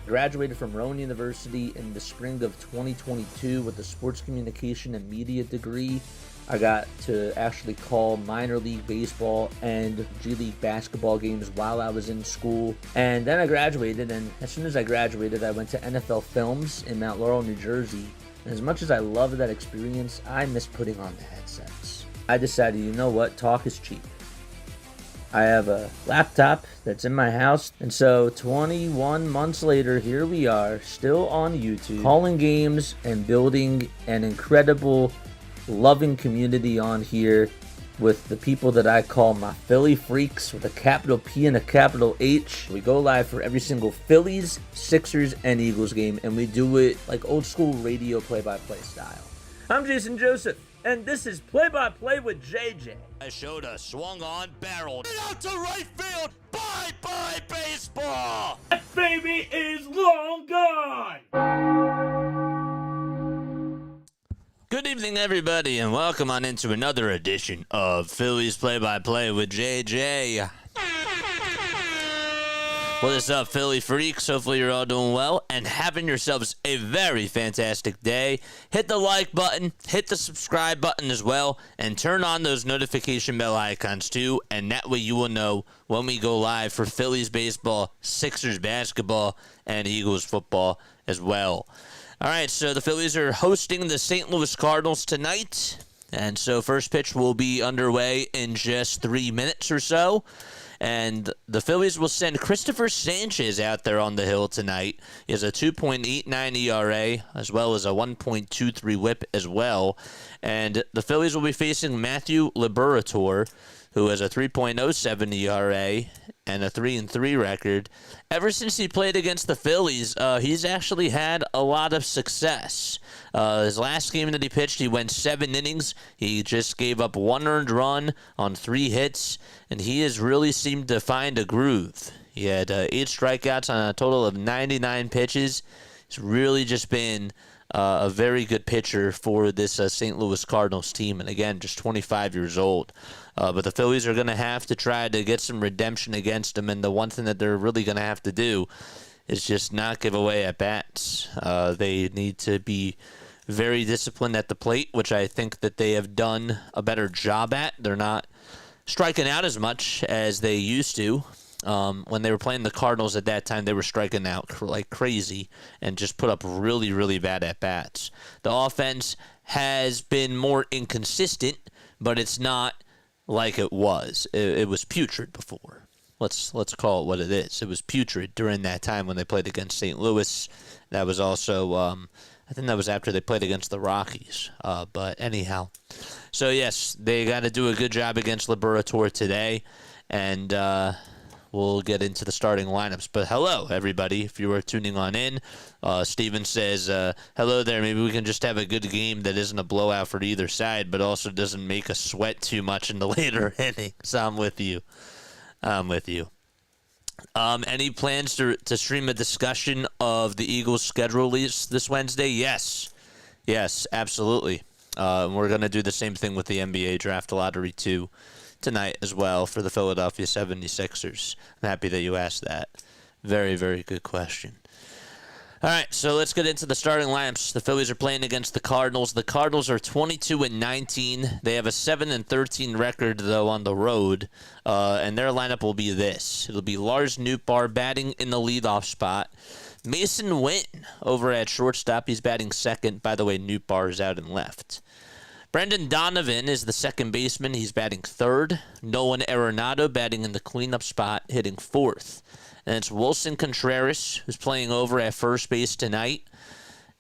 Graduated from Rowan University in the spring of 2022 with a sports communication and media degree. I got to actually call minor league baseball and G League basketball games while I was in school. And then I graduated, and as soon as I graduated, I went to NFL Films in Mount Laurel, New Jersey. And as much as I loved that experience, I miss putting on the headsets. I decided, you know what, talk is cheap. I have a laptop that's in my house, and so 21 months later, here we are, still on YouTube, calling games and building an incredible, loving community on here with the people that I call my Philly freaks with a capital P and a capital H. We go live for every single Phillies, Sixers, and Eagles game, and we do it like old school radio play-by-play style. I'm Jason Joseph, and this is Play-by-Play with JJ. I showed a swung on barrel. Get out to right field. Bye-bye baseball. That baby is long gone. Good evening, everybody, and welcome on into another edition of Phillies Play-by-Play with JJ. What is up, Philly freaks? Hopefully you're all doing well and having yourselves a very fantastic day. Hit the like button, hit the subscribe button as well, and turn on those notification bell icons too, and that way you will know when we go live for Phillies baseball, Sixers basketball, and Eagles football as well. All right, so the Phillies are hosting the St. Louis Cardinals tonight, and so first pitch will be underway in just 3 minutes or so. And the Phillies will send Christopher Sanchez out there on the hill tonight. He has a 2.89 ERA as well as a 1.23 whip as well. And the Phillies will be facing Matthew Liberatore, who has a 3.07 ERA and a 3-3 record. Ever since he played against the Phillies, he's actually had a lot of success. His last game that he pitched, he went 7 innings. He just gave up 1 earned run on 3 hits, and he has really seemed to find a groove. He had 8 strikeouts on a total of 99 pitches. He's really just been a very good pitcher for this St. Louis Cardinals team, and again, just 25 years old. But the Phillies are going to have to try to get some redemption against him, and the one thing that they're really going to have to do is just not give away at-bats. They need to be very disciplined at the plate, which I think that they have done a better job at. They're not striking out as much as they used to. When they were playing the Cardinals at that time, they were striking out like crazy and just put up really, really bad at-bats. The offense has been more inconsistent, but it's not like it was. It was putrid before. Let's call it what it is. It was putrid during that time when they played against St. Louis. That was also, I think that was after they played against the Rockies. But anyhow, so yes, they got to do a good job against Liberatore today, and we'll get into the starting lineups. But hello, everybody, if you are tuning on in. Steven says, hello there. Maybe we can just have a good game that isn't a blowout for either side, but also doesn't make us sweat too much in the later innings. I'm with you. Any plans to stream a discussion of the Eagles' schedule release this Wednesday? Yes, absolutely. We're going to do the same thing with the NBA Draft Lottery, too, tonight as well for the Philadelphia 76ers. I'm happy that you asked that. Very, very good question. All right, so let's get into the starting lineups. The Phillies are playing against the Cardinals. The Cardinals are 22-19. They have a 7-13 record, though, on the road, and their lineup will be this. It'll be Lars Nootbaar batting in the leadoff spot. Mason Witten over at shortstop. He's batting second. By the way, Nootbaar is out and left. Brendan Donovan is the second baseman. He's batting third. Nolan Arenado batting in the cleanup spot, hitting fourth. And it's Wilson Contreras, who's playing over at first base tonight,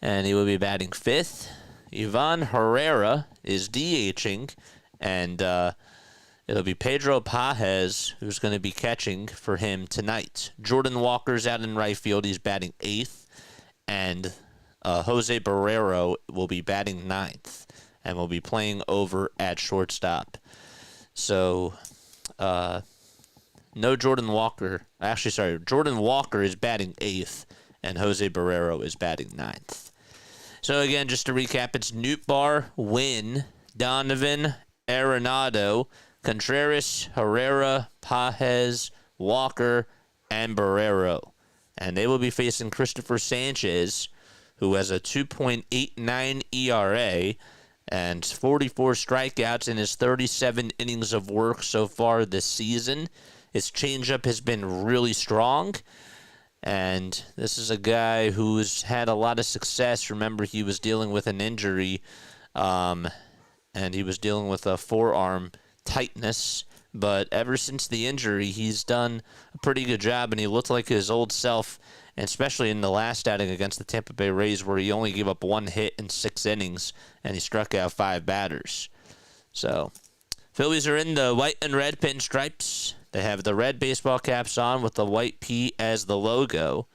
and he will be batting fifth. Ivan Herrera is DHing, and it'll be Pedro Pajes who's going to be catching for him tonight. Jordan Walker's out in right field. He's batting eighth, and Jose Barrero will be batting ninth and will be playing over at shortstop. So, no Jordan Walker. Actually, sorry, Jordan Walker is batting eighth, and Jose Barrero is batting ninth. So, again, just to recap, it's Nootbaar, Wynn, Donovan, Arenado, Contreras, Herrera, Pajes, Walker, and Barrero. And they will be facing Christopher Sanchez, who has a 2.89 ERA and 44 strikeouts in his 37 innings of work so far this season. His changeup has been really strong. And this is a guy who's had a lot of success. Remember, he was dealing with an injury, and he was dealing with a forearm tightness. But ever since the injury, he's done a pretty good job, and he looked like his old self, and especially in the last outing against the Tampa Bay Rays, where he only gave up 1 hit in 6 innings, and he struck out 5 batters. So, Phillies are in the white and red pinstripes. They have the red baseball caps on with the white P as the logo.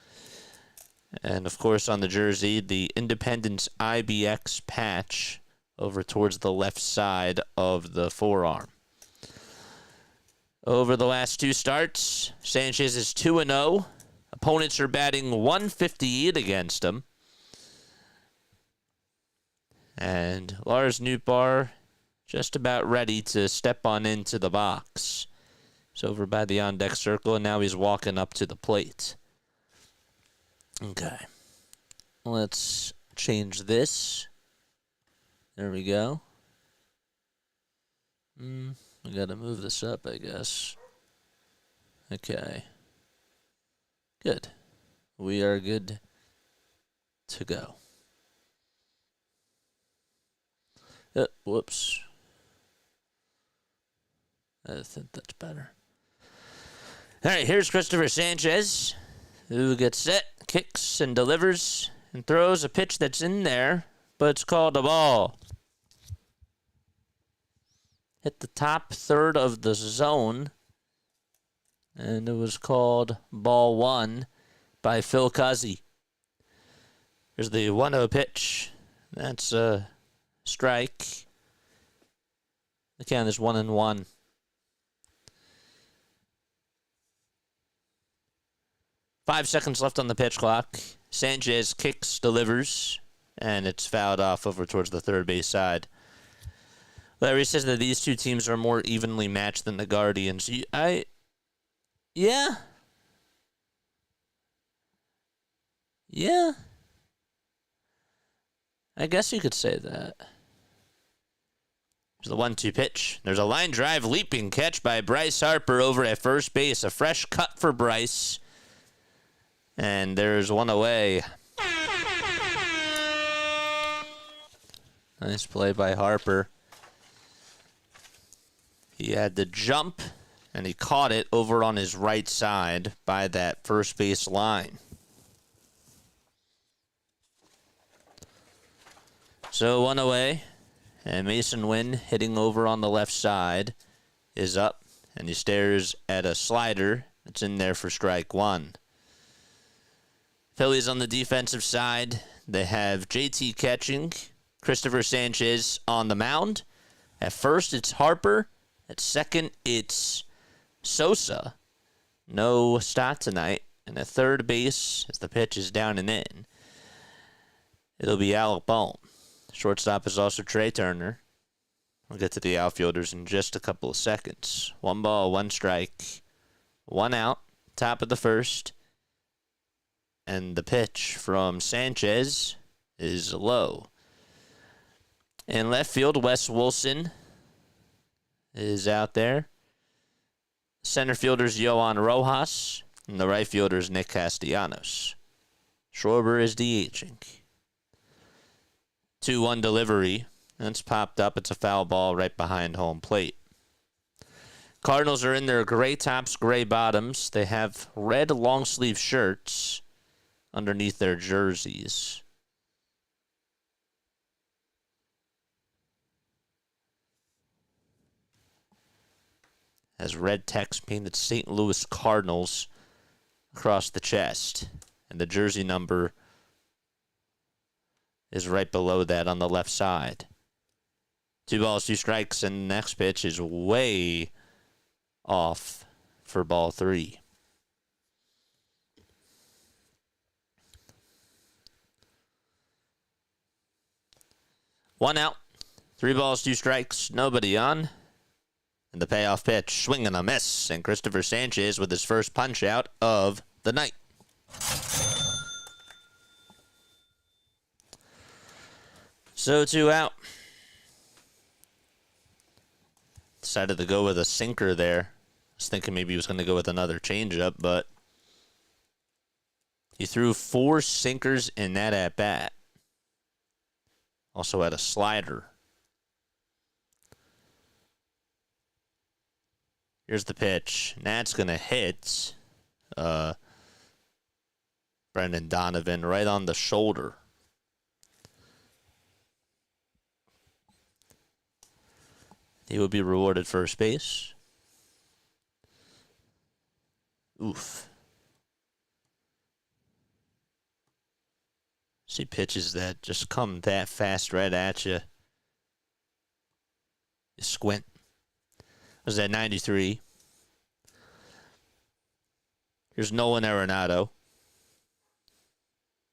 And, of course, on the jersey, the Independence IBX patch over towards the left side of the forearm. Over the last 2 starts, Sanchez is 2-0. Opponents are batting .158 against him. And Lars Nootbaar just about ready to step on into the box. He's over by the on-deck circle, and now he's walking up to the plate. Okay. Let's change this. There we go. We got to move this up, I guess. Okay. Good. We are good to go. Whoops. I think that's better. All right, here's Christopher Sanchez, who gets set, kicks, and delivers, and throws a pitch that's in there, but it's called a ball. Hit the top third of the zone, and it was called ball 1 by Phil Cuzzy. Here's the 1-0 pitch. That's a strike. The count is 1-1. Five seconds left on the pitch clock. Sanchez kicks, delivers, and it's fouled off over towards the third base side. Larry says that these two teams are more evenly matched than the Guardians. Yeah. I guess you could say that. There's the 1-2 pitch. There's a line drive leaping catch by Bryce Harper over at first base. A fresh cut for Bryce. And there's one away. Nice play by Harper. He had the jump, and he caught it over on his right side by that first base line. So 1 away, and Mason Wynn hitting over on the left side is up, and he stares at a slider that's in there for strike 1. Phillies on the defensive side, they have JT catching, Christopher Sanchez on the mound. At first, it's Harper. At second, it's Sosa. No start tonight. And at third base, as the pitch is down and in, it'll be Alec Bohm. Shortstop is also Trey Turner. We'll get to the outfielders in just a couple of seconds. 1 ball, 1 strike, 1 out, top of the first. And the pitch from Sanchez is low. In left field, Wes Wilson is out there. Center fielder's Yohan Rojas. And the right fielder's Nick Castellanos. Schwarber is DHing. 2-1 delivery. That's popped up. It's a foul ball right behind home plate. Cardinals are in their gray tops, gray bottoms. They have red long sleeve shirts underneath their jerseys. Has red text painted St. Louis Cardinals across the chest. And the jersey number is right below that on the left side. 2 balls, 2 strikes, and the next pitch is way off for ball 3. One out, 3 balls, 2 strikes, nobody on. And the payoff pitch, swing and a miss. And Christopher Sanchez with his first punch out of the night. So 2 out. Decided to go with a sinker there. I was thinking maybe he was going to go with another changeup, but he threw 4 sinkers in that at-bat. Also had a slider. Here's the pitch. And that's going to hit Brendan Donovan right on the shoulder. He will be rewarded first base. Oof. See pitches that just come that fast right at you. You squint. Was that 93? Here's Nolan Arenado.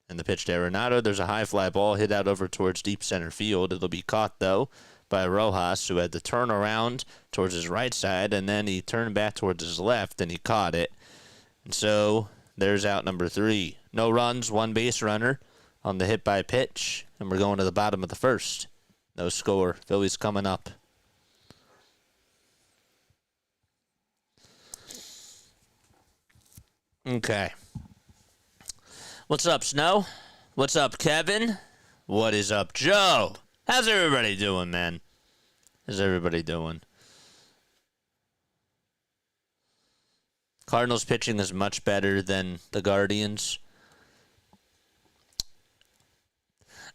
And the pitch to Arenado. There's a high fly ball hit out over towards deep center field. It'll be caught, though, by Rojas, who had to turn around towards his right side, and then he turned back towards his left, and he caught it. And so there's out number 3. No runs, 1 base runner on the hit by pitch, and we're going to the bottom of the first. No score. Phillies coming up. Okay. What's up, Snow? What's up, Kevin? What is up, Joe? How's everybody doing, man? How's everybody doing? Cardinals pitching is much better than the Guardians.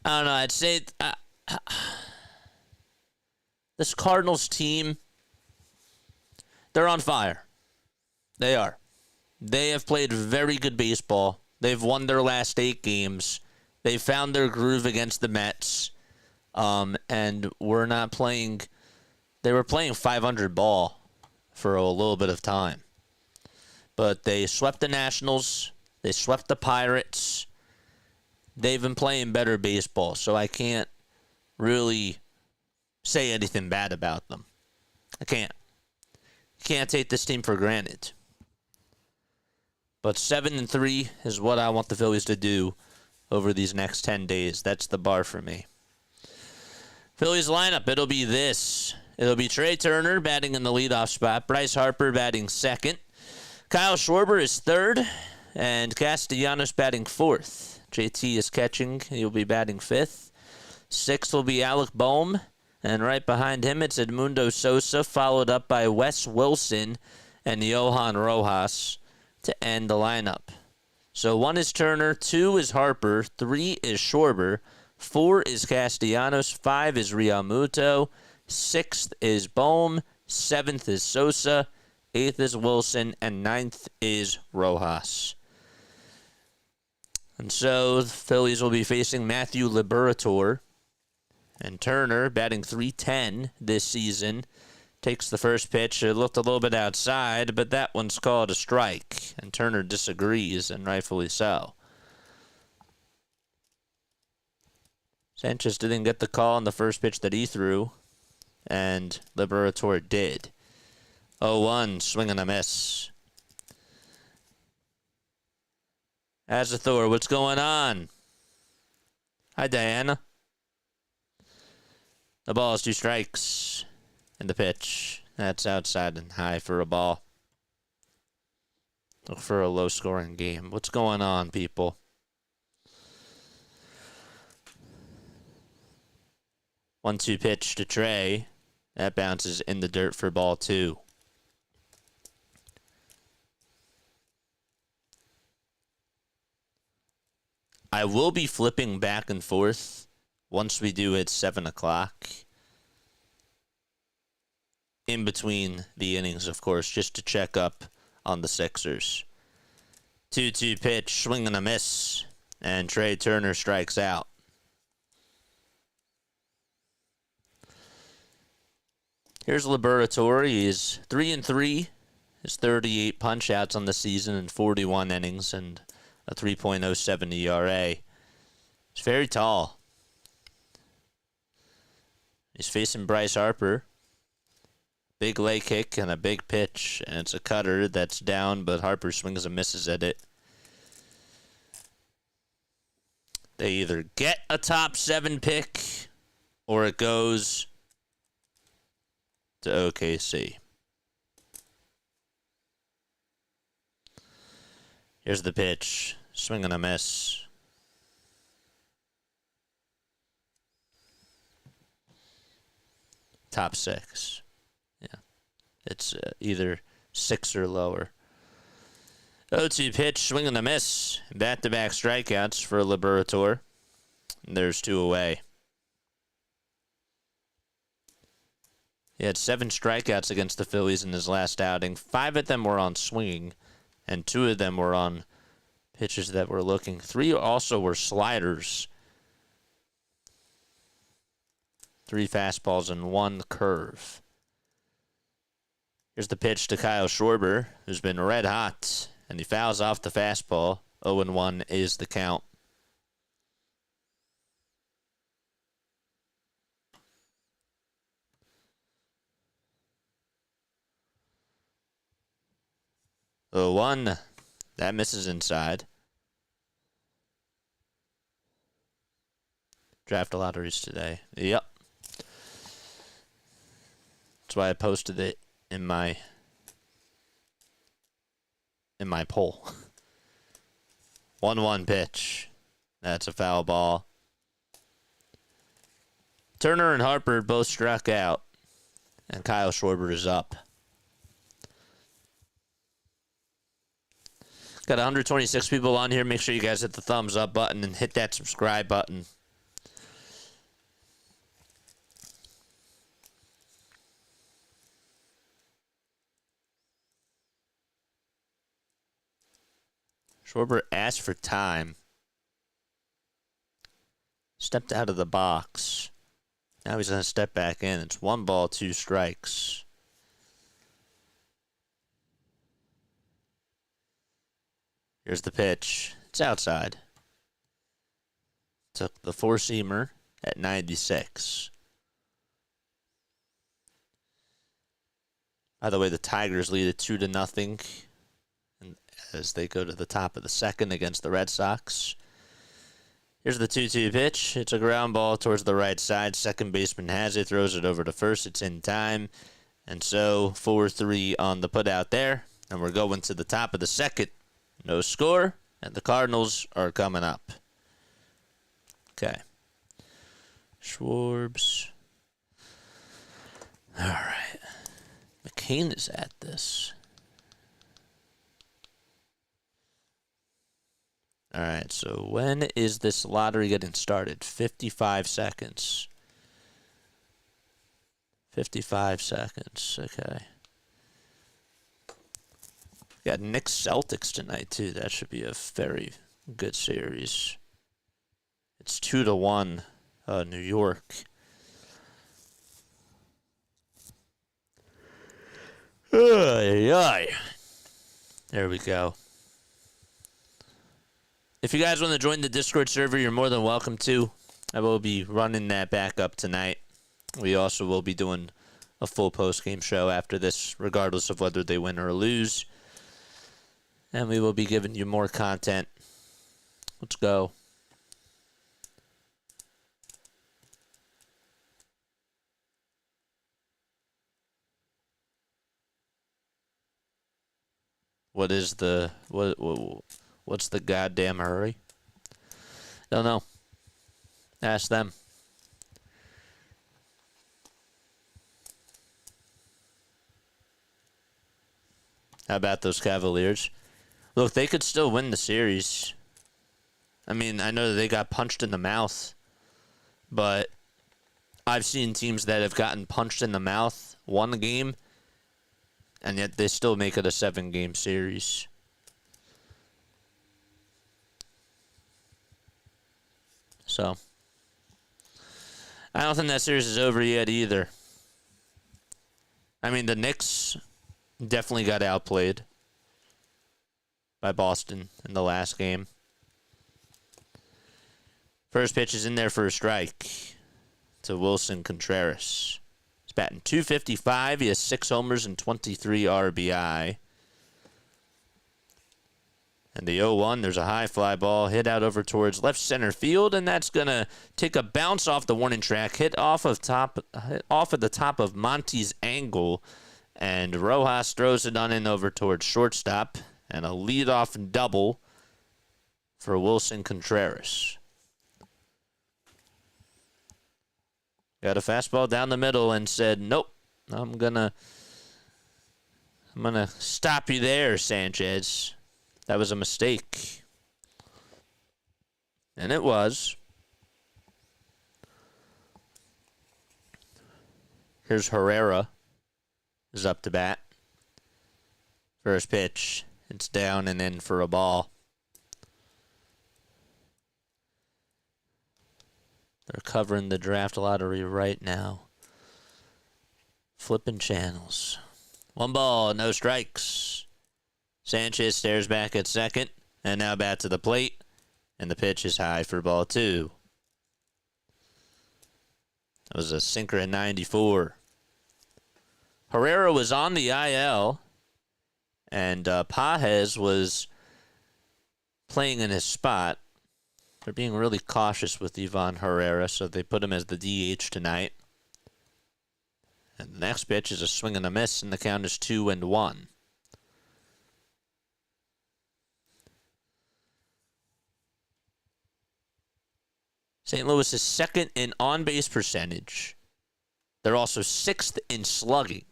I don't know. I'd say this Cardinals team, they're on fire. They are. They have played very good baseball. They've won their last 8 games. They found their groove against the Mets. And we're not playing. They were playing 500 ball for a little bit of time. But they swept the Nationals. They swept the Pirates. They've been playing better baseball, so I can't really say anything bad about them. I can't. You can't take this team for granted. But 7-3 is what I want the Phillies to do over these next 10 days. That's the bar for me. Phillies lineup, it'll be this. It'll be Trey Turner batting in the leadoff spot. Bryce Harper batting second. Kyle Schwarber is third. And Castellanos batting fourth. JT is catching. He'll be batting fifth. Sixth will be Alec Bohm. And right behind him, it's Edmundo Sosa, followed up by Wes Wilson and Johan Rojas to end the lineup. So 1 is Turner, 2 is Harper, 3 is Schwarber, 4 is Castellanos, 5 is Realmuto, 6th is Bohm, 7th is Sosa, 8th is Wilson, and 9th is Rojas. And so the Phillies will be facing Matthew Liberatore. And Turner, batting .310 this season, takes the first pitch. It looked a little bit outside, but that one's called a strike. And Turner disagrees, and rightfully so. Sanchez didn't get the call on the first pitch that he threw, and Liberatore did. 0-1, swing and a miss. Azathour, what's going on? Hi, Diana. The ball is 2 strikes. And the pitch. That's outside and high for a ball. Look for a low-scoring game. What's going on, people? 1-2 pitch to Trey. That bounces in the dirt for ball 2. I will be flipping back and forth once we do hit 7 o'clock. In between the innings, of course, just to check up on the Sixers. 2-2 pitch, swing and a miss, and Trey Turner strikes out. Here's Liberatore. He's 3-3. His 38 punch-outs on the season in 41 innings and a 3.07 ERA. He's very tall. He's facing Bryce Harper. Big leg kick and a big pitch, and it's a cutter that's down, but Harper swings and misses at it. They either get a top 7 pick or it goes to OKC. Here's the pitch. Swing and a miss. Top 6. Yeah. It's either 6 or lower. 0-2 pitch, swing and a miss. Back-to-back strikeouts for Liberatore. And there's 2 away. He had 7 strikeouts against the Phillies in his last outing. 5 of them were on swinging, and 2 of them were on pitches that were looking. 3 also were sliders. 3 fastballs and 1 curve. Here's the pitch to Kyle Schwarber, who's been red hot, and he fouls off the fastball. 0-1 is the count. The 1 that misses inside. Draft lotteries today. Yep. That's why I posted it in my poll. 1-1 pitch. That's a foul ball. Turner and Harper both struck out, and Kyle Schwarber is up. Got 126 people on here. Make sure you guys hit the thumbs up button and hit that subscribe button. Schwarber asked for time. Stepped out of the box. Now he's going to step back in. It's 1 ball, 2 strikes. Here's the pitch. It's outside. Took the 4-seamer at 96. By the way, the Tigers lead it 2-0 as they go to the top of the 2nd against the Red Sox. Here's the 2-2 pitch. It's a ground ball towards the right side. Second baseman has it, throws it over to first. It's in time. And so 4-3 on the putout there. And we're going to the top of the 2nd. No score, and the Cardinals are coming up. Okay. Schwarbs. All right. McCain is at this. All right, so when is this lottery getting started? 55 seconds. 55 seconds, okay. Got Knicks Celtics tonight, too. That should be a very good series. It's 2-1, New York. There we go. If you guys want to join the Discord server, you're more than welcome to. I will be running that back up tonight. We also will be doing a full post-game show after this, regardless of whether they win or lose. And we will be giving you more content. Let's go. What's the goddamn hurry? Don't know. Ask them. How about those Cavaliers? Look, they could still win the series. I mean, I know that they got punched in the mouth, but I've seen teams that have gotten punched in the mouth, won the game, and yet they still make it a 7-game series. So, I don't think that series is over yet either. I mean, the Knicks definitely got outplayed by Boston in the last game. First pitch is in there for a strike to Wilson Contreras. He's batting .255. He has 6 homers and 23 RBI. And the 0-1, there's a high fly ball hit out over towards left center field, and that's going to take a bounce off the warning track, hit off of the top of Monty's angle, and Rojas throws it on in over towards shortstop, and a leadoff double for Wilson Contreras. Got a fastball down the middle and said, nope, I'm gonna stop you there, Sanchez. That was a mistake. And it was. Here's Herrera. Is up to bat. First pitch. It's down and in for a ball. They're covering the draft lottery right now. Flipping channels. 1 ball, no strikes. Sanchez stares back at second, and now bat to the plate, and the pitch is high for ball 2. That was a sinker at 94. Herrera was on the IL, and Pages was playing in his spot. They're being really cautious with Ivan Herrera, so they put him as the DH tonight. And the next pitch is a swing and a miss, and the count is 2-1. St. Louis is second in on-base percentage. They're also 6th in slugging.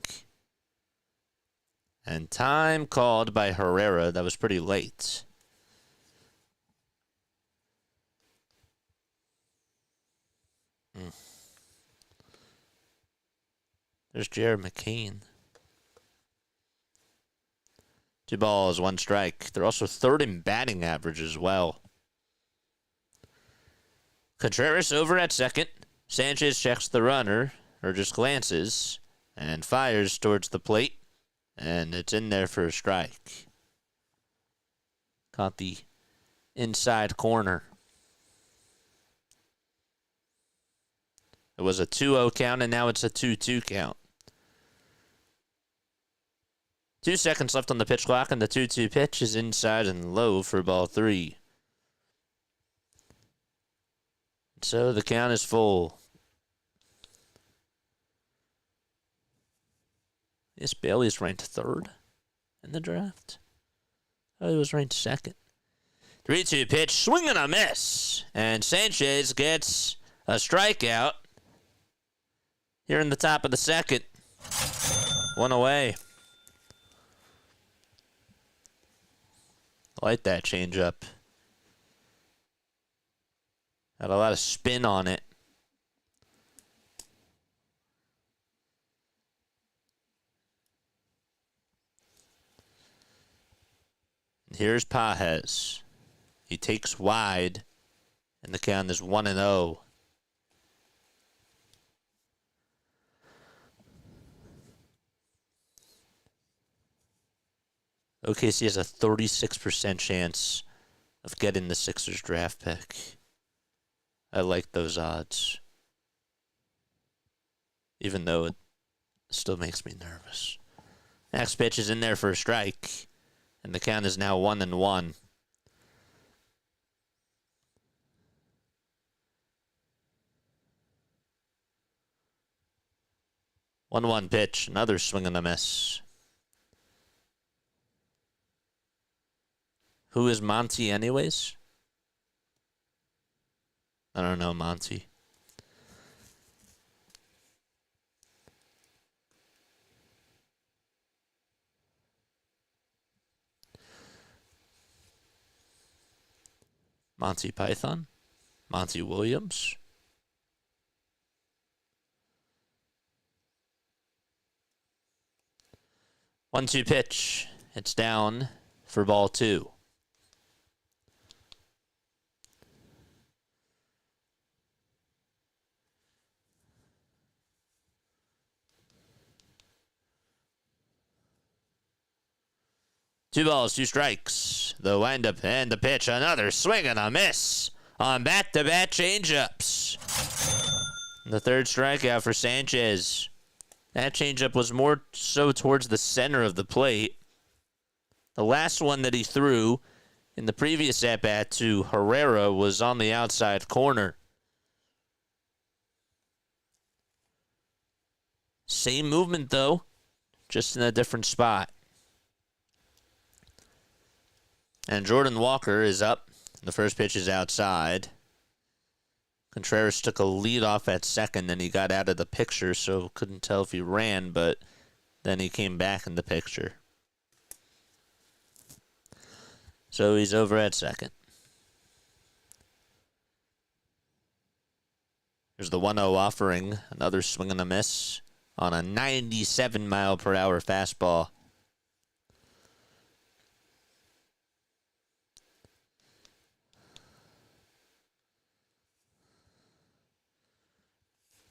And time called by Herrera. That was pretty late. There's Jared McCain. 2 balls, 1 strike. They're also 3rd in batting average as well. Contreras over at second. Sanchez checks the runner, or just glances, and fires towards the plate. And it's in there for a strike. Caught the inside corner. It was a 2-0 count, and now it's a 2-2 count. 2 seconds left on the pitch clock, and the 2-2 pitch is inside and low for ball 3. So the count is full. Yes, Bailey's ranked 3rd in the draft. Oh, he was ranked 2nd. 3-2 pitch, swing and a miss. And Sanchez gets a strikeout here in the top of the 2nd. 1 away. I like that changeup. Had a lot of spin on it. Here's Pages. He takes wide, and the count is 1-0. OKC has a 36% chance of getting the Sixers draft pick. I like those odds, even though it still makes me nervous. Next pitch is in there for a strike, and the count is now 1-1. One pitch, another swing and a miss. Who is Monty anyways? I don't know Monty. Monty Python? Monty Williams? One-two pitch. It's down for ball 2. Two balls, 2 strikes. The windup and the pitch. Another swing and a miss on bat-to-bat changeups. The 3rd strikeout for Sanchez. That changeup was more so towards the center of the plate. The last one that he threw in the previous at-bat to Herrera was on the outside corner. Same movement, though, just in a different spot. And Jordan Walker is up. The first pitch is outside. Contreras took a lead off at second, and he got out of the picture, so couldn't tell if he ran, but then he came back in the picture. So he's over at second. There's the 1-0 offering. Another swing and a miss on a 97-mile-per-hour fastball.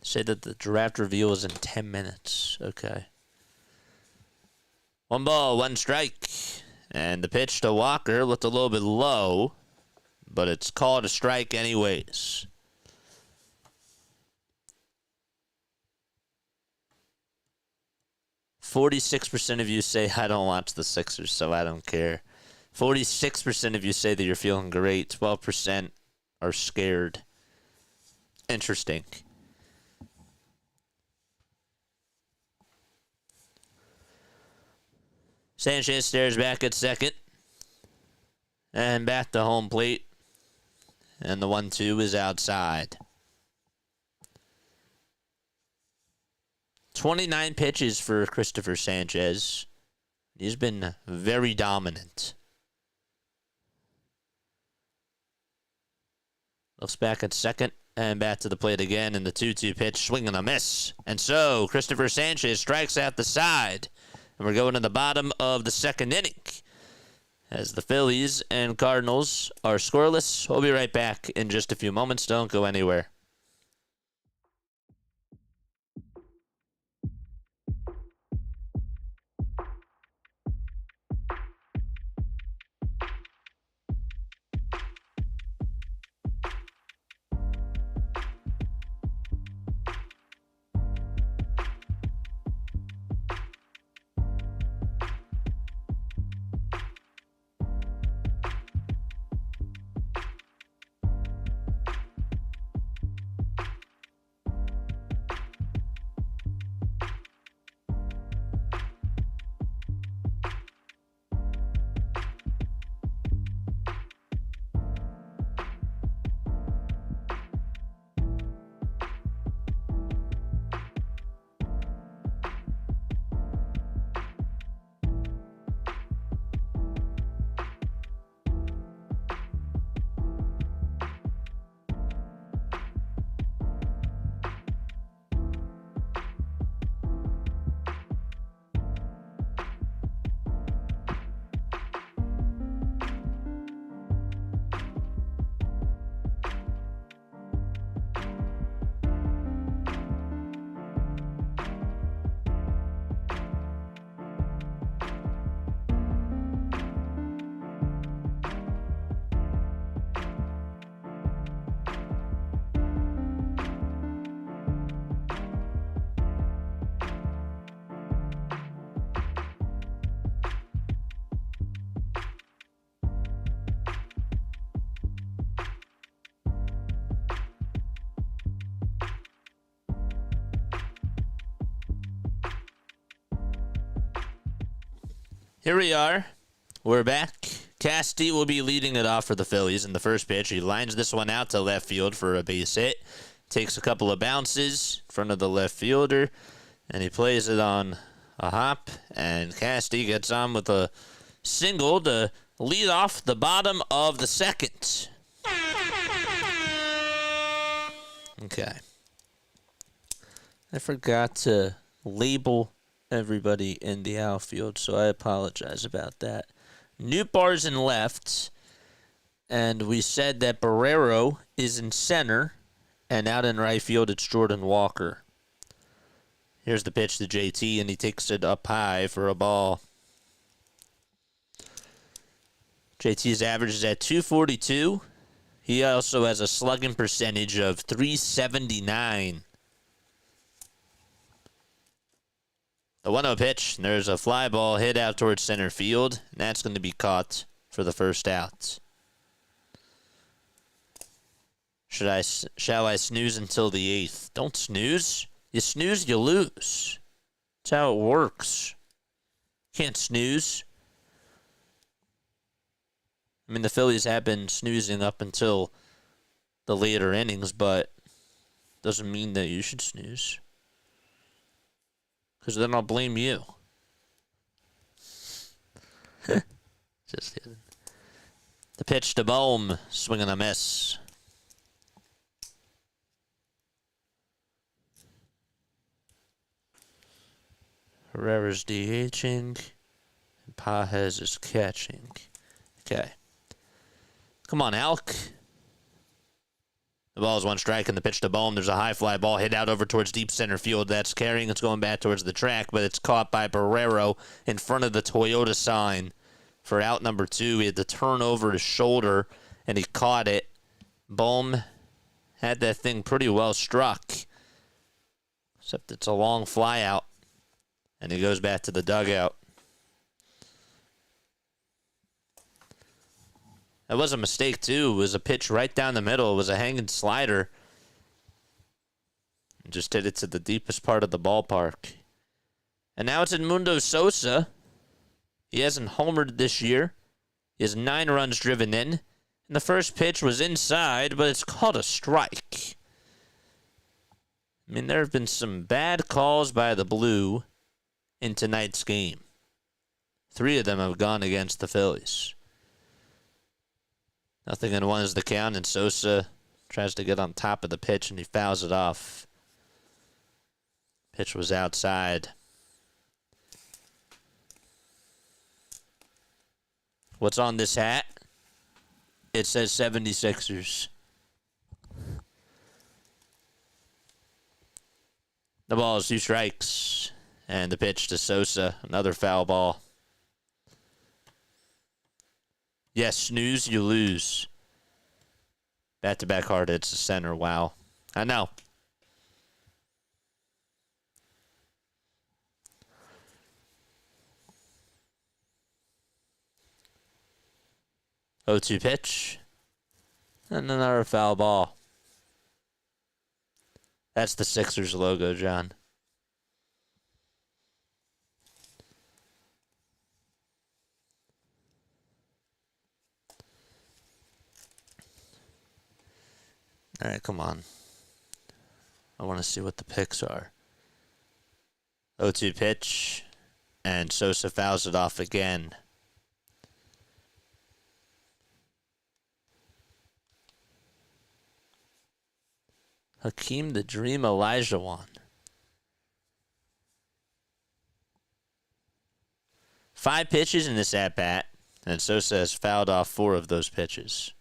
Say that the draft reveal is in 10 minutes. Okay. 1 ball, 1 strike. And the pitch to Walker looked a little bit low, but it's called a strike anyways. "46% of you say, I don't watch the Sixers, so I don't care. 46% of you say that you're feeling great. 12% are scared. Interesting. Sanchez stares back at second. And back to home plate. And the 1-2 is outside. 29 pitches for Christopher Sanchez. He's been very dominant. Looks back at second and back to the plate again, and the 2-2 pitch, swing and a miss. And so Christopher Sanchez strikes out the side. And we're going to the bottom of the second inning as the Phillies and Cardinals are scoreless. We'll be right back in just a few moments. Don't go anywhere. Here we are. We're back. Casty will be leading it off for the Phillies in the first pitch. He lines this one out to left field for a base hit. Takes a couple of bounces in front of the left fielder, and he plays it on a hop. And Casty gets on with a single to lead off the bottom of the second. Okay. I forgot to label everybody in the outfield, so I apologize about that. Nootbaar's in left, and we said that Barrero is in center, and out in right field it's Jordan Walker. Here's the pitch to JT, and he takes it up high for a ball. JT's average is at 242. He also has a slugging percentage of 379. The 1-0 pitch, and there's a fly ball hit out towards center field, and that's going to be caught for the first out. Shall I snooze until the 8th? Don't snooze. You snooze, you lose. That's how it works. Can't snooze. I mean, the Phillies have been snoozing up until the later innings, but doesn't mean that you should snooze. Because then I'll blame you. Just kidding. The pitch to Bohm, swinging a miss. Herrera's DHing, and Pages is catching. Okay. Come on, Alk. The ball is one strike, and the pitch to Bohm. There's a high fly ball hit out over towards deep center field. That's carrying. It's going back towards the track, but it's caught by Barrero in front of the Toyota sign for out number 2. He had to turn over his shoulder, and he caught it. Bohm had that thing pretty well struck, except it's a long fly out, and he goes back to the dugout. That was a mistake, too. It was a pitch right down the middle. It was a hanging slider. Just hit it to the deepest part of the ballpark. And now it's Edmundo Sosa. He hasn't homered this year. He has 9 runs driven in. And the first pitch was inside, but it's called a strike. I mean, there have been some bad calls by the Blue in tonight's game. 3 of them have gone against the Phillies. 0-1 is the count, and Sosa tries to get on top of the pitch, and he fouls it off. Pitch was outside. What's on this hat? It says 76ers. The ball is 2 strikes, and the pitch to Sosa, another foul ball. Yes, snooze, you lose. Back-to-back hard hits to center. Wow. I know. O2 pitch. And another foul ball. That's the Sixers logo, John. All right, come on. I want to see what the picks are. 0-2 pitch, and Sosa fouls it off again. Hakeem the Dream Olajuwon. 5 pitches in this at-bat, and Sosa has fouled off 4 of those pitches.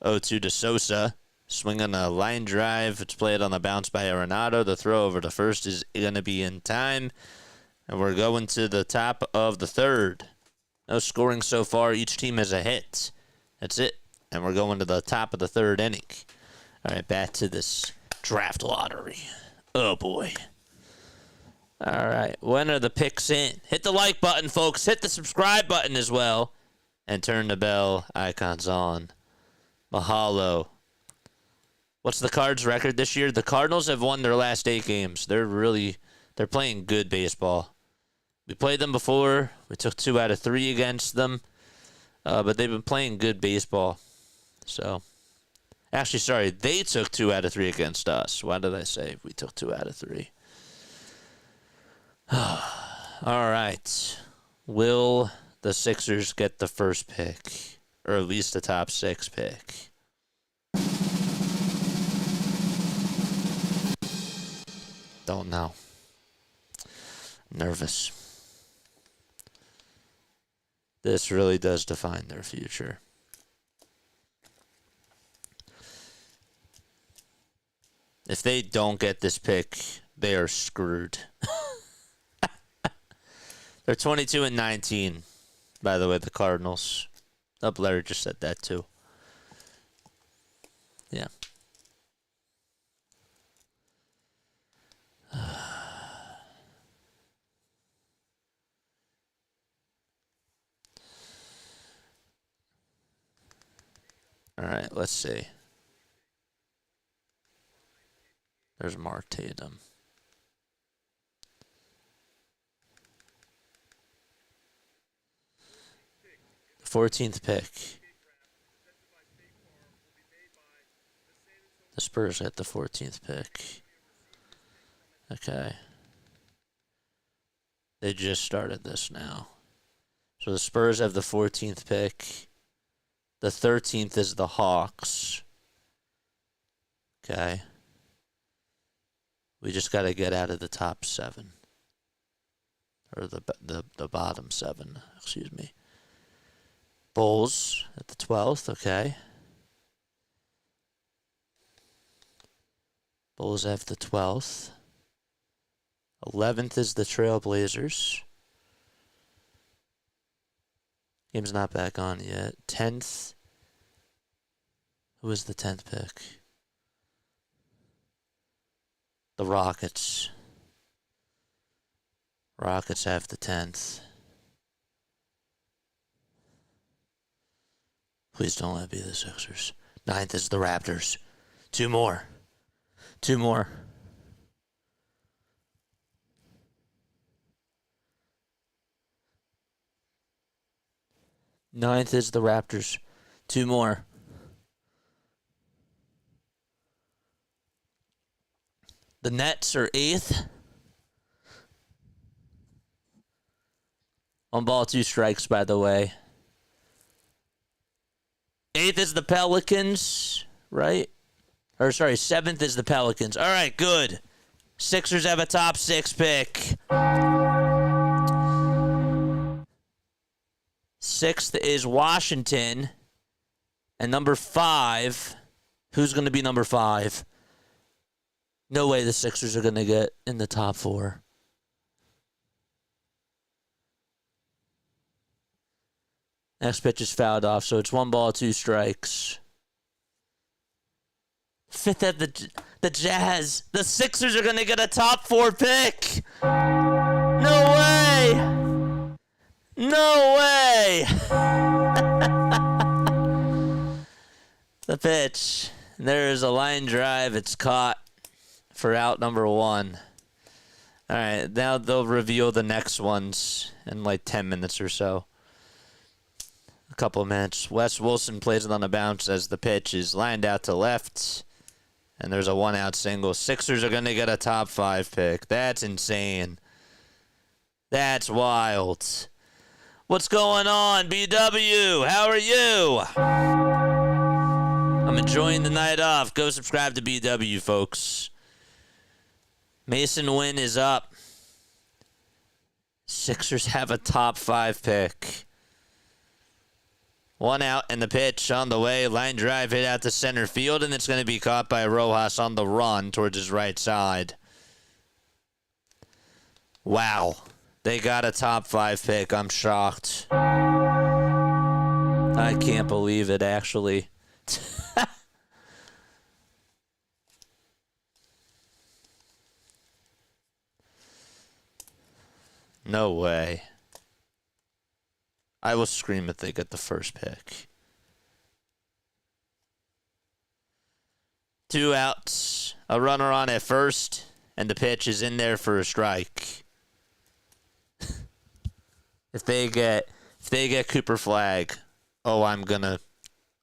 0-2 to Sosa. Swinging a line drive. It's played on the bounce by Arenado. The throw over to first is going to be in time. And we're going to the top of the 3rd. No scoring so far. Each team has a hit. That's it. And we're going to the top of the 3rd inning. All right, back to this draft lottery. Oh, boy. All right, when are the picks in? Hit the like button, folks. Hit the subscribe button as well. And turn the bell icons on. Mahalo. What's the Cards' record this year? The Cardinals have won their last 8 games. They're playing good baseball. We played them before. We took 2 out of 3 against them. But they've been playing good baseball. So, actually, sorry, they took 2 out of 3 against us. Why did I say we took 2 out of 3? All right. Will the Sixers get the first pick? Or at least the top 6 pick? Don't know. Nervous. This really does define their future. If they don't get this pick, they are screwed. They're 22-19, by the way, the Cardinals. Oh, Larry just said that too. Yeah. All right, let's see. There's Mark Tatum. The 14th pick. The Spurs get the 14th pick. Okay. They just started this now. So the Spurs have the 14th pick. The 13th is the Hawks. Okay. We just got to get out of the top 7. Or the bottom 7, excuse me. Bulls at the 12th, okay. Bulls have the 12th. 11th is the Trailblazers. Game's not back on yet. 10th. Who is the 10th pick? The Rockets. Rockets have the 10th. Please don't let it be the Sixers. 9th is the Raptors. 2 more. 2 more. Ninth is the Raptors. 2 more. The Nets are 8th. 1 ball, 2 strikes, by the way. 8th is the Pelicans, right? Or, sorry, 7th is the Pelicans. All right, good. Sixers have a top 6 pick. 6th is Washington. And number 5, who's going to be number 5? No way the Sixers are going to get in the top 4. Next pitch is fouled off, so it's 1 ball, 2 strikes. 5th at the Jazz. The Sixers are going to get a top 4 pick. No way. No way. The pitch. There's a line drive. It's caught for out number 1. All right, now they'll reveal the next ones in like 10 minutes or so. A couple of minutes. Wes Wilson plays it on a bounce as the pitch is lined out to left. And there's a 1-out single. Sixers are going to get a top 5 pick. That's insane. That's wild. What's going on, BW? How are you? I'm enjoying the night off. Go subscribe to BW, folks. Mason Wynn is up. Sixers have a top 5 pick. 1 out and the pitch on the way. Line drive hit out to center field, and it's going to be caught by Rojas on the run towards his right side. Wow. They got a top 5 pick. I'm shocked. I can't believe it, actually. No way. I will scream if they get the first pick. 2 outs, a runner on at first, and the pitch is in there for a strike. If they get Cooper Flag, oh, I'm gonna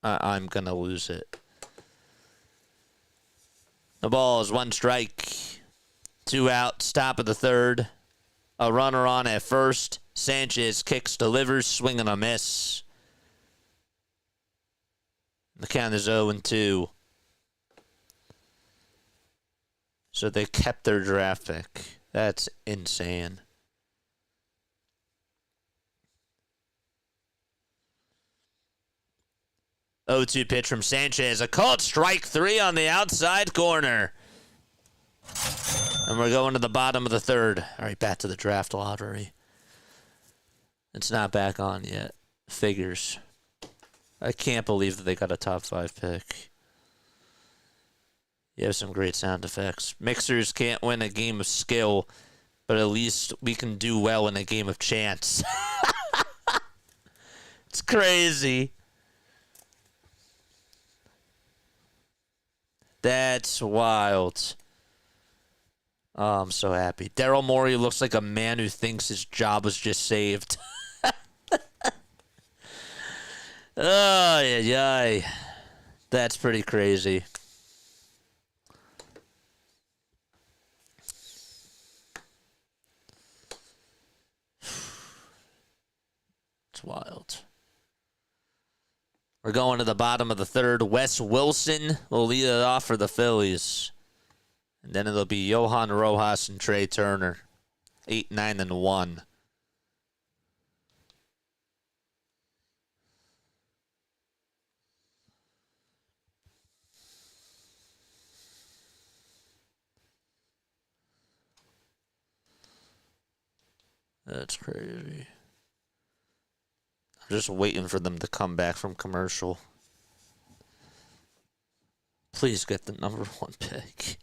lose it. The ball is 1 strike, 2 outs, top of the 3rd. A runner on at first. Sanchez kicks, delivers, swing and a miss. The count is 0-2. So they kept their draft pick. That's insane. Oh, 2 pitch from Sanchez. A called strike 3 on the outside corner. And we're going to the bottom of the 3rd. All right, back to the draft lottery. It's not back on yet. Figures. I can't believe that they got a top 5 pick. You have some great sound effects. Mixers can't win a game of skill, but at least we can do well in a game of chance. It's crazy. That's wild. Oh, I'm so happy. Daryl Morey looks like a man who thinks his job was just saved. Oh, yeah. That's pretty crazy. It's wild. We're going to the bottom of the third. Wes Wilson will lead it off for the Phillies. And then it'll be Johan Rojas and Trey Turner. 8, 9, and 1. That's crazy. I'm just waiting for them to come back from commercial. Please get the number 1 pick.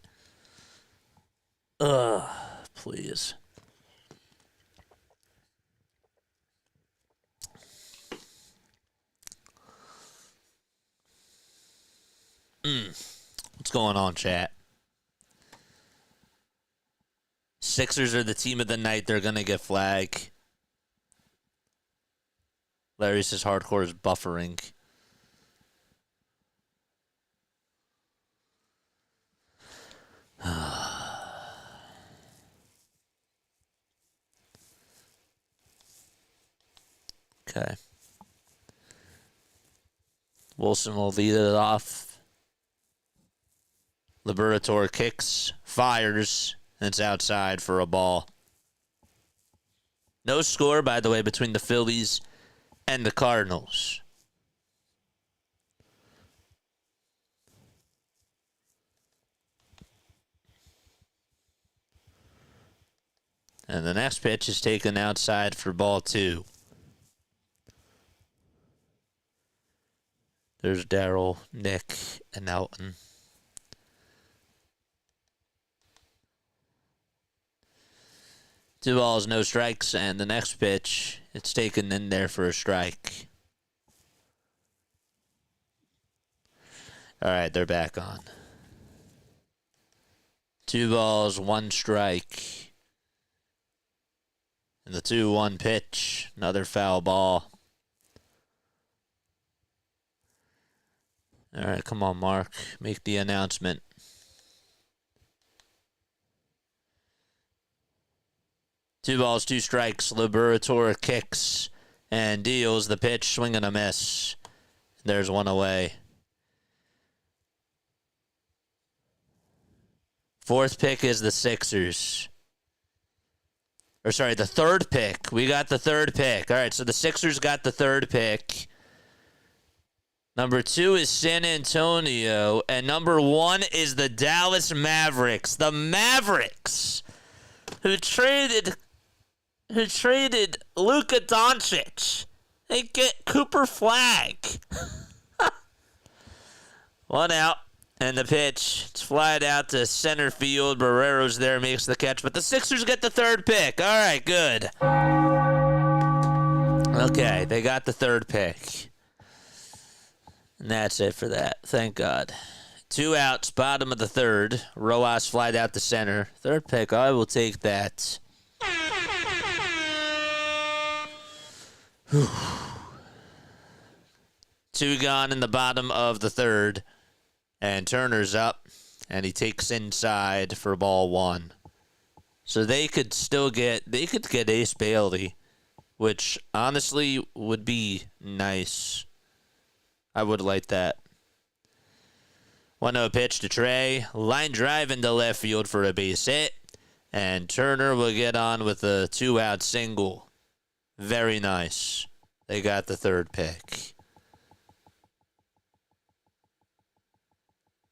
Please. What's going on, chat? Sixers are the team of the night. They're going to get flag. Larry says hardcore is buffering. Okay. Wilson will lead it off. Liberatore kicks, fires, and it's outside for a ball. No score, by the way, between the Phillies and the Cardinals. And the next pitch is taken outside for ball 2. There's Darryl, Nick, and Elton. Two balls, no strikes, and the next pitch, it's taken in there for a strike. All right, they're back on. 2 balls, 1 strike. And the 2-1 pitch, another foul ball. All right, come on, Mark. Make the announcement. Two balls, 2 strikes. Liberatore kicks and deals the pitch, swing and a miss. There's 1 away. 4th pick is the Sixers. Or sorry, the 3rd pick. We got the 3rd pick. All right, so the Sixers got the 3rd pick. Number 2 is San Antonio, and number 1 is the Dallas Mavericks. The Mavericks, who traded Luka Doncic. They get Cooper Flag. 1 out, and the pitch. It's flied out to center field. Barrero's there, makes the catch, but the Sixers get the 3rd pick. All right, good. Okay, they got the 3rd pick. And that's it for that. Thank God. 2 outs, bottom of the 3rd. Rojas flied out to center. 3rd pick, I will take that. Whew. 2 gone in the bottom of the 3rd. And Turner's up. And he takes inside for ball 1. So they could get Ace Bailey, which honestly would be nice. I would like that. 1-0 pitch to Trey. Line drive into left field for a base hit. And Turner will get on with a 2-out single. Very nice. They got the 3rd pick.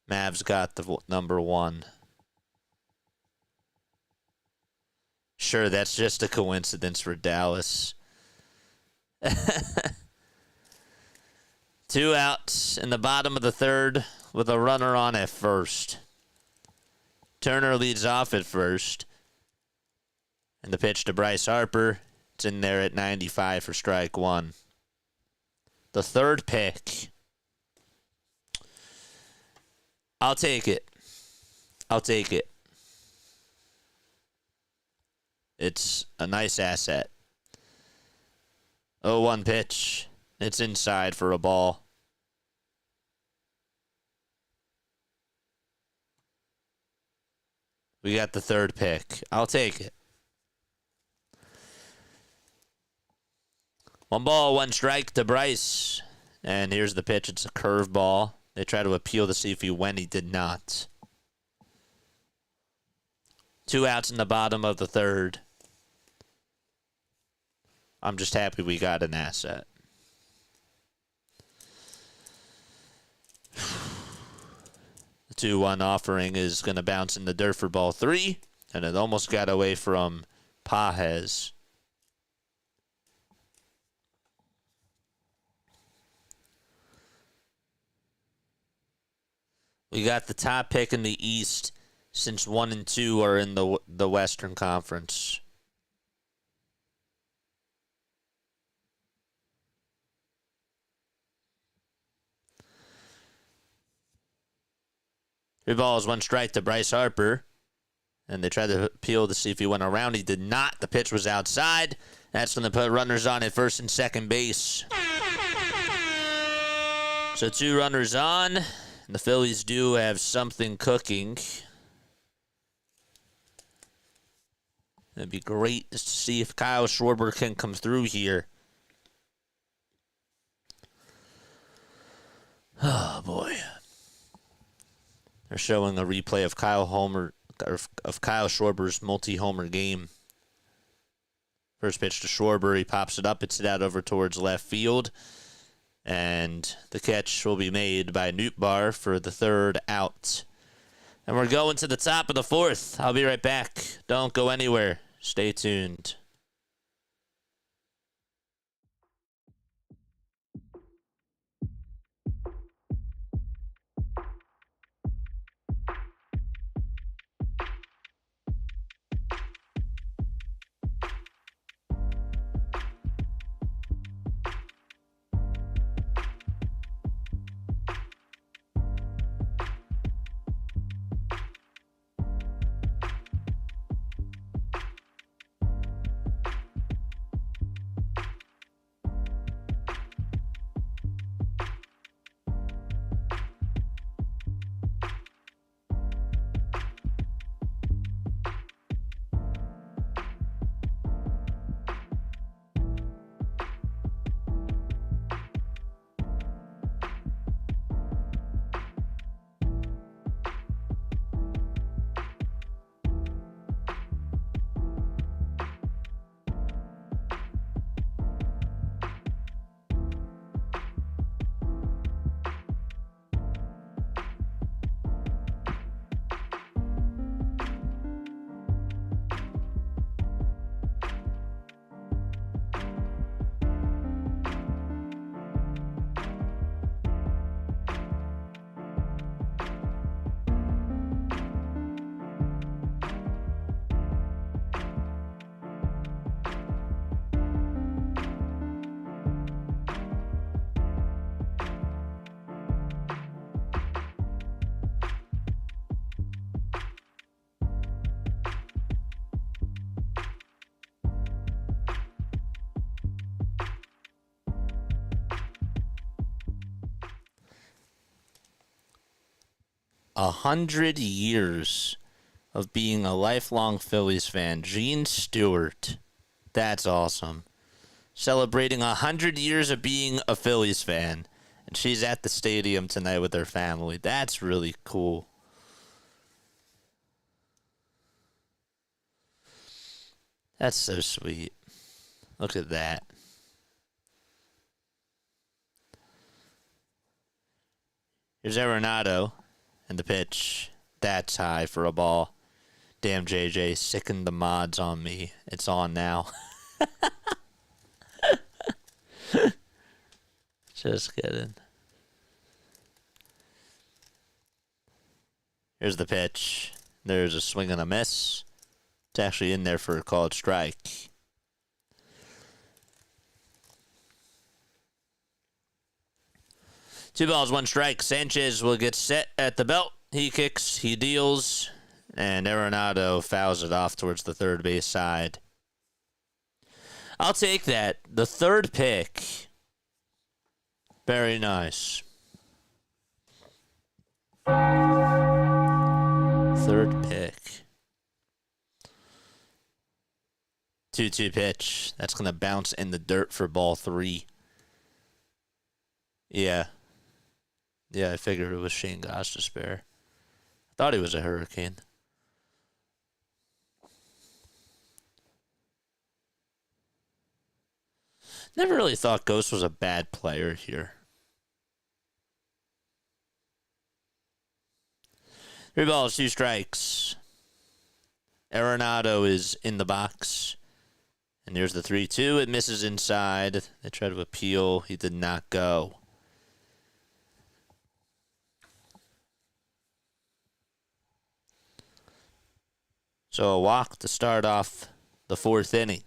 Mavs got the number 1. Sure, that's just a coincidence for Dallas. 2 outs in the bottom of the 3rd with a runner on at first. Turner leads off at first. And the pitch to Bryce Harper. It's in there at 95 for strike 1. The 3rd pick. I'll take it. I'll take it. It's a nice asset. 0-1 pitch. It's inside for a ball. We got the third pick. I'll take it. 1 ball, 1 strike to Bryce. And here's the pitch. It's a curveball. They try to appeal to see if he went. He did not. 2 outs in the bottom of the third. I'm just happy we got an asset. The 2-1 offering is going to bounce in the dirt for ball 3. And it almost got away from Pajes. We got the top pick in the East since 1 and 2 are in the Western Conference. Three balls, 1 strike to Bryce Harper. And they tried to appeal to see if he went around. He did not. The pitch was outside. That's going to put runners on at first and second base. So 2 runners on. The Phillies do have something cooking. It'd be great just to see if Kyle Schwarber can come through here. Oh, boy. They're showing a replay of Kyle Schwarber's multi-homer game. First pitch to Schwarber. He pops it up. It's hit out over towards left field. And the catch will be made by Nootbaar for the 3rd out. And we're going to the top of the 4th. I'll be right back. Don't go anywhere. Stay tuned. A 100 years of being a lifelong Phillies fan. Gene Stewart. That's awesome. Celebrating 100 years of being a Phillies fan. And she's at the stadium tonight with her family. That's really cool. That's so sweet. Look at that. Here's Arenado. And the pitch. That's high for a ball. Damn, JJ sickened the mods on me. It's on now. Just kidding. Here's the pitch. There's a swing and a miss. It's actually in there for a called strike. Two balls, 1 strike. Sanchez will get set at the belt. He kicks, he deals, and Arenado fouls it off towards the third base side. I'll take that. The third pick. Very nice. Third pick. 2-2 pitch. That's going to bounce in the dirt for ball 3. Yeah. Yeah, I figured it was Shane Gostisbehere. I thought he was a Hurricane. Never really thought Ghost was a bad player here. 3 balls, 2 strikes. Arenado is in the box. And there's the 3-2. It misses inside. They try to appeal. He did not go. So a walk to start off the 4th inning.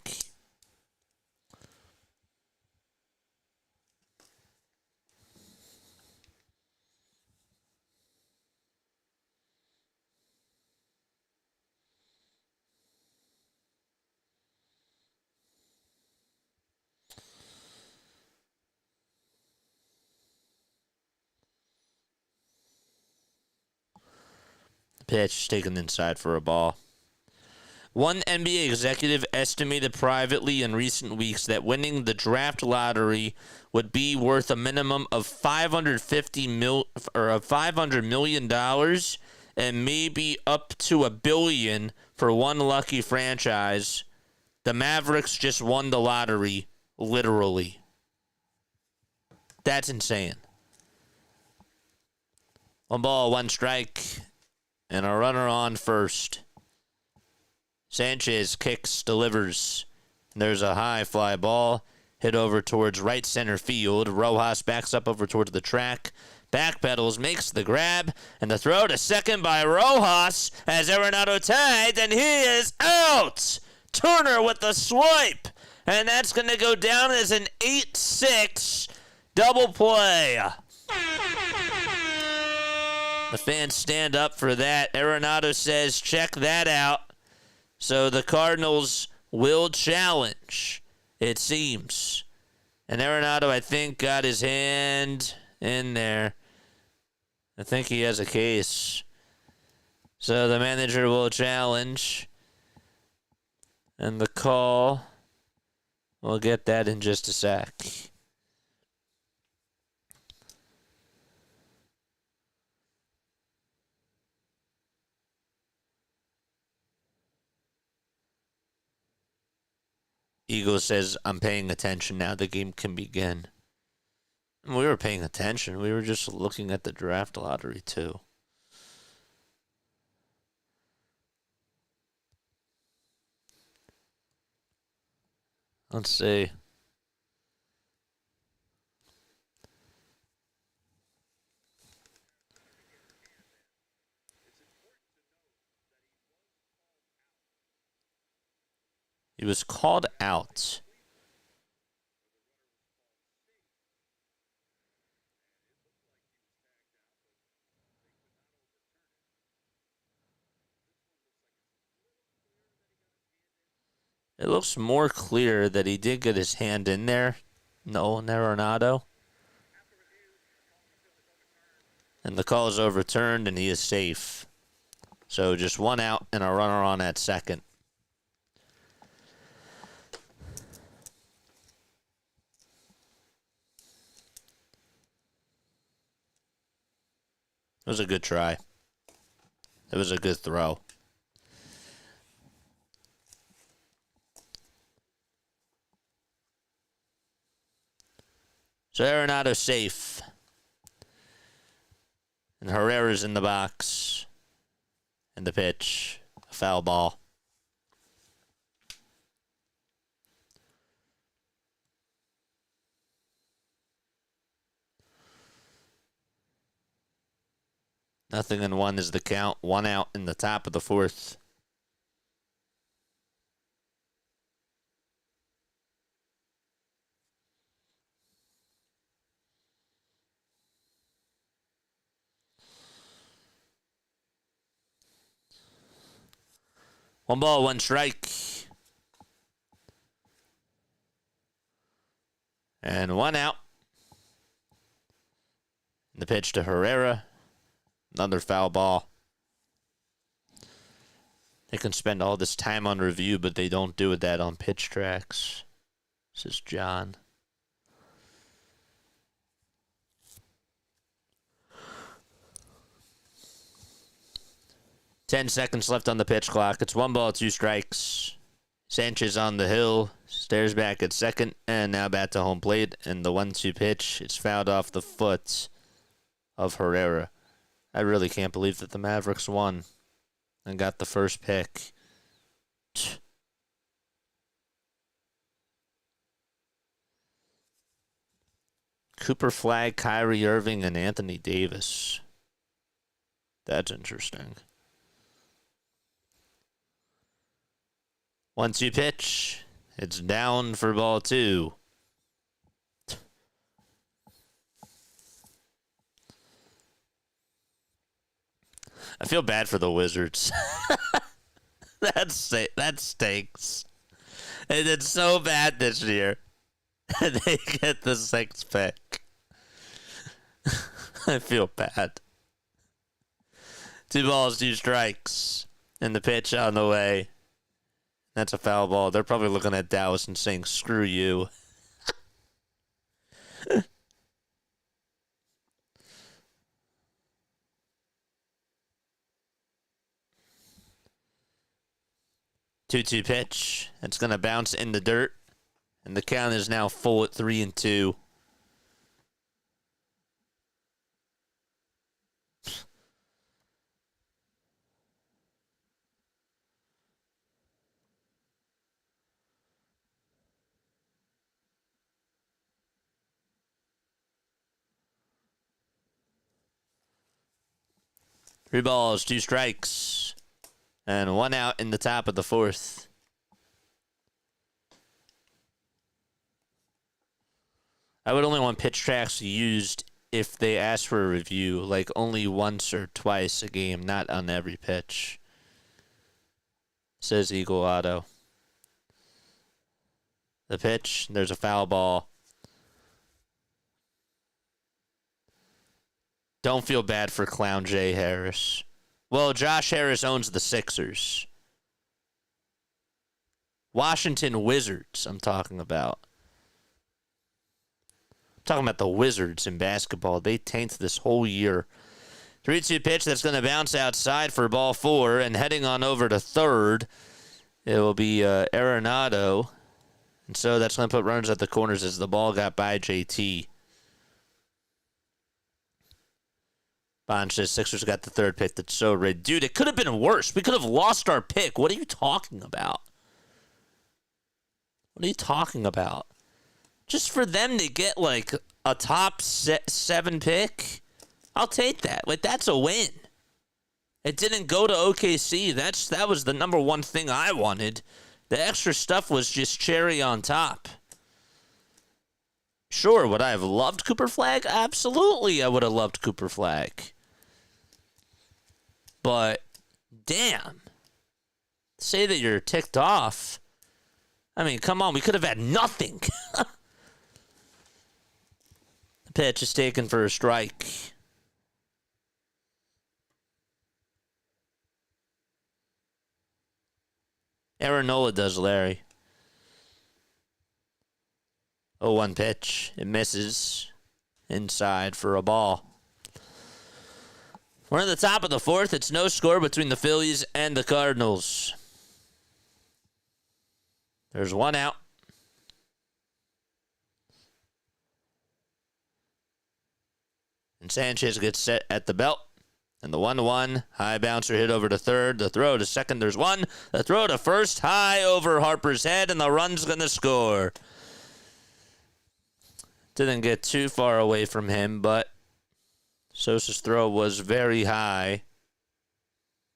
Pitch taken inside for a ball. One NBA executive estimated privately in recent weeks that winning the draft lottery would be worth a minimum of $500 million and maybe up to $1 billion for one lucky franchise. The Mavericks just won the lottery, literally. That's insane. 1 ball, 1 strike, and a runner on first. Sanchez kicks, delivers. There's a high fly ball hit over towards right center field. Rojas backs up over towards the track. Backpedals, makes the grab, and the throw to second by Rojas as Arenado tagged, and he is out! Turner with the swipe, and that's going to go down as an 8-6 double play. The fans stand up for that. Arenado says, check that out. So the Cardinals will challenge, it seems. And Arenado, I think, got his hand in there. I think he has a case. So the manager will challenge. And the call, we'll get that in just a sec. Eagle says, I'm paying attention now. The game can begin. And we were paying attention. We were just looking at the draft lottery, too. Let's see. He was called out. It looks more clear that he did get his hand in there. No, Arenado. And the call is overturned, and he is safe. So just 1 out and a runner on at second. It was a good try. It was a good throw. So Arenado safe. And Herrera's in the box. And the pitch. A foul ball. Nothing in 1 is the count. 1 out in the top of the 4th. One ball, one strike. And one out. The pitch to Herrera. Another foul ball. They can spend all this time on review, but they don't do that on pitch tracks. This is John. Ten seconds left on the pitch clock. It's one ball, two strikes. Sanchez on the hill, stares back at second, and now back to home plate. And the 1-2 pitch, it's fouled off the foot of Herrera. I really can't believe that the Mavericks won and got the first pick. Cooper Flagg, Kyrie Irving, and Anthony Davis. That's interesting. 1-2 pitch. It's down for ball two. I feel bad for the Wizards. That stinks. And it's so bad this year. They get the 6th pick. I feel bad. 2 balls, 2 strikes. And the pitch on the way. That's a foul ball. They're probably looking at Dallas and saying, screw you. Two-two pitch. It's going to bounce in the dirt. And the count is now full at 3-2. Three balls, 2 strikes, and 1 out in the top of the 4th. I would only want pitch tracks used if they ask for a review, like only once or twice a game, not on every pitch. Says Eagle Auto. The pitch, there's a foul ball. Don't feel bad for Clown J. Harris. Well, Josh Harris owns the Sixers. Washington Wizards, I'm talking about. I'm talking about the Wizards in basketball. They tanked this whole year. 3-2 pitch that's going to bounce outside for ball 4, and heading on over to third, it will be Arenado. And so that's going to put runners at the corners as the ball got by JT. Bond says Sixers got the 3rd pick. That's so red. Dude, it could have been worse. We could have lost our pick. What are you talking about? What are you talking about? Just for them to get, like, a top 7 pick, I'll take that. Like, that's a win. It didn't go to OKC. That was the number one thing I wanted. The extra stuff was just cherry on top. Sure, would I have loved Cooper Flagg? Absolutely, I would have loved Cooper Flagg. But, damn. Say that you're ticked off. I mean, come on, we could have had nothing. The pitch is taken for a strike. Aaronola does Larry. 0-1 pitch. It misses. Inside for a ball. We're in the top of the 4th. It's no score between the Phillies and the Cardinals. There's 1 out. And Sanchez gets set at the belt. And the 1-1, high bouncer hit over to third. The throw to second, there's 1. The throw to first, high over Harper's head, and the run's going to score. Didn't get too far away from him, but Sosa's throw was very high.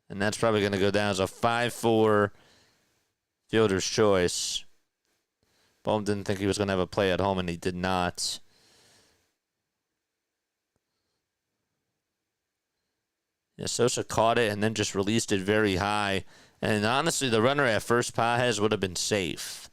And that's probably going to go down as a 5-4 fielder's choice. Bohm didn't think he was going to have a play at home, and he did not. Yeah, Sosa caught it and then just released it very high And honestly, the runner at first Pages would have been safe.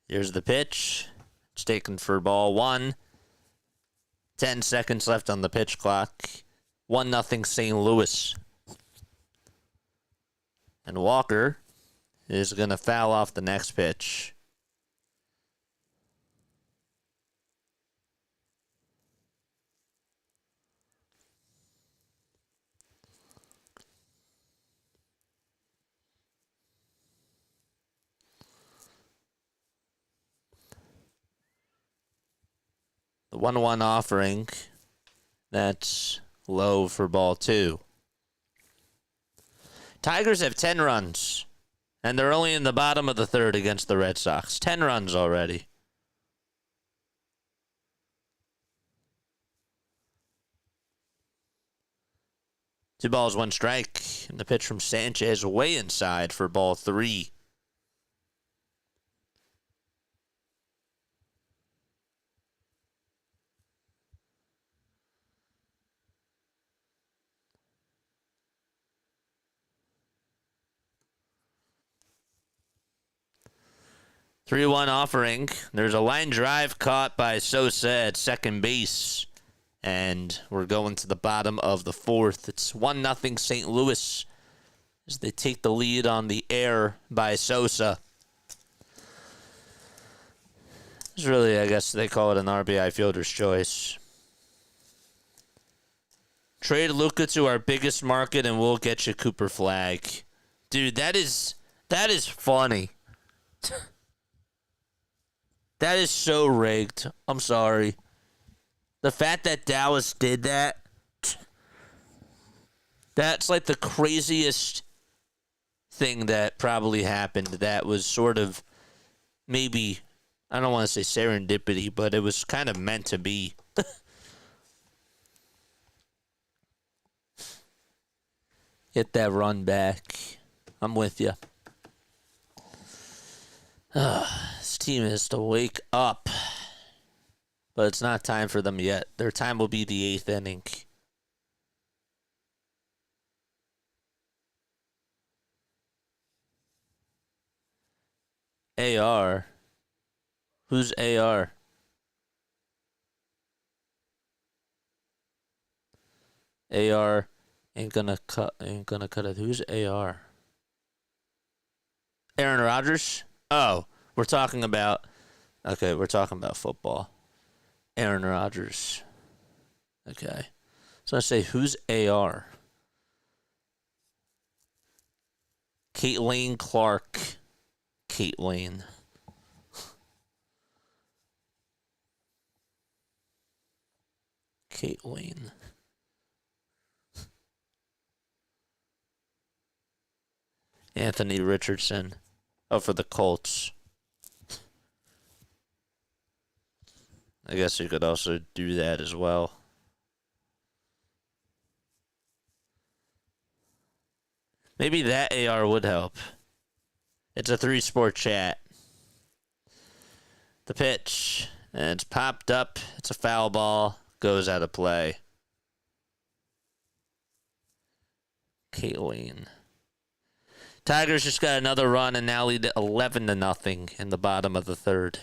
Here's the pitch. It's taken for ball one. 10 seconds left on the pitch clock. 1-0 St. Louis. And Walker is going to foul off the next pitch. The 1-1 offering. That's low for ball two. Tigers have 10 runs, and they're only in the bottom of the third against the Red Sox. 10 runs already. Two balls, one strike, and the pitch from Sanchez way inside for ball three. Three one offering. There's a line drive caught by Sosa at second base. And we're going to the bottom of the fourth. It's 1-0 St. Louis as they take the lead on the air by Sosa. It's really, I guess they call it an RBI fielder's choice. Trade Luka to our biggest market and we'll get you Cooper Flag. Dude, that is funny. That is so rigged. I'm sorry. The fact that Dallas did that, that's like the craziest thing that probably happened. That was sort of maybe, I don't want to say serendipity, but it was kind of meant to be. Get that run back. I'm with you. This team has to wake up. But it's not time for them yet. Their time will be the 8th inning. AR. Who's AR? AR ain't gonna cut it. Who's AR? Aaron Rodgers? Oh, we're talking about football. Aaron Rodgers. Okay. So I say, who's AR? Caitlin Clark. Caitlin. Anthony Richardson. Oh, for the Colts. I guess you could also do that as well. Maybe that AR would help. It's a 3-sport chat. The pitch. And it's popped up. It's a foul ball. Goes out of play. Caitlin. Tigers just got another run and now lead 11-0 in the bottom of the third.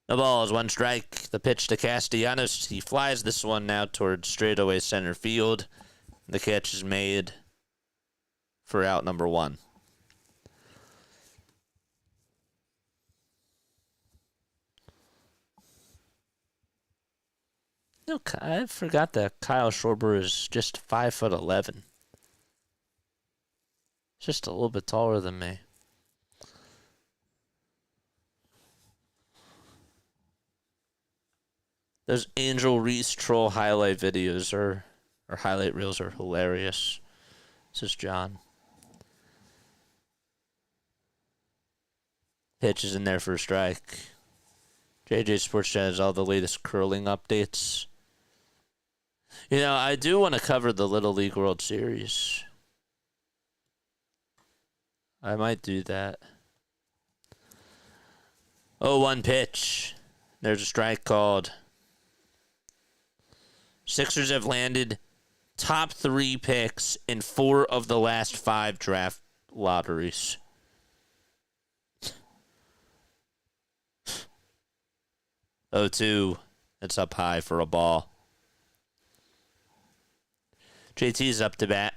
The ball is one strike. The pitch to Castellanos. He flies this one now towards straightaway center field. The catch is made for out number one. No, I forgot that Kyle Schwarber is just 5'11". Just a little bit taller than me. Those Angel Reese troll highlight videos or highlight reels are hilarious. This is John. Pitch is in there for a strike. JJ Sports Chat has all the latest curling updates. You know, I do want to cover the Little League World Series. I might do that. 0-1 pitch. There's a strike called. Sixers have landed top 3 picks in 4 of the last 5 draft lotteries. Oh, 2. That's up high for a ball. JT's up to bat.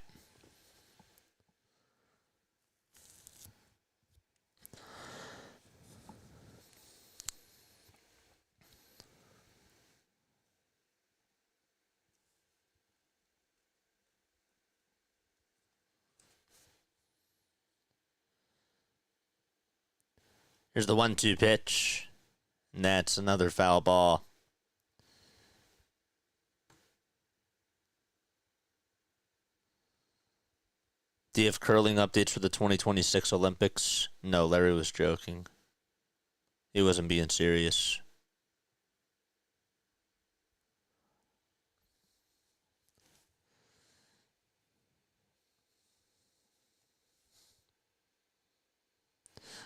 Here's the 1-2 pitch. And that's another foul ball. Do you have curling updates for the 2026 Olympics? No, Larry was joking. He wasn't being serious.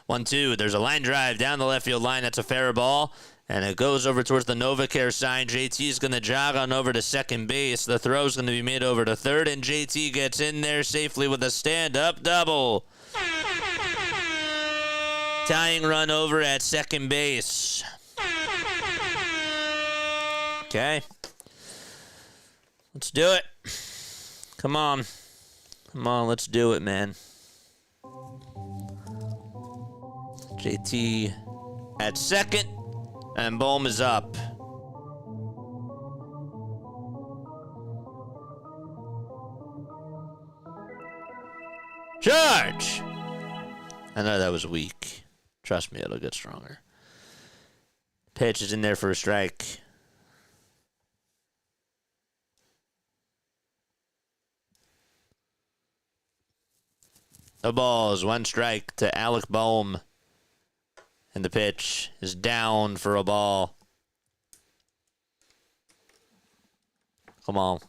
One, two. There's a line drive down the left field line. That's a fair ball. And it goes over towards the NovaCare sign. JT's going to jog on over to second base. The throw's going to be made over to third. And JT gets in there safely with a stand-up double. Tying run over at second base. Okay. Let's do it. Come on. Come on, let's do it, man. JT at second, and Bohm is up. Charge! I know that was weak. Trust me, it'll get stronger. Pitch is in there for a strike. The ball is 1 strike to Alec Bohm. And the pitch is down for a ball. Come on.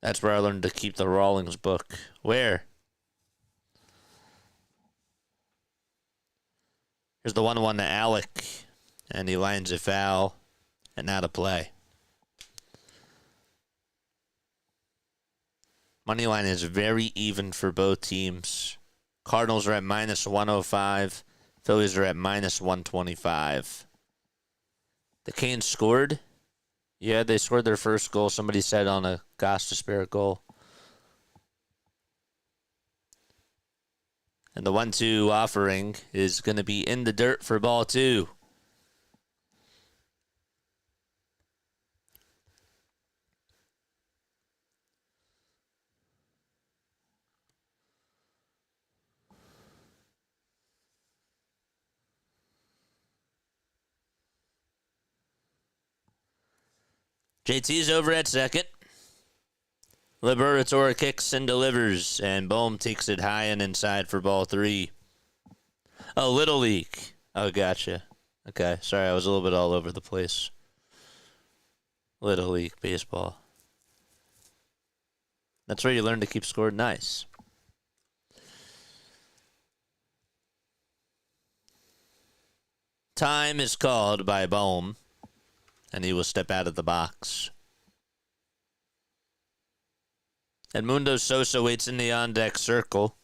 That's where I learned to keep the Rawlings book. Where? Here's the 1-1 to Alec. And he lines a foul. And out of play. Moneyline is very even for both teams. Cardinals are at minus 105. Phillies are at minus 125. The Canes scored. Yeah, they scored their first goal. Somebody said on a Gostisbehere goal. And the 1-2 offering is going to be in the dirt for ball 2. JT's over at second. Liberatore kicks and delivers, and Bohm takes it high and inside for ball 3. Oh, Little League. Oh, gotcha. Okay, sorry, I was a little bit all over the place. Little League baseball. That's where you learn to keep score. Nice. Time is called by Bohm. And he will step out of the box. Edmundo Sosa waits in the on-deck circle.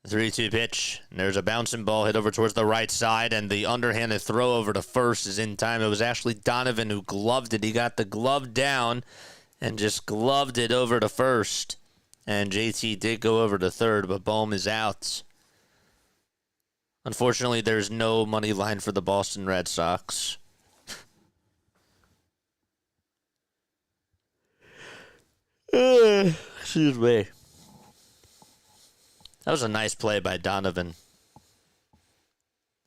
The 3-2 pitch. And there's a bouncing ball hit over towards the right side, and the underhanded throw over to first is in time. It was Ashley Donovan who gloved it. He got the glove down and just gloved it over to first. And JT did go over to third, but Bohm is out. Unfortunately, there's no money line for the Boston Red Sox. Excuse me. That was a nice play by Donovan.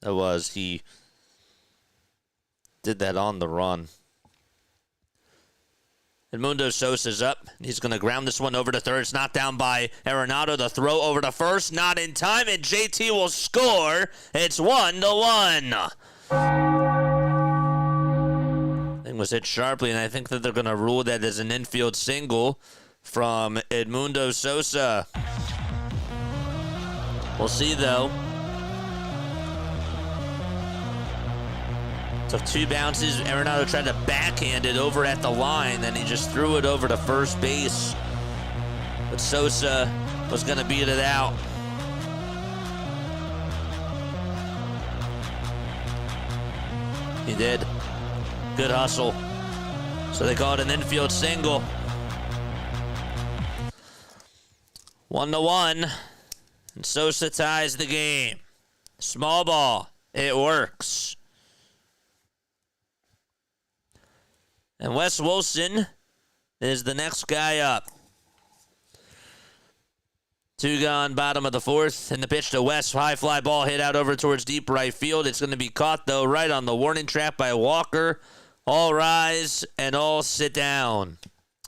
That was. He did that on the run. Edmundo Sosa's up. He's going to ground this one over to third. It's knocked down by Arenado. The throw over to first. Not in time, and JT will score. It's 1-1. I think Swing was hit sharply, and I think that they're going to rule that as an infield single from Edmundo Sosa. We'll see, though. Took 2 bounces. Arenado tried to backhand it over at the line, then he just threw it over to first base. But Sosa was going to beat it out. He did. Good hustle. So they call it an infield single. 1-1. And Sosa ties the game. Small ball. It works. And Wes Wilson is the next guy up. 2 gone, bottom of the 4th, and the pitch to West. High fly ball hit out over towards deep right field. It's going to be caught, though, right on the warning track by Walker. All rise and all sit down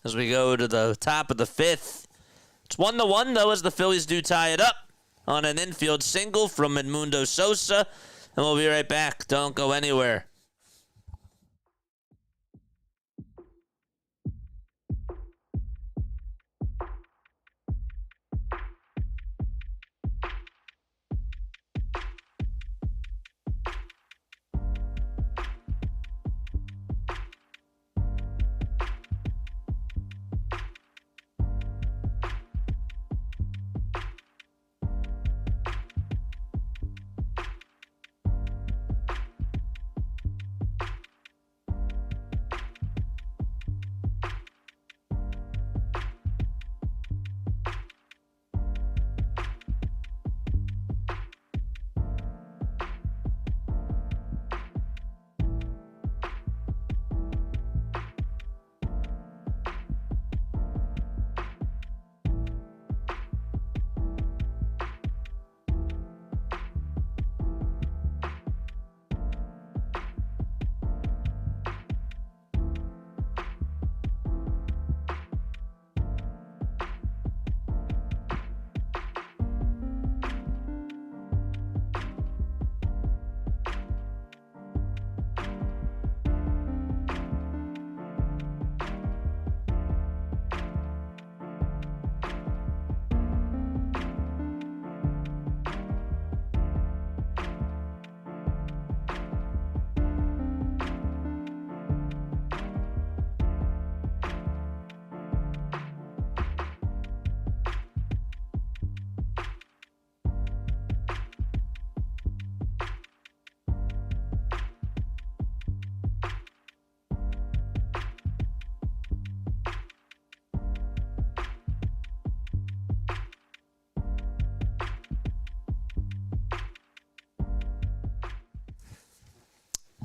as we go to the top of the 5th. It's 1-1, though, as the Phillies do tie it up on an infield single from Edmundo Sosa. And we'll be right back. Don't go anywhere.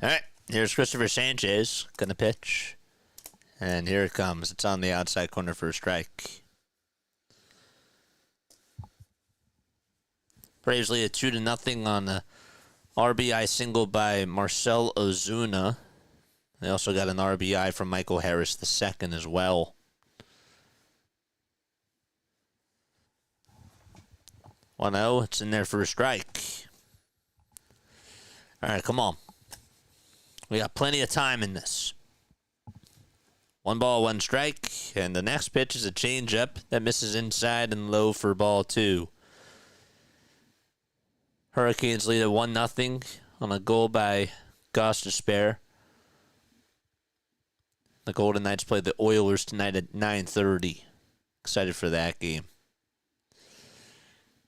All right, here's Christopher Sanchez going to pitch. And here it comes. It's on the outside corner for a strike. Braves lead 2-0 on the RBI single by Marcell Ozuna. They also got an RBI from Michael Harris II as well. 1-0. It's in there for a strike. All right, come on. We got plenty of time in this. 1 ball, 1 strike. And the next pitch is a changeup that misses inside and low for ball 2. Hurricanes lead at 1-0 on a goal by Goss Despair. The Golden Knights play the Oilers tonight at 9:30. Excited for that game.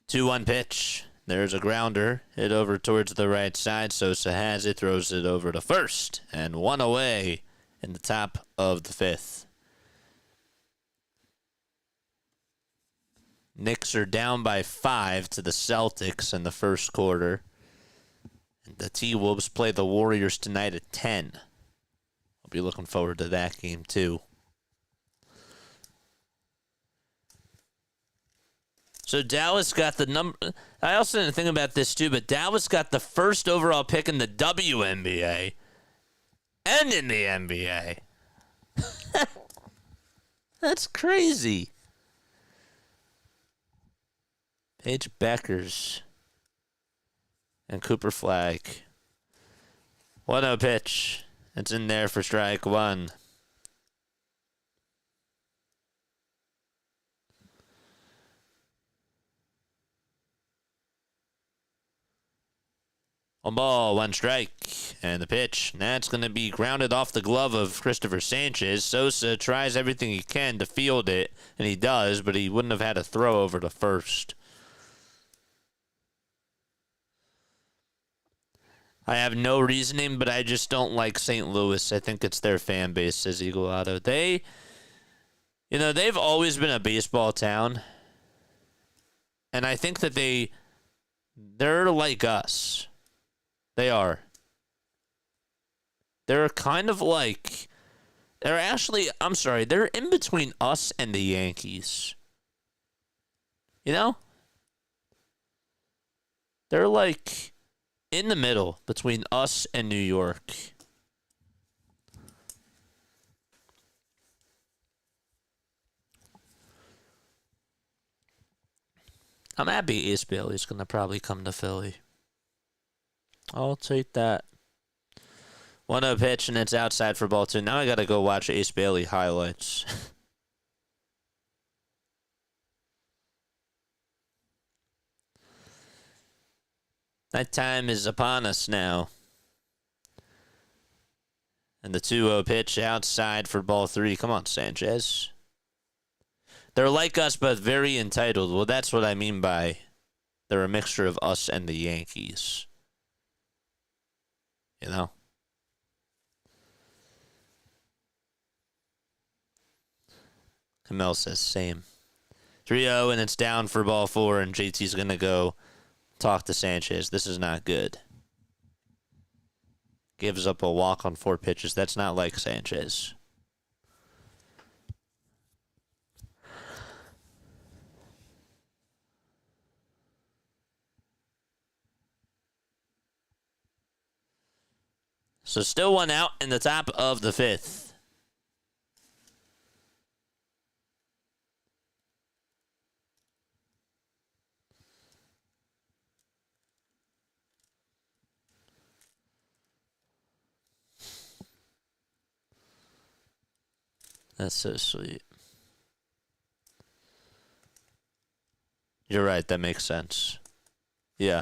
2-1 pitch. There's a grounder. Hit over towards the right side. Sosa has it. Throws it over to first. And 1 away in the top of the 5th. Knicks are down by 5 to the Celtics in the first quarter. And the T-Wolves play the Warriors tonight at 10. I'll be looking forward to that game too. So Dallas got the number. I also didn't think about this too, but Dallas got the first overall pick in the WNBA and in the NBA. That's crazy. Paige Beckers and Cooper Flagg. 1-0 pitch. It's in there for strike one. One ball, one strike, and the pitch. That's going to be grounded off the glove of Christopher Sanchez. Sosa tries everything he can to field it, and he does, but he wouldn't have had a throw over to first. I have no reasoning, but I just don't like St. Louis. I think it's their fan base, says Eagle Auto. They've always been a baseball town, and I think that they're like us. They are. They're kind of like... They're in between us and the Yankees. You know? They're like in the middle between us and New York. I'm happy Ace Bailey's going to probably come to Philly. I'll take that. 1-0 pitch, and it's outside for ball two. Now I got to go watch Ace Bailey highlights. That time is upon us now. And the 2-0 pitch outside for ball three. Come on, Sanchez. They're like us, but very entitled. Well, that's what I mean by they're a mixture of us and the Yankees. You know? Kamel says same. 3-0, and it's down for ball four, and JT's going to go talk to Sanchez. This is not good. Gives up a walk on 4 pitches. That's not like Sanchez. So still 1 out in the top of the 5th. That's so sweet. You're right, that makes sense. Yeah.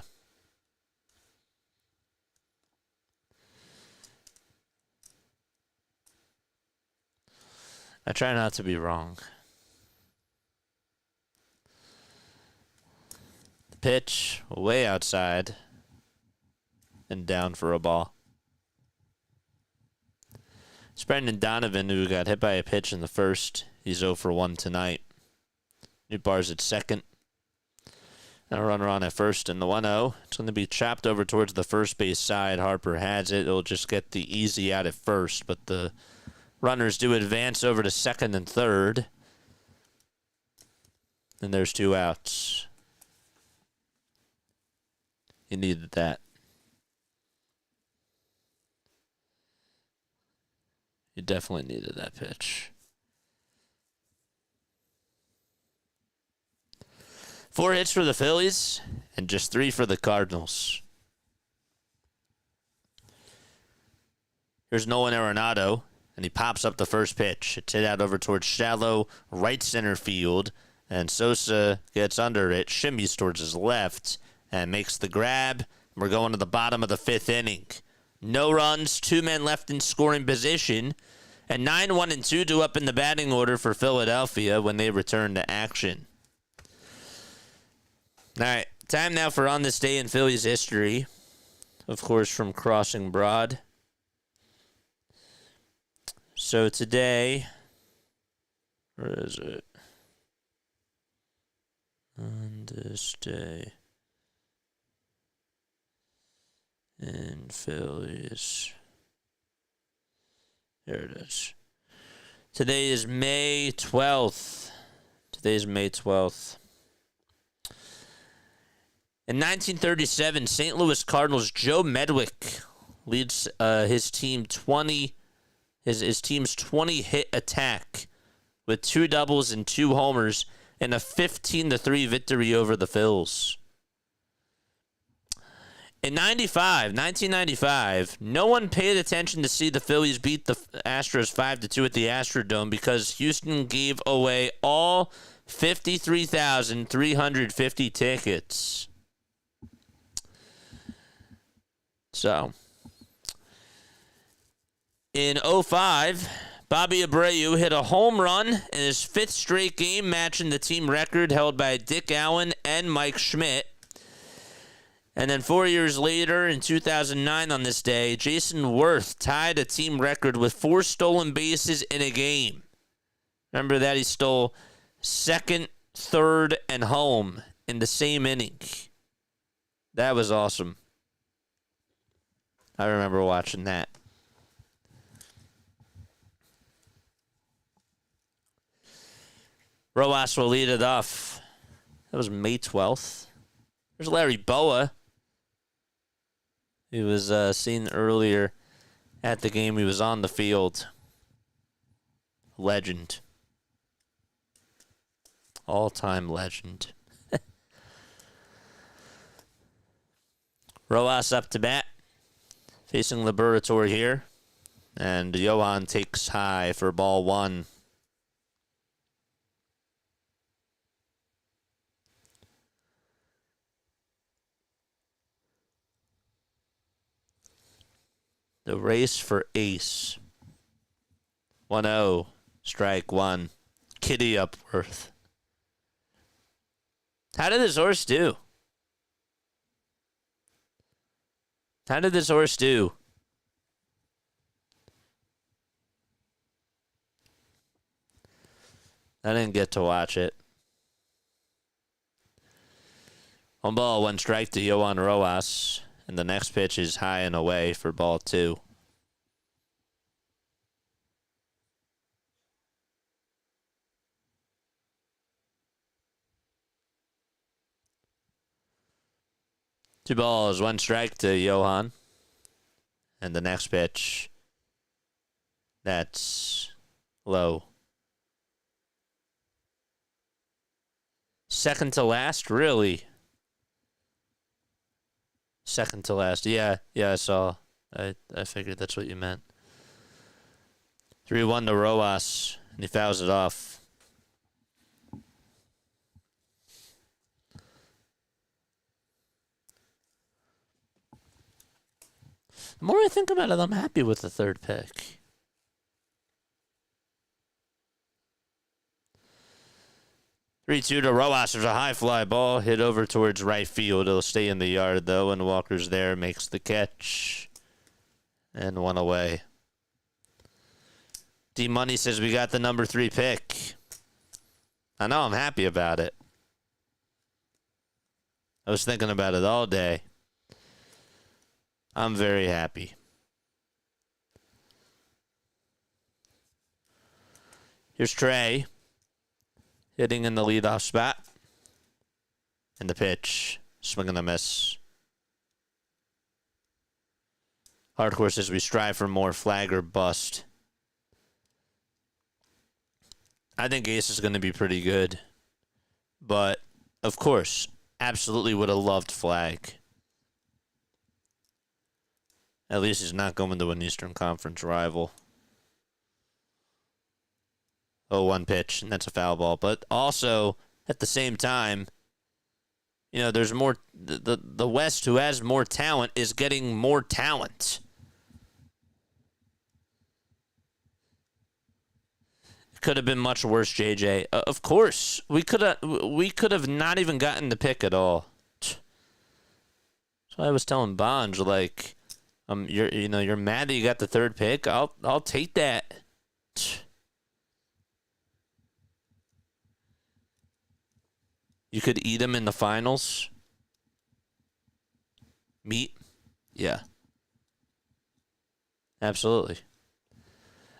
I try not to be wrong. The pitch, way outside, and down for a ball. It's Brendan Donovan, who got hit by a pitch in the first. He's 0 for 1 tonight. New bar's at second. And a runner on at first in the 1-0. It's going to be chopped over towards the first base side. Harper has it. It'll just get the easy out at first, but the runners do advance over to second and third. And there's 2 outs. You needed that. You definitely needed that pitch. 4 hits for the Phillies and just 3 for the Cardinals. Here's Nolan Arenado, and he pops up the first pitch. It's hit out over towards shallow right center field, and Sosa gets under it, shimmies towards his left, and makes the grab. We're going to the bottom of the 5th inning. No runs, 2 men left in scoring position, and 9-1-2 due up in the batting order for Philadelphia when they return to action. All right, time now for On This Day in Phillies History. Of course, from Crossing Broad. So today, where is it? On this day in Phillies. There it is. Today is May 12th. Today's May 12th. In 1937, St. Louis Cardinals Joe Medwick leads his team's 20-hit attack with 2 doubles and 2 homers in a 15-3 victory over the Phils. In 1995, no one paid attention to see the Phillies beat the Astros 5-2 at the Astrodome because Houston gave away all 53,350 tickets. So, in 2005, Bobby Abreu hit a home run in his 5th straight game, matching the team record held by Dick Allen and Mike Schmidt. And then 4 years later, in 2009 on this day, Jason Worth tied a team record with 4 stolen bases in a game. Remember that? He stole second, third, and home in the same inning. That was awesome. I remember watching that. Rojas will lead it off. That was May 12th. There's Larry Boa. He was seen earlier at the game. He was on the field. Legend. All-time legend. Rojas up to bat. Facing Liberatore here. And Johan takes high for ball 1. The race for ace. 1-0. Strike 1. Kitty Upworth. How did this horse do? How did this horse do? I didn't get to watch it. 1 ball, 1 strike to Johan Rojas. And the next pitch is high and away for ball 2. Two balls, 1 strike to Johan. And the next pitch, that's low. Second to last, really? Second to last. Yeah, I saw. I figured that's what you meant. 3-1 to Rojas, and he fouls it off. The more I think about it, I'm happy with the 3rd pick. Three-two to Rojas. There's a high fly ball hit over towards right field. It'll stay in the yard, though, and Walker's there, makes the catch. And 1 away. D-Money says we got the number 3 pick. I know, I'm happy about it. I was thinking about it all day. I'm very happy. Here's Trey. Hitting in the leadoff spot. And the pitch. Swing and a miss. Hardcore says we strive for more, flag or bust. I think Ace is going to be pretty good. But, of course, absolutely would have loved flag. At least he's not going to an Eastern Conference rival. 0-1 pitch, and that's a foul ball. But also, at the same time, you know, there's more. The West, who has more talent, is getting more talent. It could have been much worse, JJ. Of course, we could have not even gotten the pick at all. So I was telling Bonge, like, you're mad that you got the 3rd pick. I'll take that. You could eat him in the finals. Meat? Yeah. Absolutely.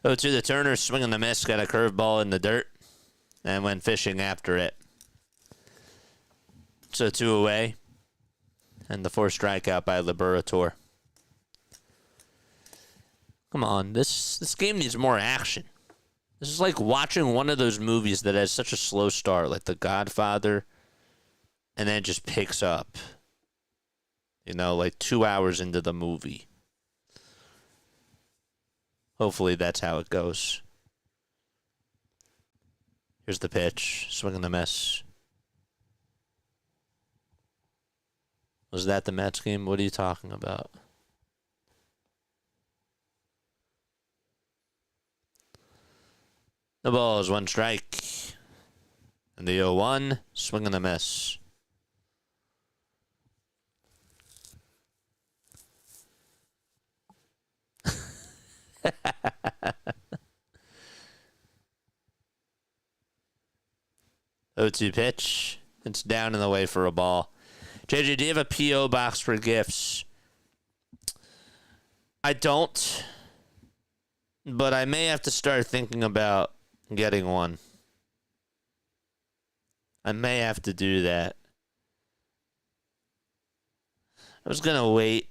0-2 to Turner, swing and a miss, got a curveball in the dirt, and went fishing after it. So 2 away, and the 4th strikeout by Liberatore. Come on, this game needs more action. This is like watching one of those movies that has such a slow start, like The Godfather, and then it just picks up. You know, like 2 hours into the movie. Hopefully that's how it goes. Here's the pitch. Swing and a miss. Was that the Mets game? What are you talking about? The ball is 1 strike. And the 0-1, swing and a miss. O2 pitch. It's down and away for a ball. JJ, do you have a P.O. box for gifts? I don't. But I may have to start thinking about getting one. I may have to do that. I was going to wait.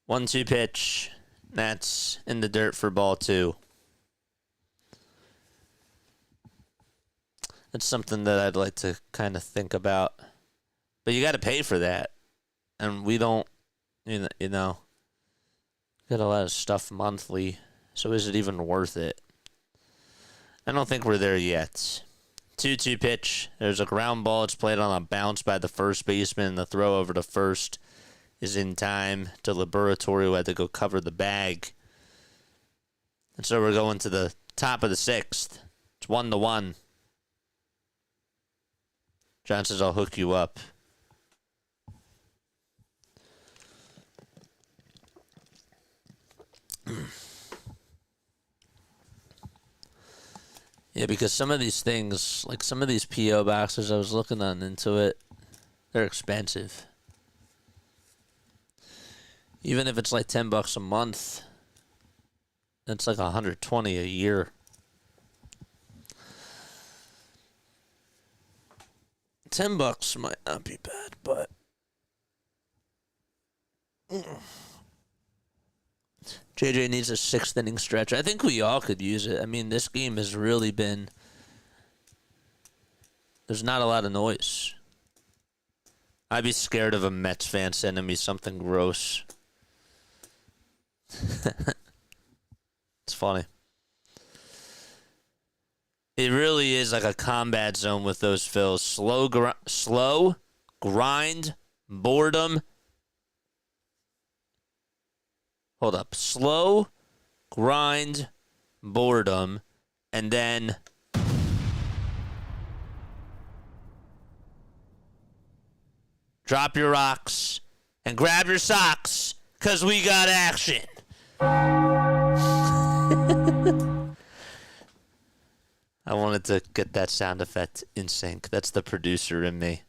1-2 pitch. That's in the dirt for ball 2. That's something that I'd like to kind of think about. But you got to pay for that. And we don't, you know, get a lot of stuff monthly. So is it even worth it? I don't think we're there yet. 2-2 pitch. There's a ground ball. It's played on a bounce by the first baseman. And the throw over to first is in time to Liberatore, who had to go cover the bag. And so we're going to the top of the 6th. It's 1-1. John says, I'll hook you up. Yeah, because some of these things, like some of these P.O. boxes, I was looking into it, they're expensive. Even if it's like $10 a month, it's like $120 a year. $10 might not be bad, but JJ needs a 6th inning stretch. I think we all could use it. I mean, this game has really been, there's not a lot of noise. I'd be scared of a Mets fan sending me something gross. It's funny. It really is like a combat zone with those fills. Slow, grind, boredom. Hold up. Slow, grind, boredom, and then drop your rocks and grab your socks, because we got action. I wanted to get that sound effect in sync. That's the producer in me.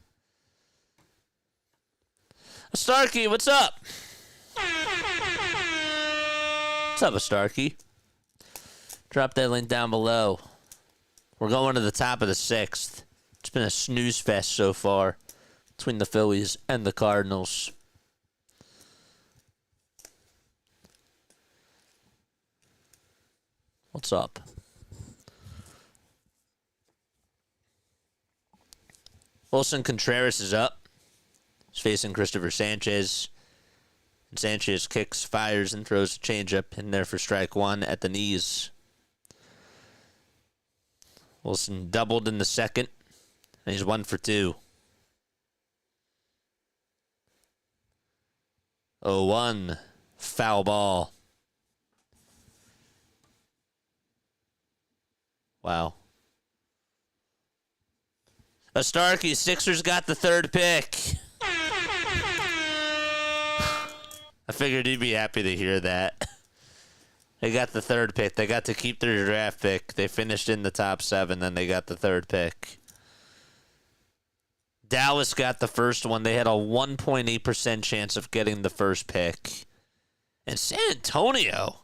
Starkey, what's up? What's up, Starkey? Drop that link down below. We're going to the top of the 6th. It's been a snooze fest so far between the Phillies and the Cardinals. What's up? Wilson Contreras is up. He's facing Christopher Sanchez. And Sanchez kicks, fires, and throws a changeup in there for strike 1 at the knees. Wilson doubled in the 2nd, and he's 1 for 2. 0-1, foul ball. Wow. A Starkey, Sixers got the 3rd pick. I figured you'd be happy to hear that. They got the 3rd pick. They got to keep their draft pick. They finished in the top 7, then they got the 3rd pick. Dallas got the first one. They had a 1.8% chance of getting the 1st pick. And San Antonio,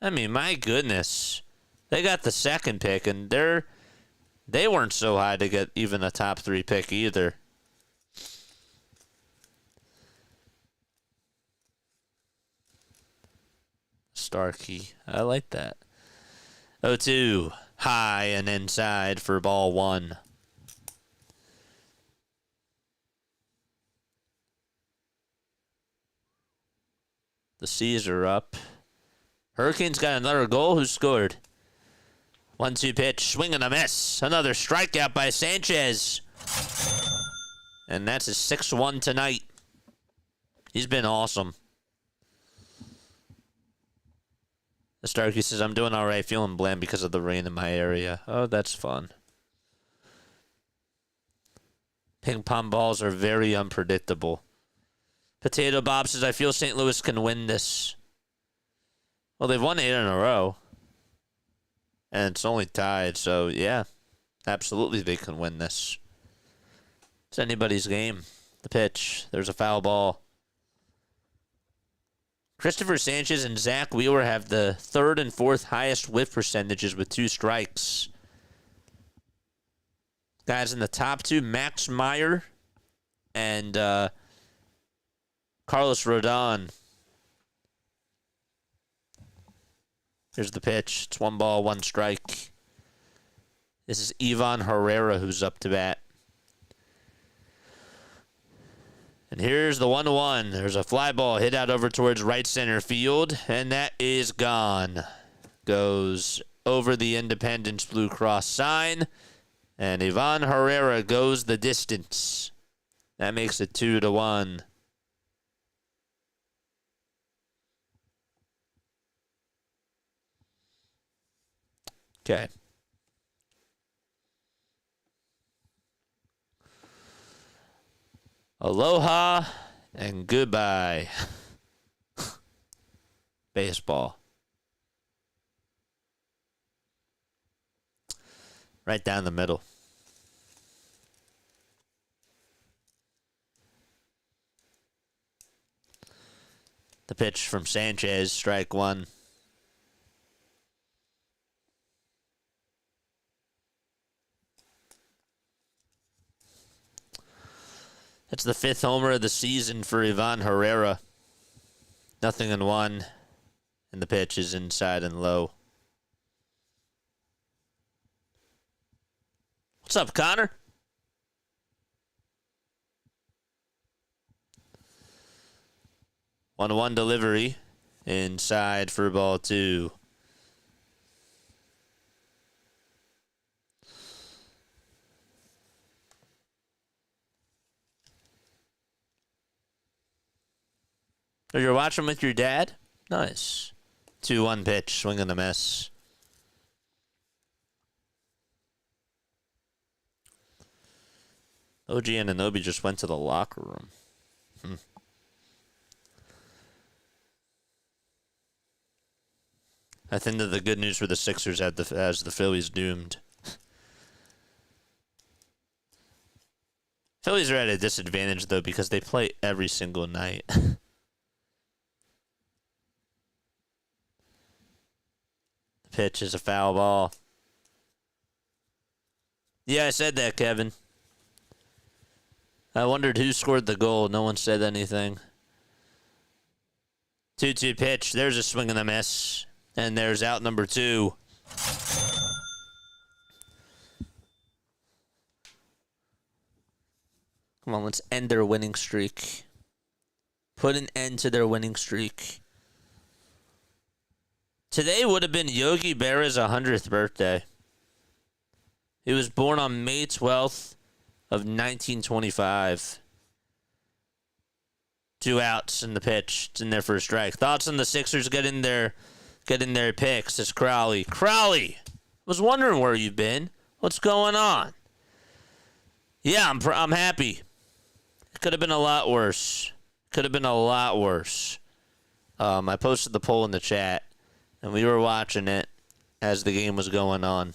I mean, my goodness. They got the 2nd pick, and they weren't so high to get even a top 3 pick either. Starkey. I like that. 0-2. High and inside for ball 1. The C's are up. Hurricanes got another goal. Who scored? 1-2 pitch. Swing and a miss. Another strikeout by Sanchez. And that's his 6-1 tonight. He's been awesome. The Starkey says, I'm doing all right. Feeling bland because of the rain in my area. Oh, that's fun. Ping pong balls are very unpredictable. Potato Bob says, I feel St. Louis can win this. Well, they've won 8 in a row. And it's only tied, so yeah. Absolutely they can win this. It's anybody's game. The pitch. There's a foul ball. Christopher Sanchez and Zach Wheeler have the 3rd and 4th highest whiff percentages with 2 strikes. Guys in the top 2, Max Meyer and Carlos Rodon. Here's the pitch. It's 1 ball, 1 strike. This is Ivan Herrera who's up to bat. And here's the 1-1. There's a fly ball hit out over towards right center field, and that is gone. Goes over the Independence Blue Cross sign, and Ivan Herrera goes the distance. That makes it 2-1. Okay. Aloha and goodbye. Baseball. Right down the middle. The pitch from Sanchez, strike 1. That's the 5th homer of the season for Ivan Herrera. 0-1. And the pitch is inside and low. What's up, Connor? One delivery. Inside for ball 2. So you're watching with your dad? Nice. 2-1 pitch, swing and a miss. OG Anunoby just went to the locker room. I think that the good news for the Sixers as the Phillies doomed. Phillies are at a disadvantage, though, because they play every single night. Pitch is a foul ball. Yeah, I said that, Kevin. I wondered who scored the goal. No one said anything. 2-2 pitch. There's a swing and a miss. And there's out number 2. Come on, let's end their winning streak. Put an end to their winning streak. Today would have been Yogi Berra's 100th birthday. He was born on May 12th of 1925. 2 outs in the pitch. It's in there for a strike. Thoughts on the Sixers getting their picks? It's Crowley. Crowley! Was wondering where you've been. What's going on? Yeah, I'm happy. It could have been a lot worse. I posted the poll in the chat. And we were watching it as the game was going on.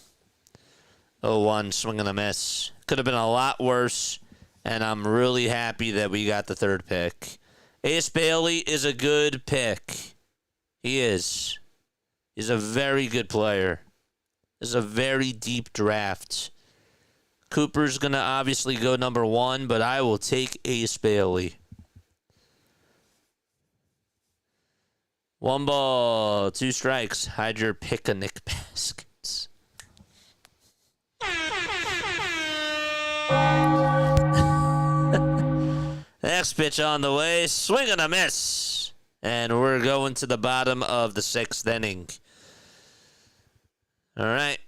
0-1, swing and a miss. Could have been a lot worse, and I'm really happy that we got the 3rd pick. Ace Bailey is a good pick. He is. He's a very good player. This is a very deep draft. Cooper's going to obviously go number 1, but I will take Ace Bailey. 1 ball, 2 strikes. Hide your picnic baskets. Next pitch on the way. Swing and a miss. And we're going to the bottom of the 6th inning. All right.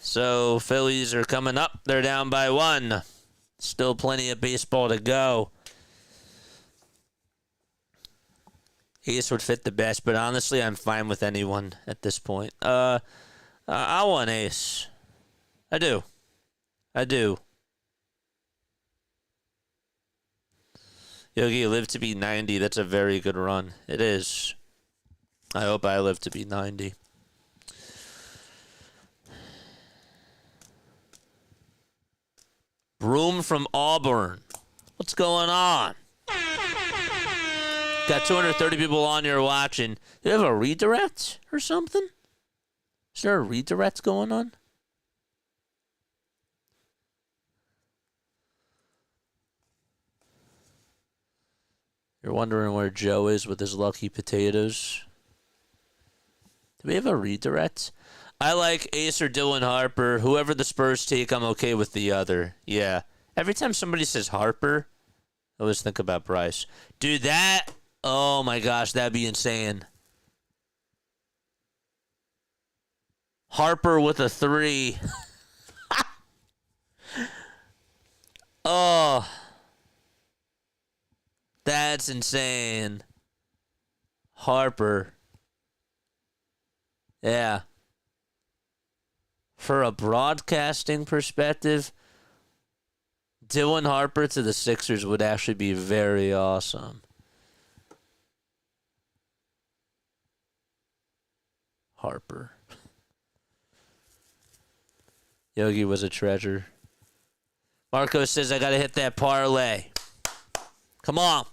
So Phillies are coming up. They're down by 1. Still plenty of baseball to go. Ace would fit the best, but honestly, I'm fine with anyone at this point. I want Ace. I do. Yogi, live to be 90. That's a very good run. It is. I hope I live to be 90. Broom from Auburn. What's going on? Got 230 people on here watching. Do you have a redirect or something? Is there a redirect going on? You're wondering where Joe is with his lucky potatoes. Do we have a redirect? I like Ace or Dylan Harper. Whoever the Spurs take, I'm okay with the other. Yeah. Every time somebody says Harper, I always think about Bryce. Dude, that... Oh, my gosh, that'd be insane. Harper with a 3. Oh... That's insane. Harper. Yeah. For a broadcasting perspective, Dylan Harper to the Sixers would actually be very awesome. Harper. Yogi was a treasure. Marco says, I got to hit that parlay. Come on.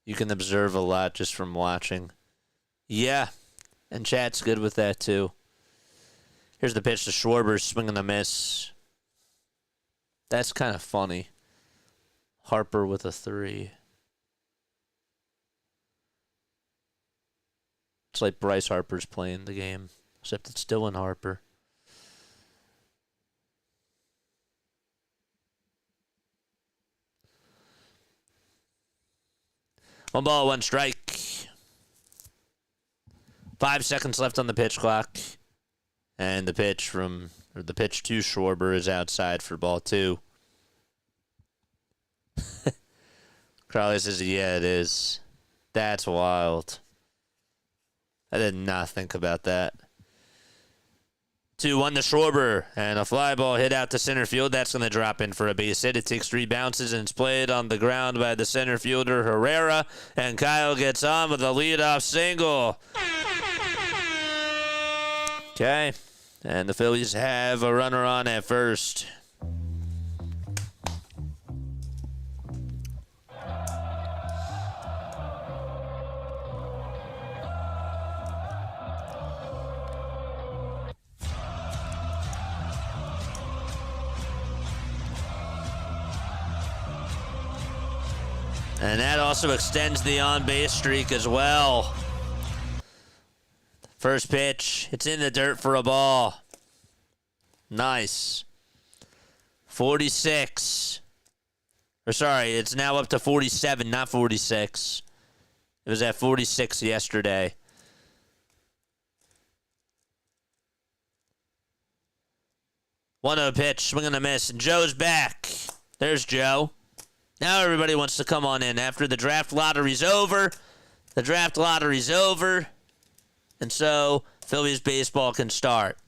You can observe a lot just from watching. Yeah. And chat's good with that, too. Here's the pitch to Schwarber, swing and a miss. That's kind of funny. Harper with a 3. It's like Bryce Harper's playing the game, except it's Dylan Harper. One ball, one strike. 5 seconds left on the pitch clock. And the pitch to Schwarber is outside for ball 2. Crowley says, yeah, it is. That's wild. I did not think about that. 2-1 to Schwarber, and a fly ball hit out to center field. That's going to drop in for a base hit. It takes 3 bounces, and it's played on the ground by the center fielder, Herrera, and Kyle gets on with a leadoff single. Okay, and the Phillies have a runner on at first. And that also extends the on-base streak as well. First pitch. It's in the dirt for a ball. Nice. 46. Or sorry, it's now up to 47, not 46. It was at 46 yesterday. One oh pitch, swing and a miss, and Joe's back. There's Joe. Now everybody wants to come on in after the draft lottery's over. The draft lottery's over. And so Phillies baseball can start.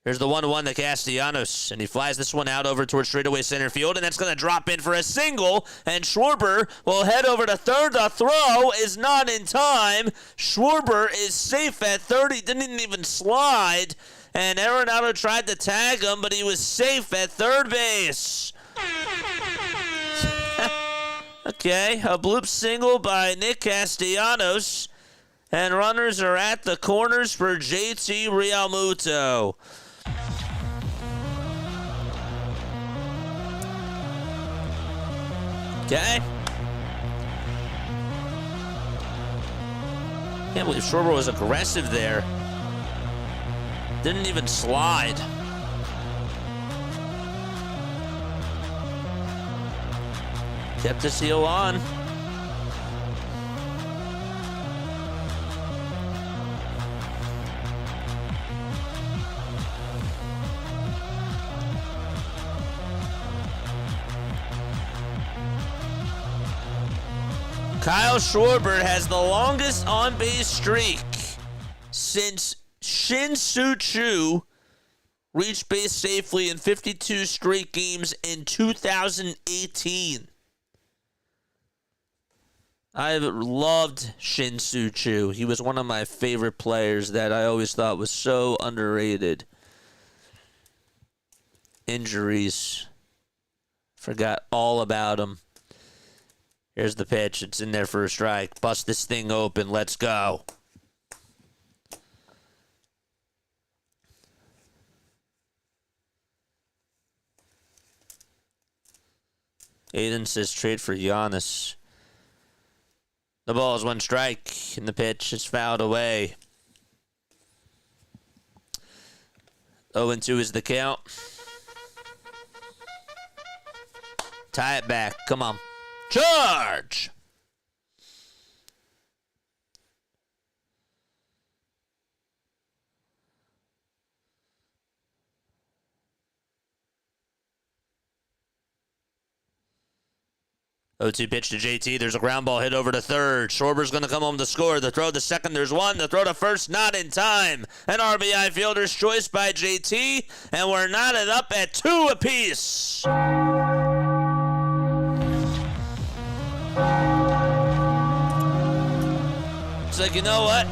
Here's the 1-1 to Castellanos, and he flies this one out over towards straightaway center field, and that's going to drop in for a single, and Schwarber will head over to third. The throw is not in time. Schwarber is safe at third. He didn't even slide, and Arenado tried to tag him, but he was safe at third base. Okay, a bloop single by Nick Castellanos, and runners are at the corners for JT Realmuto. Okay. Can't believe Schwarber was aggressive there. Didn't even slide. Kept his heel on. Kyle Schwarber has the longest on-base streak since Shin-Soo Choo reached base safely in 52 straight games in 2018. I've loved Shin-Soo Choo. He was one of my favorite players that I always thought was so underrated. Injuries. Forgot all about him. Here's the pitch. It's in there for a strike. Bust this thing open. Let's go. Aiden says trade for Giannis. The ball is one strike, and the pitch is fouled away. 0-2 is the count. Tie it back. Come on. Charge! O2 pitch to JT. There's a ground ball hit over to third. Schwarber's going to come home to score. The throw to second. There's one. The throw to first. Not in time. An RBI fielder's choice by JT. And we're knotted up at 2 apiece. It's like, you know what?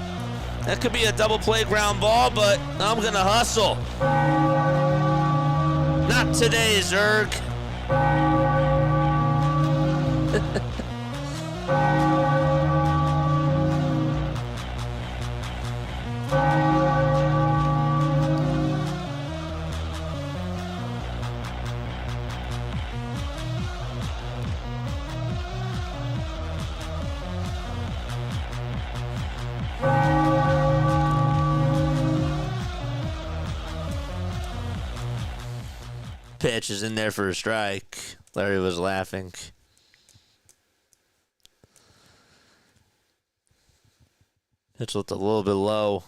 That could be a double play ground ball, but I'm going to hustle. Not today, Zerg. Pitch is in there for a strike. Larry was laughing. Pitch looked a little bit low.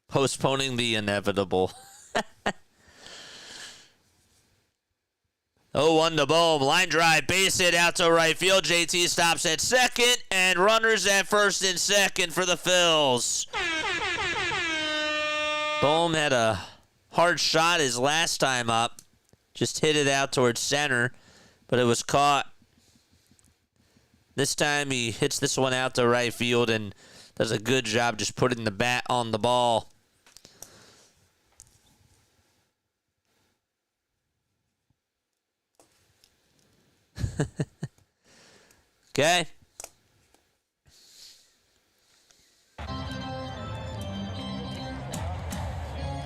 Postponing the inevitable. 0-1 to Bohm. Line drive, base hit out to right field. JT stops at second, and runners at first and second for the Phils. Bohm had a hard shot his last time up. Just hit it out towards center, but it was caught. This time he hits this one out to right field and does a good job just putting the bat on the ball. Okay.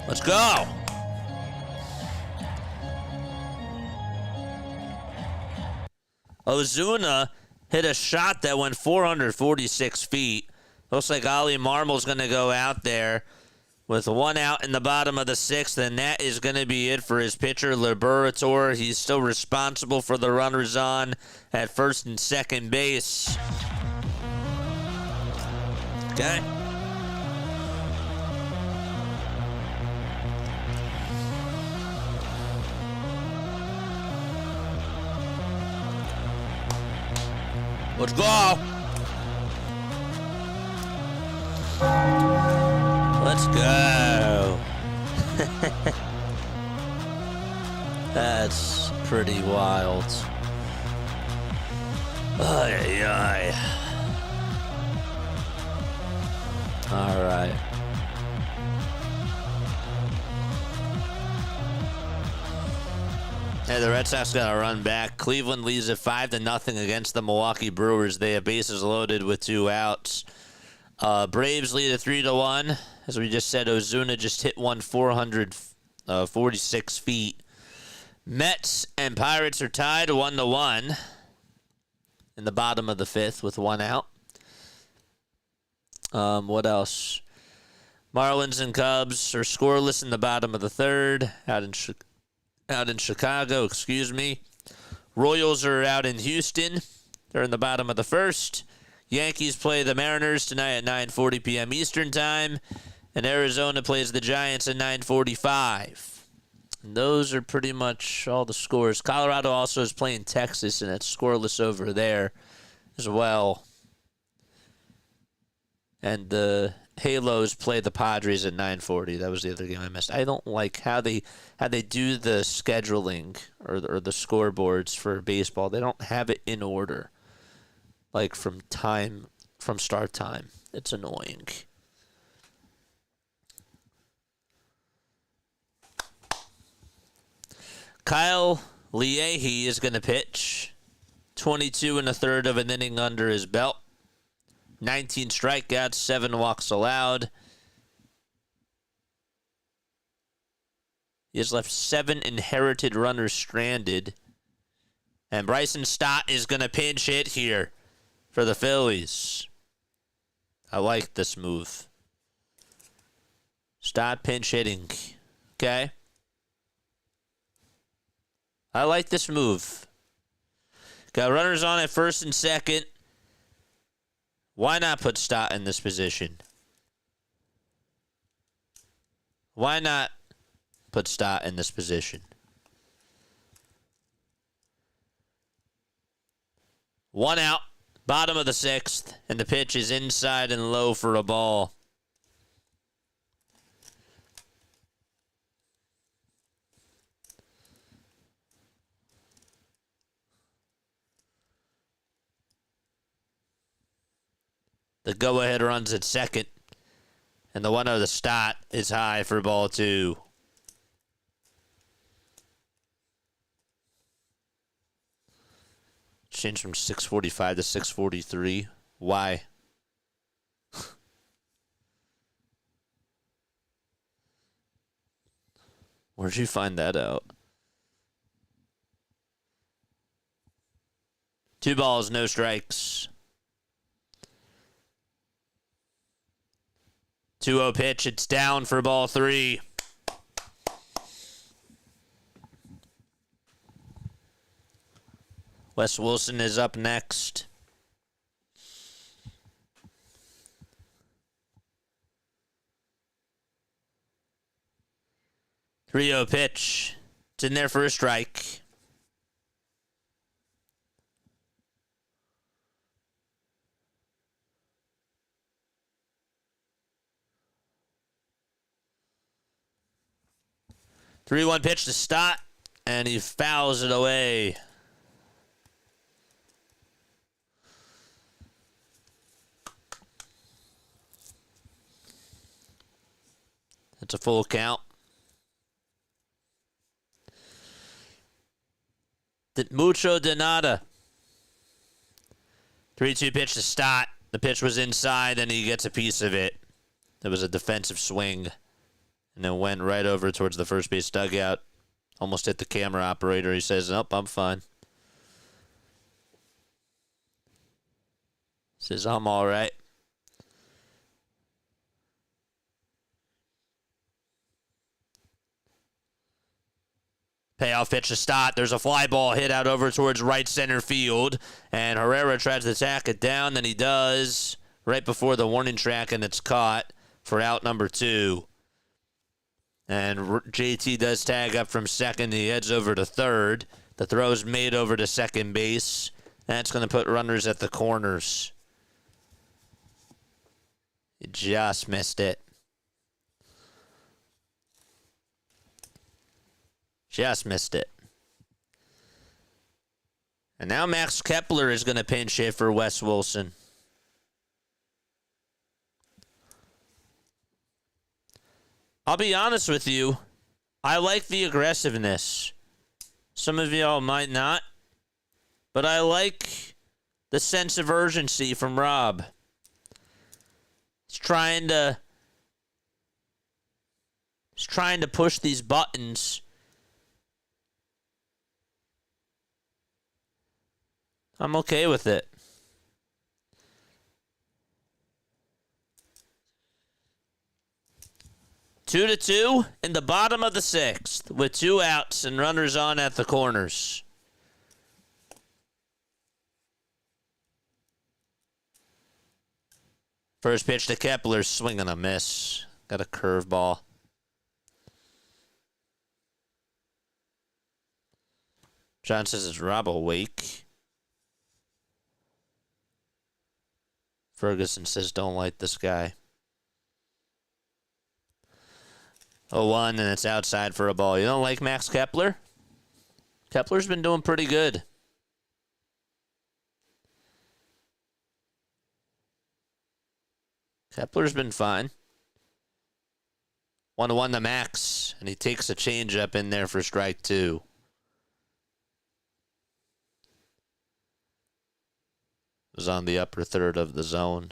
Let's go. Ozuna hit a shot that went 446 feet. Looks like Ali Marmol's going to go out there with one out in the bottom of the sixth, and that is going to be it for his pitcher, Liberatore. He's still responsible for the runners on at first and second base. Okay. Let's go. Let's go. That's pretty wild. Ay, ay. All right. Hey, the Red Sox got to run back. Cleveland leads at 5-0 against the Milwaukee Brewers. They have bases loaded with 2 outs. Braves lead at 3-1. As we just said, Ozuna just hit one 446 feet. Mets and Pirates are tied 1-1 in the bottom of the 5th with 1 out. What else? Marlins and Cubs are scoreless in the bottom of the third. Out in Chicago, excuse me. Royals are out in Houston. They're in the bottom of the first. Yankees play the Mariners tonight at 9:40 p.m. Eastern Time. And Arizona plays the Giants at 9:45. And those are pretty much all the scores. Colorado also is playing Texas, and it's scoreless over there as well. And the Halos play the Padres at 9:40. That was the other game I missed. I don't like how they do the scheduling or the scoreboards for baseball. They don't have it in order, like from start time. It's annoying. Kyle Leahy is going to pitch. 22 1/3 of an inning under his belt. 19 strikeouts, 7 walks allowed. He has left 7 inherited runners stranded. And Bryson Stott is going to pinch hit here for the Phillies. I like this move. Stott pinch hitting. Okay. I like this move. Got runners on at first and second. Why not put Stott in this position? Why not put Stott in this position? One out, bottom of the sixth, and the pitch is inside and low for a ball. The go-ahead runs at second. And the 1-0 to Stott is high for ball 2. Changed from 6:45 to 6:43. Why? Where'd you find that out? 2 balls, no strikes. 2-0 pitch. It's down for ball 3. Wes Wilson is up next. 3-0 pitch. It's in there for a strike. Three-one pitch to Stott, and he fouls it away. That's a full count. Mucho de nada. 3-2 pitch to Stott. The pitch was inside, and he gets a piece of it. It was a defensive swing. And then went right over towards the first base dugout. Almost hit the camera operator. He says, nope, I'm fine. Says, I'm all right. Payoff pitch to Stott. There's a fly ball hit out over towards right center field. And Herrera tries to tack it down. Then he does right before the warning track, and it's caught for out number 2. And JT does tag up from second. He heads over to third. The throw's made over to second base. That's going to put runners at the corners. He just missed it. Just missed it. And now Max Kepler is going to pinch hit for Wes Wilson. I'll be honest with you. I like the aggressiveness. Some of y'all might not. But I like the sense of urgency from Rob. He's trying to push these buttons. I'm okay with it. 2-2 in the bottom of the 6th with 2 outs and runners on at the corners. First pitch to Kepler, swing and a miss. Got a curveball. John says it's Rob awake. Ferguson says don't like this guy. 0-1, and it's outside for a ball. You don't like Max Kepler? Kepler's been doing pretty good. Kepler's been fine. 1-1 to Max, and he takes a changeup in there for strike 2. It was on the upper third of the zone.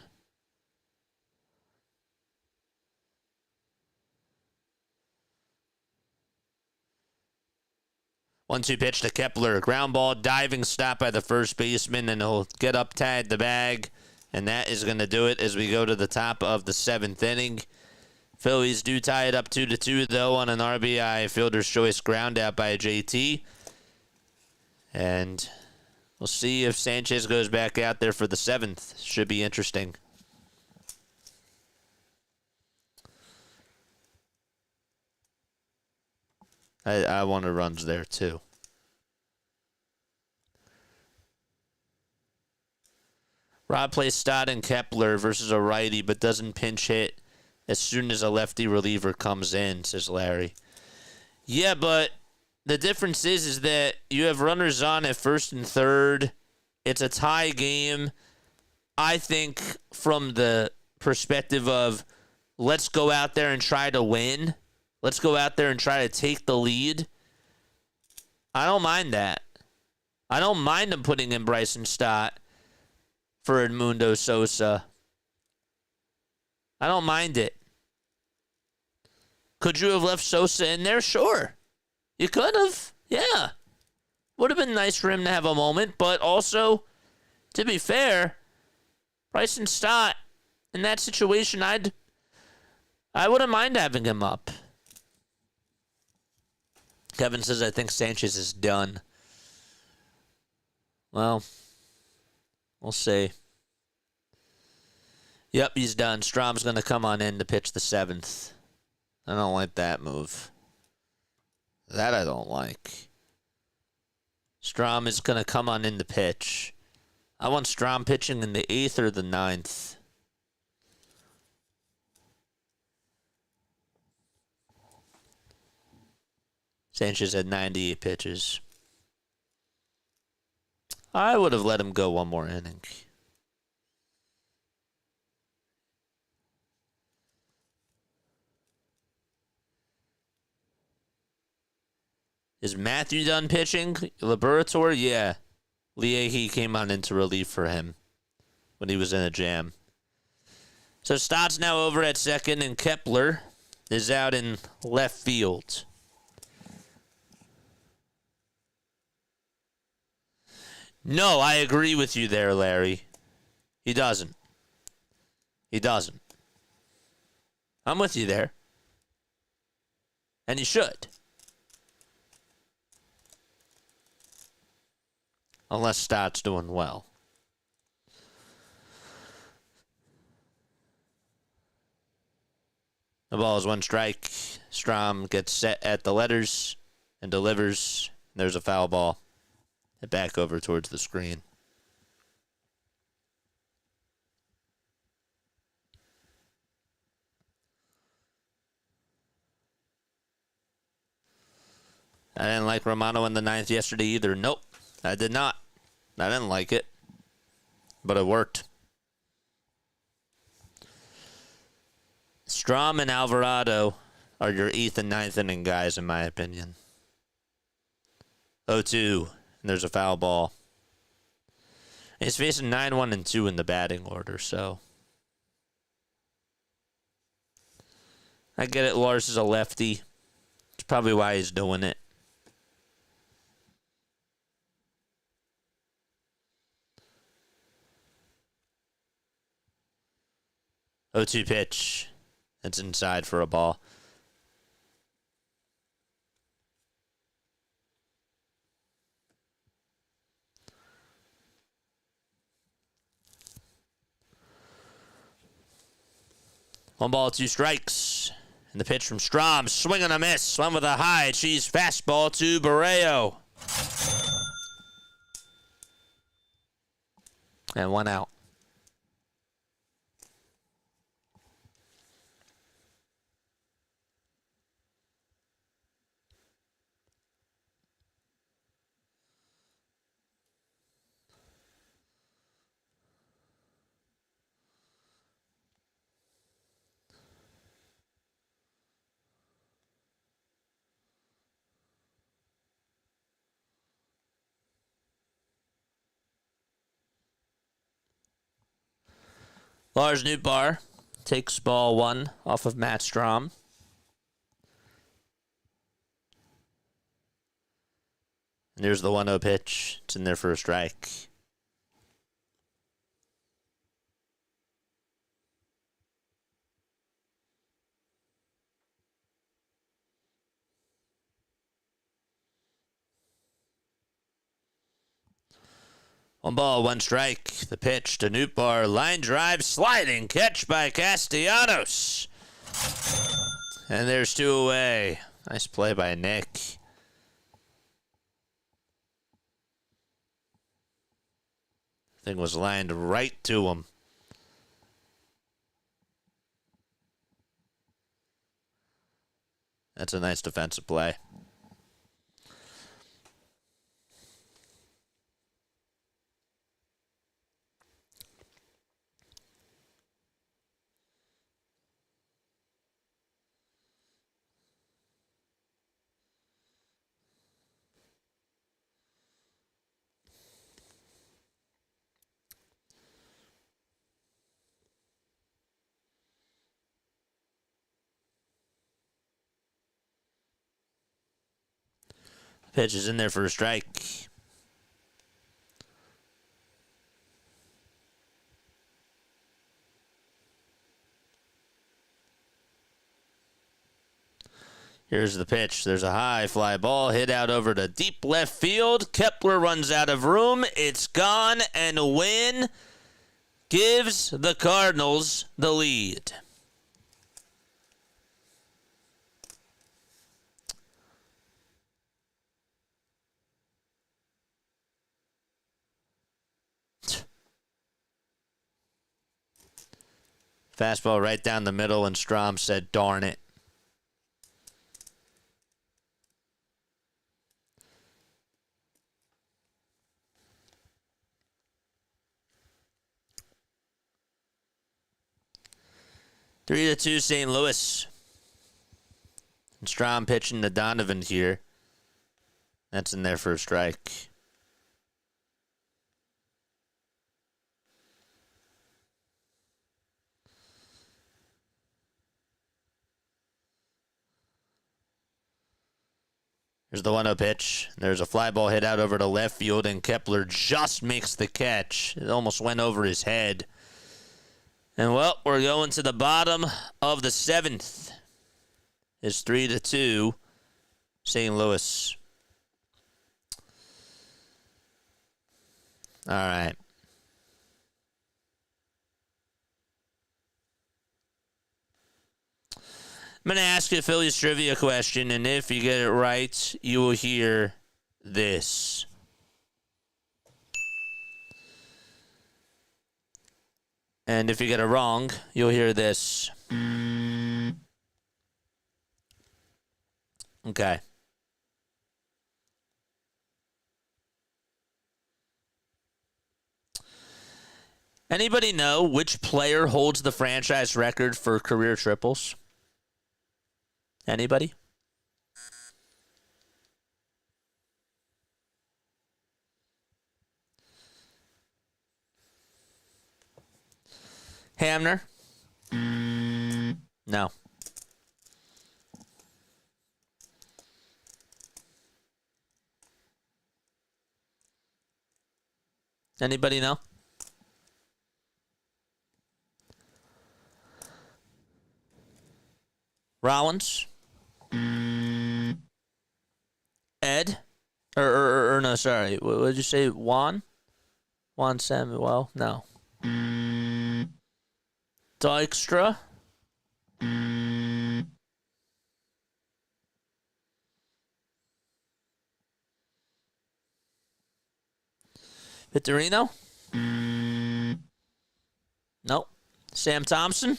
One-two pitch to Kepler. Ground ball, diving stop by the first baseman, and he'll get up, tag the bag. And that is going to do it as we go to the top of the 7th inning. Phillies do tie it up 2-2, though, on an RBI fielder's choice ground out by JT. And we'll see if Sanchez goes back out there for the 7th. Should be interesting. I want runs there, too. Rob plays Stott and Kepler versus a righty, but doesn't pinch hit as soon as a lefty reliever comes in, says Larry. Yeah, but the difference is that you have runners on at first and third. It's a tie game. I think from the perspective of let's go out there and try to win. Let's go out there and try to take the lead. I don't mind that. I don't mind them putting in Bryson Stott for Edmundo Sosa. I don't mind it. Could you have left Sosa in there? Sure. You could have. Yeah. Would have been nice for him to have a moment, but also, to be fair, Bryson Stott, in that situation, I wouldn't mind having him up. Kevin says, I think Sanchez is done. Well, we'll see. Yep, he's done. Strom's going to come on in to pitch the 7th. I don't like that move. That I don't like. Strom is going to come on in to pitch. I want Strom pitching in the 8th or the 9th. Sanchez had 98 pitches. I would have let him go one more inning. Is Matthew done pitching? Liberatore? Yeah. Leahy came on into relief for him when he was in a jam. So Stott's now over at second, and Kepler is out in left field. No, I agree with you there, Larry. He doesn't. He doesn't. I'm with you there. And he should. Unless Stott's doing well. The ball is 1 strike. Strom gets set at the letters and delivers. There's a foul ball. Hit back over towards the screen. I didn't like Romano in the 9th yesterday either. Nope, I did not. I didn't like it, but it worked. Strom and Alvarado are your 8th and 9th inning guys, in my opinion. 0-2, and there's a foul ball. And he's facing 9-1 and 2 in the batting order, so I get it. Lars is a lefty. It's probably why he's doing it. Oh, 2 pitch. It's inside for a ball. 1-2 strikes. And the pitch from Strom. Swing and a miss. Swung with a high cheese fastball to Barreo. And 1 out. Lars Nootbaar takes ball 1 off of Matt Strom. And there's the 1-0 pitch. It's in there for a strike. One ball, 1 strike. The pitch to Nootbaar. Line drive, sliding catch by Castellanos. And there's 2 away. Nice play by Nick. Thing was lined right to him. That's a nice defensive play. Pitch is in there for a strike. Here's the pitch. There's a high fly ball hit out over to deep left field. Kepler runs out of room. It's gone, and Wynn gives the Cardinals the lead. Fastball right down the middle, and Strom said, darn it. Three to 2 St. Louis. And Strom pitching to Donovan here. That's in there for a strike. There's the 1-0 pitch. There's a fly ball hit out over to left field, and Kepler just makes the catch. It almost went over his head. And, well, we're going to the bottom of the 7th. It's 3 to 2 St. Louis. All right. I'm going to ask you a Phillies trivia question, and if you get it right, you will hear this. And if you get it wrong, you'll hear this. Okay. Anybody know which player holds the franchise record for career triples? Anybody? Hamner? No. Anybody know? Rollins? Ed? Or no, sorry. What did you say? Juan Samuel? No. Dykstra? Victorino? Nope. Sam Thompson?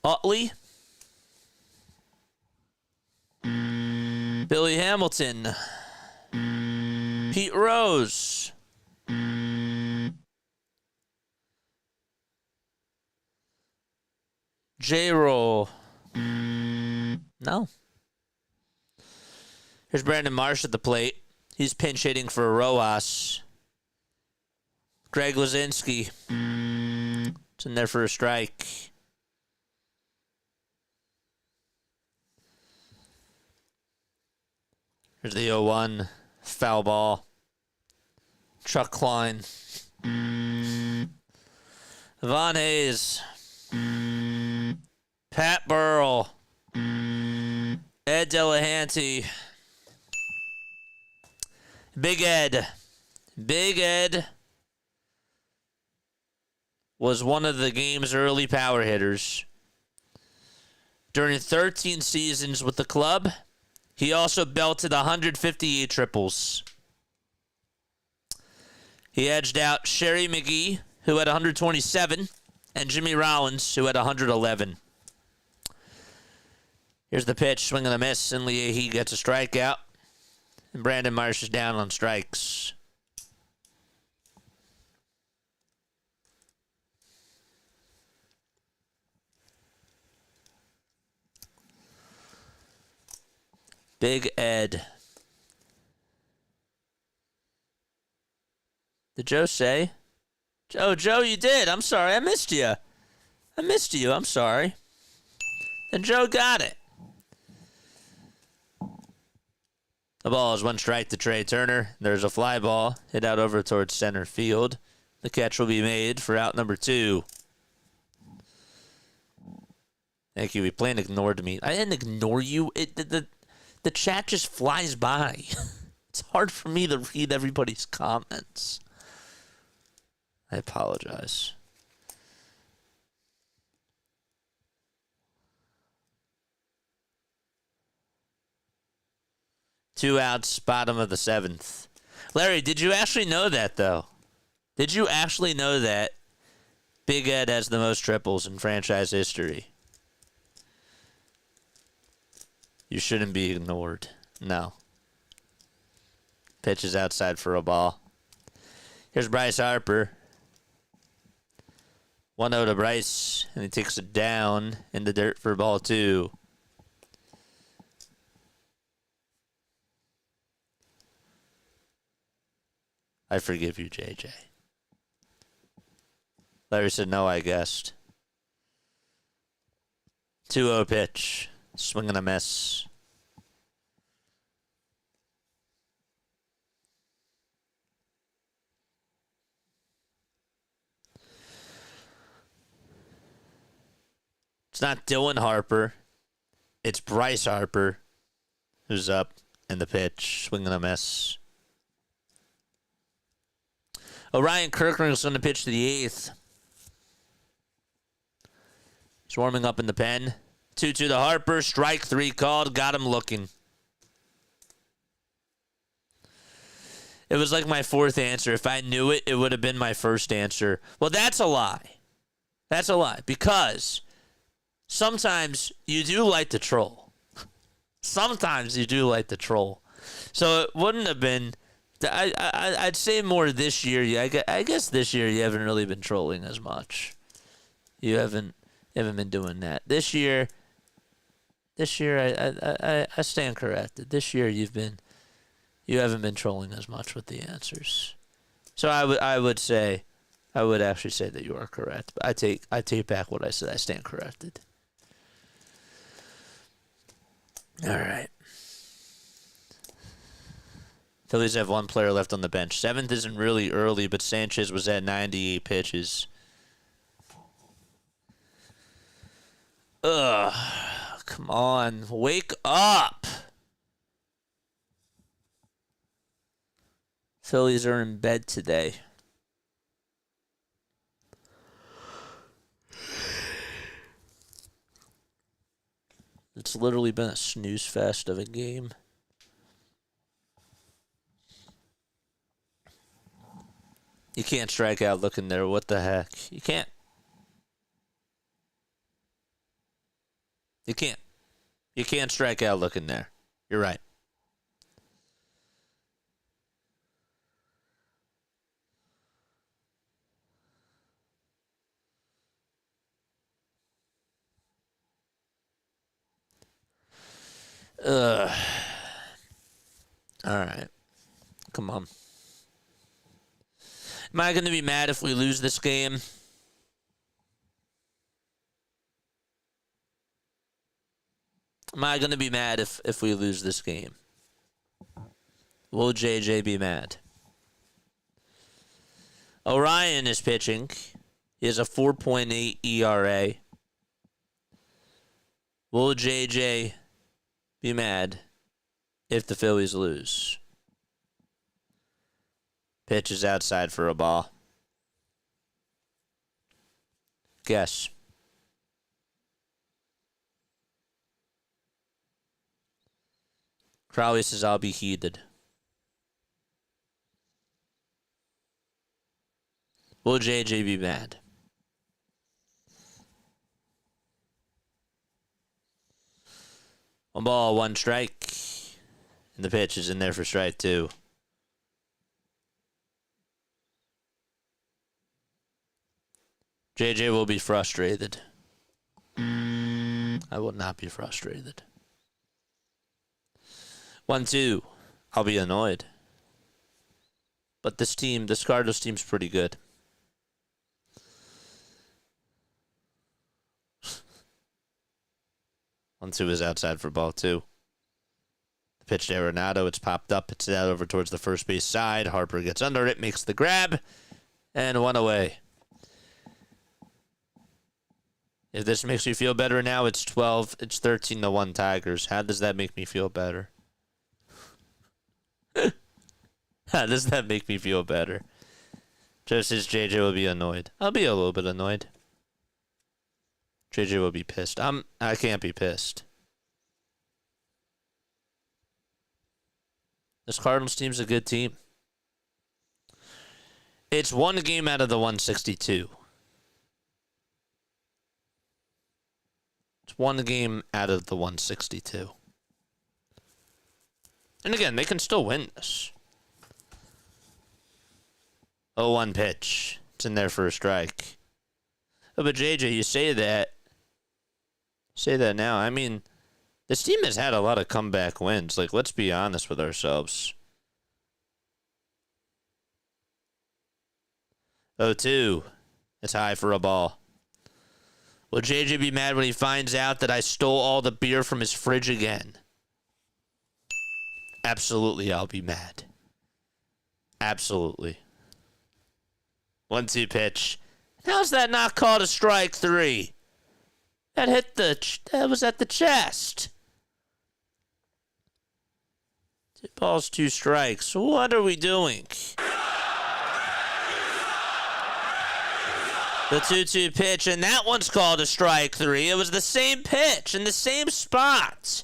Utley? Billy Hamilton? Pete Rose? J-Roll? No. Here's Brandon Marsh at the plate. He's pinch hitting for Rojas. Greg Lazinski. It's in there for a strike. Here's the 0-1. Foul ball. Chuck Klein. Von Hayes. Pat Burrell. Ed Delahanty. Big Ed. Big Ed was one of the game's early power hitters. During 13 seasons with the club, he also belted 158 triples. He edged out Sherry McGee, who had 127, and Jimmy Rollins, who had 111. Here's the pitch, swing and a miss, and Leahy gets a strikeout. And Brandon Marsh is down on strikes. Big Ed. Did Joe say? Joe, you did. I'm sorry. I missed you. I'm sorry. And Joe got it. The ball is one strike to Trey Turner. There's a fly ball hit out over towards center field. The catch will be made for out number 2. Thank you. We plain ignored me. I didn't ignore you. The chat just flies by. It's hard for me to read everybody's comments. I apologize. Two outs, bottom of the 7th. Larry, did you actually know that, though? Did you actually know that Big Ed has the most triples in franchise history? You shouldn't be ignored. No. Pitch is outside for a ball. Here's Bryce Harper. 1-0 to Bryce, and he takes it down in the dirt for ball 2. I forgive you, JJ. Larry said no, I guessed. 2-0 pitch. Swing and a miss. It's not Dylan Harper. It's Bryce Harper who's up in the pitch. Swing and a miss. Orion Kirkland's going to pitch to the 8th. He's warming up in the pen. 2-2 to Harper. Strike 3 called. Got him looking. It was like my 4th answer. If I knew it, it would have been my first answer. Well, that's a lie. That's a lie. Because sometimes you do like to troll. Sometimes you do like to troll. So it wouldn't have been... I'd say more this year. I guess this year you haven't really been trolling as much. You haven't been doing that. This year I stand corrected. This year you haven't been trolling as much with the answers. So I would actually say that you are correct. But I take back what I said. I stand corrected. All right. Phillies have one player left on the bench. 7th isn't really early, but Sanchez was at 98 pitches. Ugh. Come on. Wake up. Phillies are in bed today. It's literally been a snooze fest of a game. You can't strike out looking there. What the heck? You can't. You can't. You can't strike out looking there. You're right. Ugh. All right. Come on. Am I going to be mad if we lose this game? Am I going to be mad if we lose this game? Will JJ be mad? Orion is pitching. He has a 4.8 ERA. Will JJ be mad if the Phillies lose? Pitch is outside for a ball. Guess. Crowley says I'll be heated. Will JJ be mad? One ball, one strike. And the pitch is in there for strike two. JJ will be frustrated. I will not be frustrated. 1-2. I'll be annoyed. But this Cardinals team's pretty good. One two is outside for ball two. The pitch to Arenado. It's popped up. It's out over towards the first base side. Harper gets under it, makes the grab, and one away. If this makes you feel better now, it's 13-1 Tigers. How does that make me feel better? How does that make me feel better? Just as JJ will be annoyed. I'll be a little bit annoyed. JJ will be pissed. I can't be pissed. This Cardinals team's a good team. It's one game out of the 162. It's one game out of the 162. And again, they can still win this. 0-1 pitch. It's in there for a strike. Oh, but JJ, you say that. Say that now. I mean, this team has had a lot of comeback wins. Like, let's be honest with ourselves. 0-2. It's high for a ball. Will JJ be mad when he finds out that I stole all the beer from his fridge again? Absolutely, I'll be mad. Absolutely. 1-2 pitch. How's that not called a strike three? That was at the chest. 2 balls, 2 strikes. What are we doing? The 2-2 pitch, and that one's called a strike three. It was the same pitch in the same spot.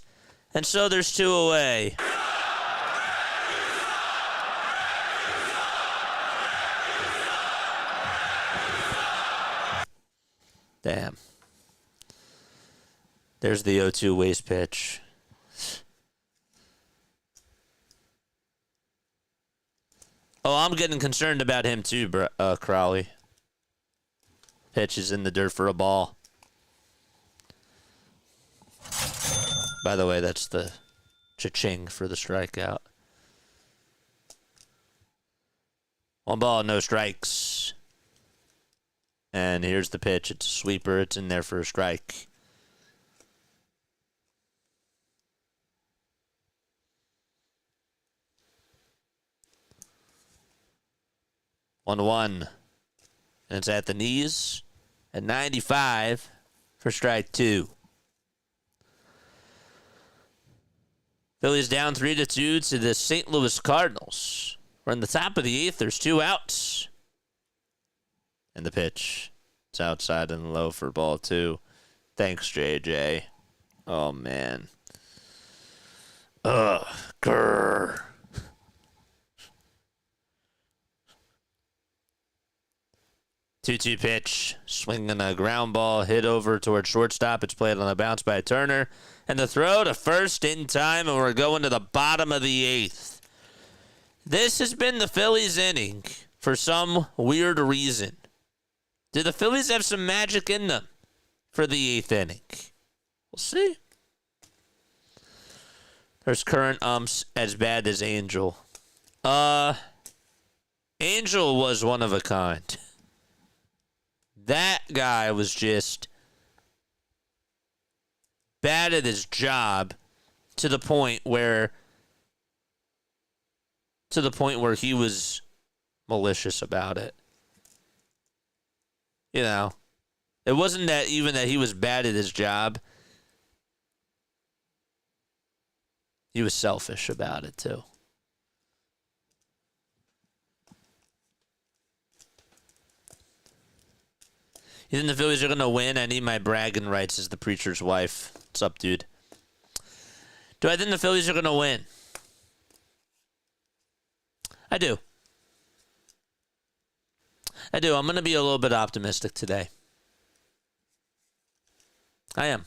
And so there's 2 away. Damn. There's the 0-2 waste pitch. Oh, I'm getting concerned about him too, Crowley. Pitch is in the dirt for a ball. By the way, that's the cha-ching for the strikeout. 1 ball, no strikes. And here's the pitch. It's a sweeper. It's in there for a strike. One. And it's at the knees at 95 for strike 2. Phillies down 3-2 to the St. Louis Cardinals. We're in the top of the 8th. There's 2 outs. And the pitch. It's outside and low for ball 2. Thanks, JJ. Oh, man. Ugh. Grrr. 2-2 pitch. Swinging a ground ball. Hit over towards shortstop. It's played on a bounce by Turner. And the throw to first in time. And we're going to the bottom of the 8th. This has been the Phillies inning for some weird reason. Do the Phillies have some magic in them for the 8th inning? We'll see. There's current umps as bad as Angel. Angel was one of a kind. That guy was just bad at his job to the point where he was malicious about it. You know, it wasn't that even that he was bad at his job. He was selfish about it too. You think the Phillies are going to win? I need my bragging rights as the preacher's wife. What's up, dude? Do I think the Phillies are going to win? I do. I'm going to be a little bit optimistic today. I am.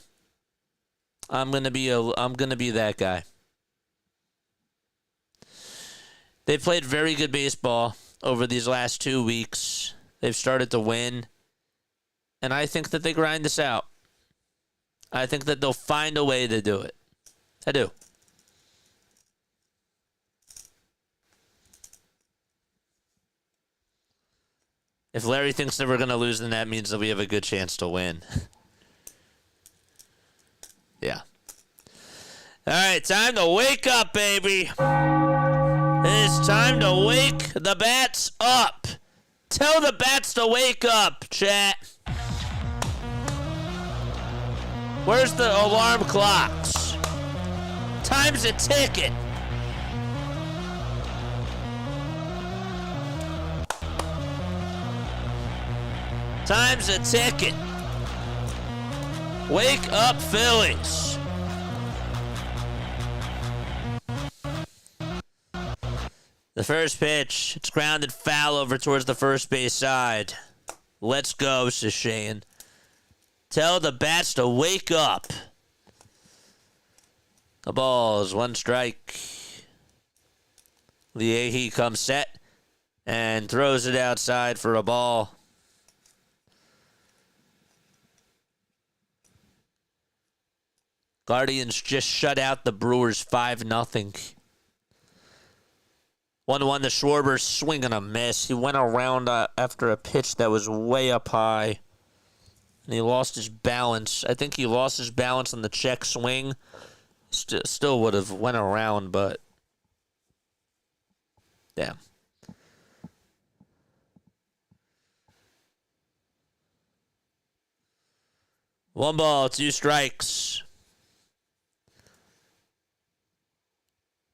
I'm going to be that guy. They've played very good baseball over these last 2 weeks. They've started to win. And I think that they grind this out. I think that they'll find a way to do it. I do. If Larry thinks that we're going to lose, then that means that we have a good chance to win. Yeah. All right, time to wake up, baby. It is time to wake the bats up. Tell the bats to wake up, chat. Where's the alarm clocks? Time's a ticking. Time's a ticking. Wake up, Phillies. The first pitch, it's grounded foul over towards the first base side. Let's go, says Shane. Tell the bats to wake up. The ball is 1 strike. Leahy comes set and throws it outside for a ball. Guardians just shut out the Brewers 5-0. 1-1 to Schwarber, swing and a miss. He went around after a pitch that was way up high. And he lost his balance. I think he lost his balance on the check swing. Still would have went around, but damn. One ball, 2 strikes.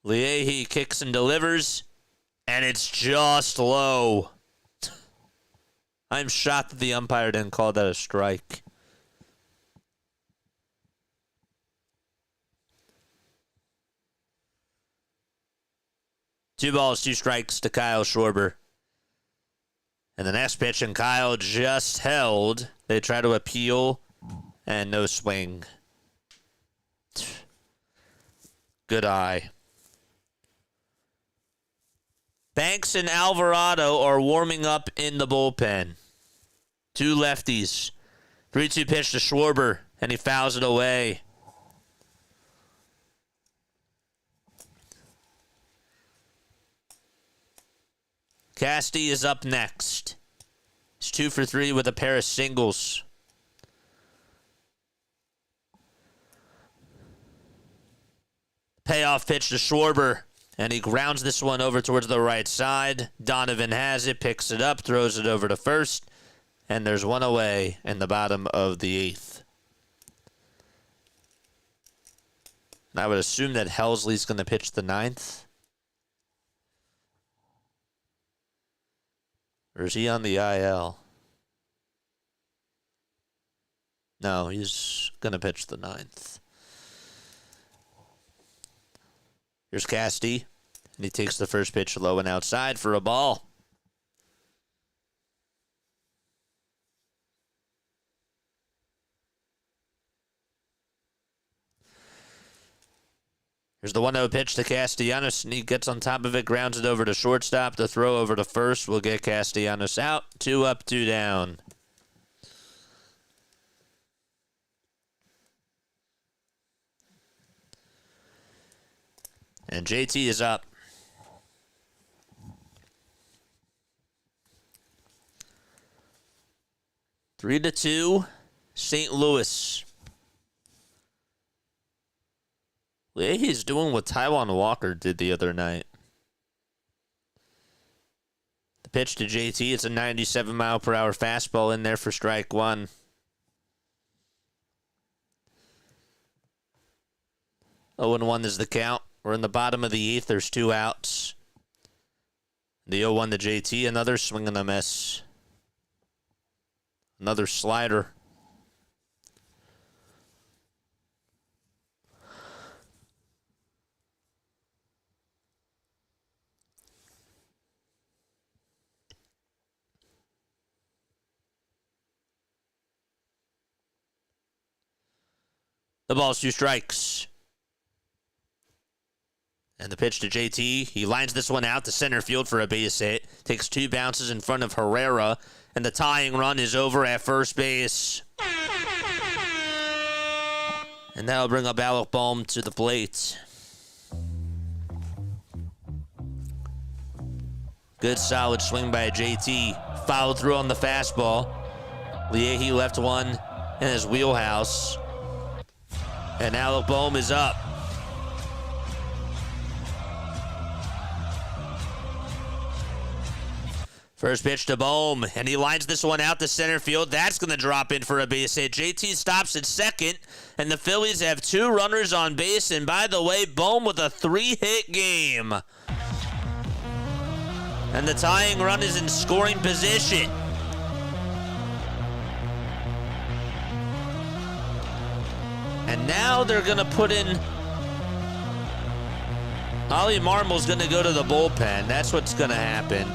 Leahy kicks and delivers, and it's just low. I'm shocked that the umpire didn't call that a strike. Two balls, 2 strikes to Kyle Schwarber. And the next pitch, and Kyle just held. They try to appeal, and no swing. Good eye. Banks and Alvarado are warming up in the bullpen. 2 lefties. 3-2 pitch to Schwarber, and he fouls it away. Casty is up next. He's 2 for 3 with a pair of singles. Payoff pitch to Schwarber. And he grounds this one over towards the right side. Donovan has it, picks it up, throws it over to first. And there's one away in the bottom of the 8th. I would assume that Helsley's going to pitch the 9th. Or is he on the IL? No, he's going to pitch the 9th. Here's Casty, and he takes the first pitch low and outside for a ball. Here's the 1-0 pitch to Castellanos, and he gets on top of it, grounds it over to shortstop. The throw over to first will get Castellanos out. 2 up, 2 down. And JT is up. 3-2, St. Louis. He's doing what Taiwan Walker did the other night. The pitch to JT, it's a 97-mile-per-hour fastball in there for strike 1. Oh, 0-1 is the count. We're in the bottom of the 8th. There's 2 outs. The 0-1 to JT, another swing and a miss. Another slider. The ball's 2 strikes. And the pitch to JT. He lines this one out to center field for a base hit. Takes 2 bounces in front of Herrera. And the tying run is over at first base. And that'll bring up Alec Bohm to the plate. Good solid swing by JT. Followed through on the fastball. Leahy left one in his wheelhouse. And Alec Bohm is up. First pitch to Bohm, and he lines this one out to center field. That's going to drop in for a base hit. JT stops at second, and the Phillies have 2 runners on base. And by the way, Bohm with a 3-hit game. And the tying run is in scoring position. And now they're going to put in... Ollie Marmol's going to go to the bullpen. That's what's going to happen.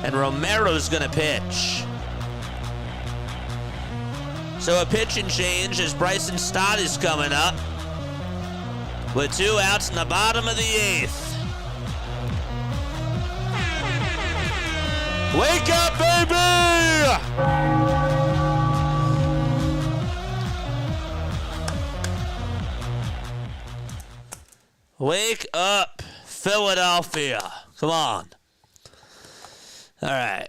And Romero's going to pitch. So a pitch and change as Bryson Stott is coming up with 2 outs in the bottom of the 8th. Wake up, baby! Wake up, Philadelphia. Come on. All right.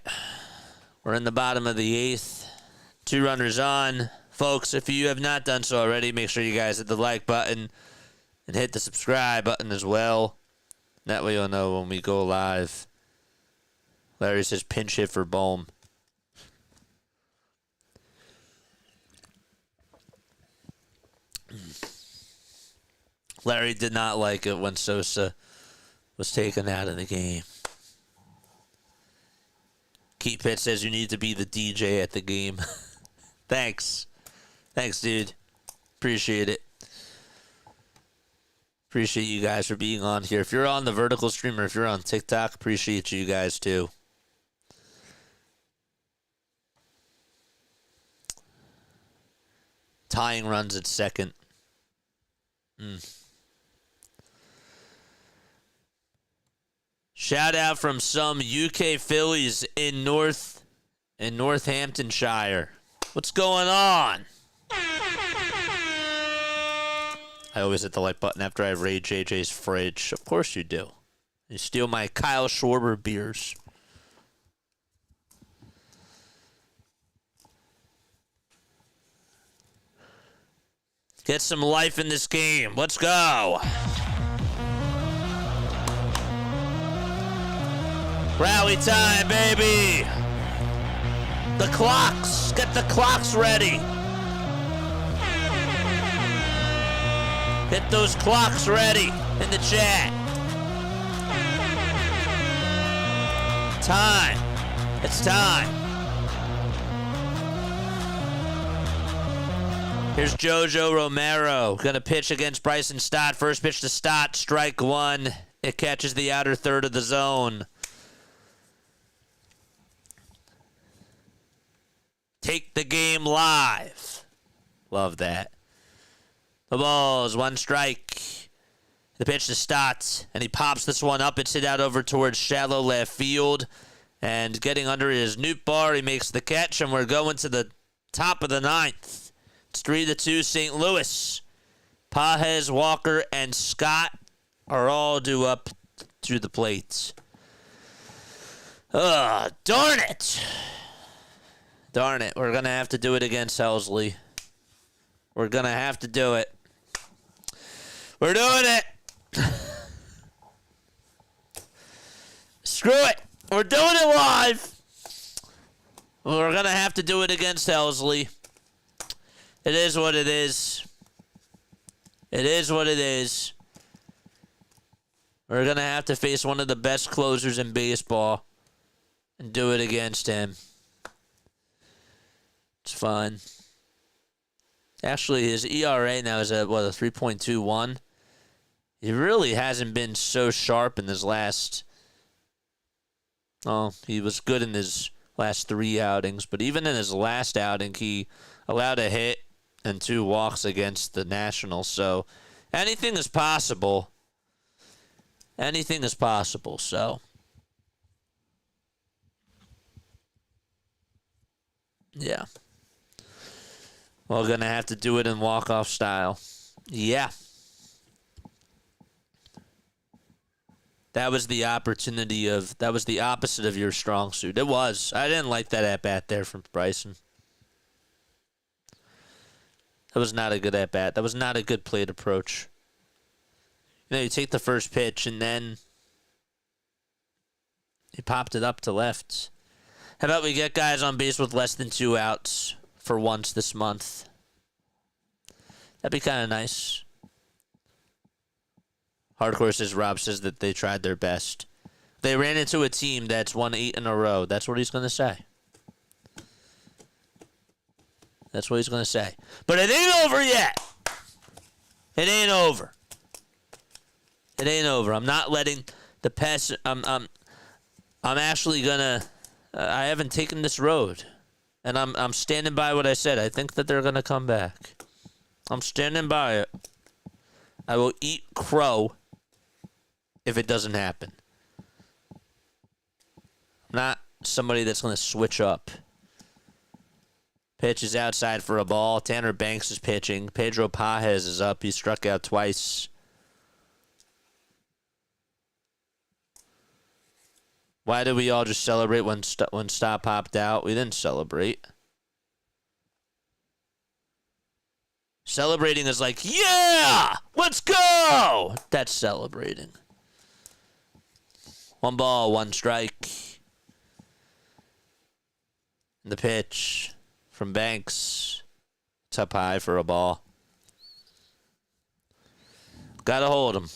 We're in the bottom of the 8th. 2 runners on. Folks, if you have not done so already, make sure you guys hit the like button and hit the subscribe button as well. That way you'll know when we go live. Larry says pinch hit for Bohm. Larry did not like it when Sosa was taken out of the game. Keith Pitt says you need to be the DJ at the game. Thanks. Thanks, dude. Appreciate it. Appreciate you guys for being on here. If you're on the vertical stream or if you're on TikTok, appreciate you guys too. Tying runs at second. Shout out from some UK Phillies in Northamptonshire. What's going on? I always hit the like button after I raid JJ's fridge. Of course you do. You steal my Kyle Schwarber beers. Get some life in this game. Let's go. Rally time, baby. The clocks. Get the clocks ready. Get those clocks ready in the chat. Time It's time. Here's Jojo Romero. Going to pitch against Bryson Stott. First pitch to Stott. Strike one. It catches the outer third of the zone. Take the game live. Love that. The balls. One strike. The pitch to Stott. And he pops this one up. It's hit out over towards shallow left field. And getting under his Nootbaar, he makes the catch. And we're going to the top of the ninth. It's 3-2 St. Louis. Pages, Walker, and Scott are all due up to the plates. Darn it. Darn it. We're going to have to do it against Helsley. We're going to have to do it. We're doing it. Screw it. We're doing it live. We're going to have to do it against Helsley. It is what it is. It is what it is. We're going to have to face one of the best closers in baseball and do it against him. It's fun. Actually, his ERA now is at, a 3.21? He really hasn't been so sharp in his last... Oh, he was good in his last 3 outings, but even in his last outing, he allowed a hit and 2 walks against the Nationals. So anything is possible. Anything is possible, so. Yeah. We're going to have to do it in walk-off style. Yeah. That was the opportunity of, that was the opposite of your strong suit. It was. I didn't like that at-bat there from Bryson. That was not a good at-bat. That was not a good plate approach. You know, you take the first pitch and then he popped it up to left. How about we get guys on base with less than 2 outs for once this month? That'd be kind of nice. Hardcore says, Rob says that they tried their best. They ran into a team that's won 8 in a row. That's what he's going to say. That's what he's going to say. But it ain't over yet. It ain't over. It ain't over. I'm not letting the past... I'm actually going to... I haven't taken this road. And I'm standing by what I said. I think that they're going to come back. I'm standing by it. I will eat crow if it doesn't happen. I'm not somebody that's going to switch up. Pitch is outside for a ball. Tanner Banks is pitching. Pedro Pages is up. He struck out twice. Why did we all just celebrate when Stott popped out? We didn't celebrate. Celebrating is like, yeah, let's go. That's celebrating. 1 ball, 1 strike. The pitch from Banks. It's up high for a ball. Gotta hold him.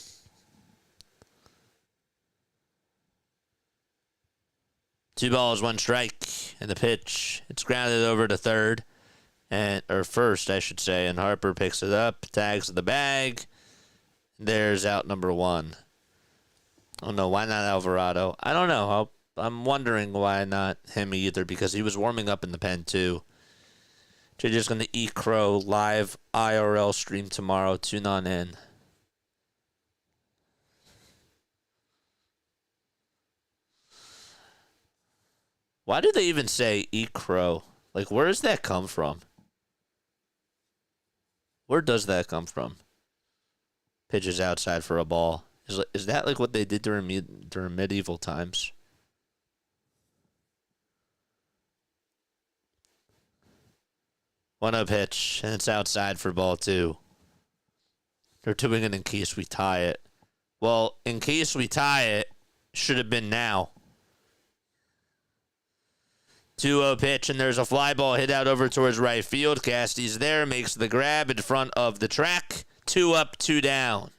Two balls, 1 strike. And the pitch. It's grounded over to third. Or first, I should say. And Harper picks it up. Tags the bag. There's out number 1. Oh, no. Why not Alvarado? I don't know. I'm wondering why not him either. Because he was warming up in the pen, too. They're just going to eat crow live IRL stream tomorrow. Tune on in. Why do they even say eat crow? Like, where does that come from? Where does that come from? Pitches outside for a ball. Is that like what they did during medieval times? One up pitch, and it's outside for ball 2. They're doing it in case we tie it. Well, in case we tie it, should have been now. 2-0 pitch, and there's a fly ball hit out over towards right field. Casty's there, makes the grab in front of the track. 2 up, 2 down.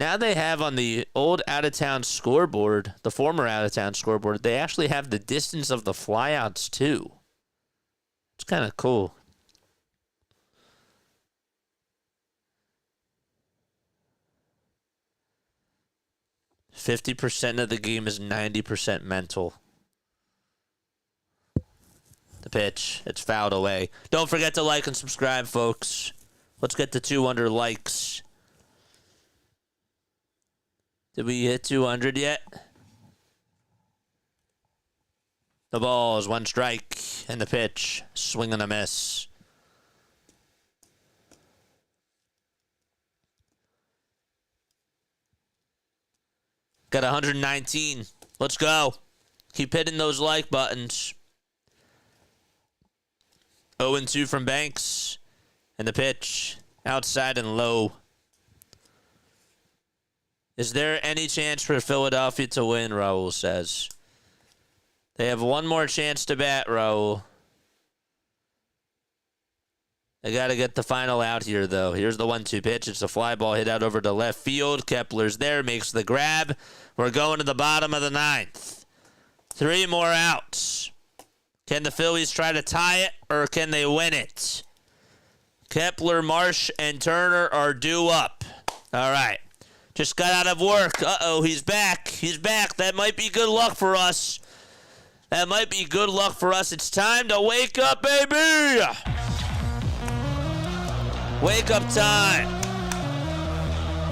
Now they have on the old out-of-town scoreboard, the former out-of-town scoreboard, they actually have the distance of the flyouts too. It's kind of cool. %50 of the game is 90% mental. The pitch, it's fouled away. Don't forget to like and subscribe, folks. Let's get to 200 likes. Did we hit 200 yet? The ball is 1 strike, and the pitch, swing and a miss. Got 119. Let's go. Keep hitting those like buttons. 0-2 from Banks. And the pitch, outside and low. Is there any chance for Philadelphia to win, Raul says. They have one more chance to bat, Raul. They got to get the final out here, though. Here's the 1-2 pitch. It's a fly ball hit out over to left field. Kepler's there, makes the grab. We're going to the bottom of the 9th. 3 more outs. Can the Phillies try to tie it, or can they win it? Kepler, Marsh, and Turner are due up. All right. Just got out of work. Uh-oh, he's back. He's back. That might be good luck for us. That might be good luck for us. It's time to wake up, baby! Wake up time.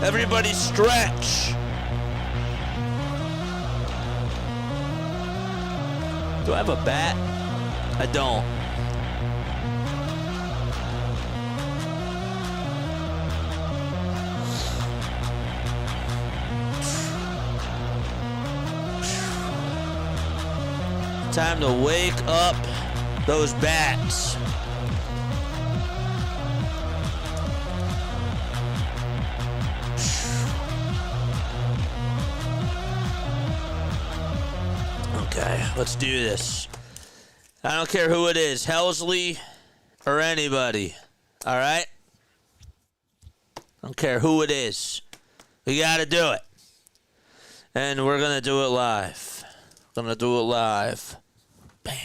Everybody stretch. Do I have a bat? I don't. Time to wake up those bats. Okay, let's do this. I don't care who it is, Helsley or anybody. All right? Don't care who it is. We got to do it. And we're going to do it live. Gonna do it live. Bam.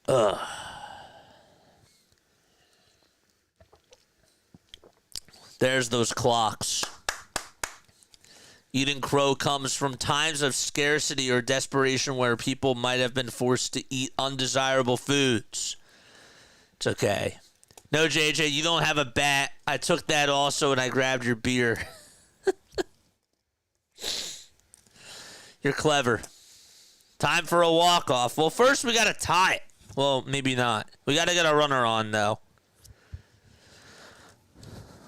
Ugh. There's those clocks. Eating crow comes from times of scarcity or desperation where people might have been forced to eat undesirable foods. It's okay. No, JJ, you don't have a bat. I took that also and I grabbed your beer. You're clever. Time for a walk-off. Well, first we got to tie it. Well, maybe not. We got to get a runner on, though.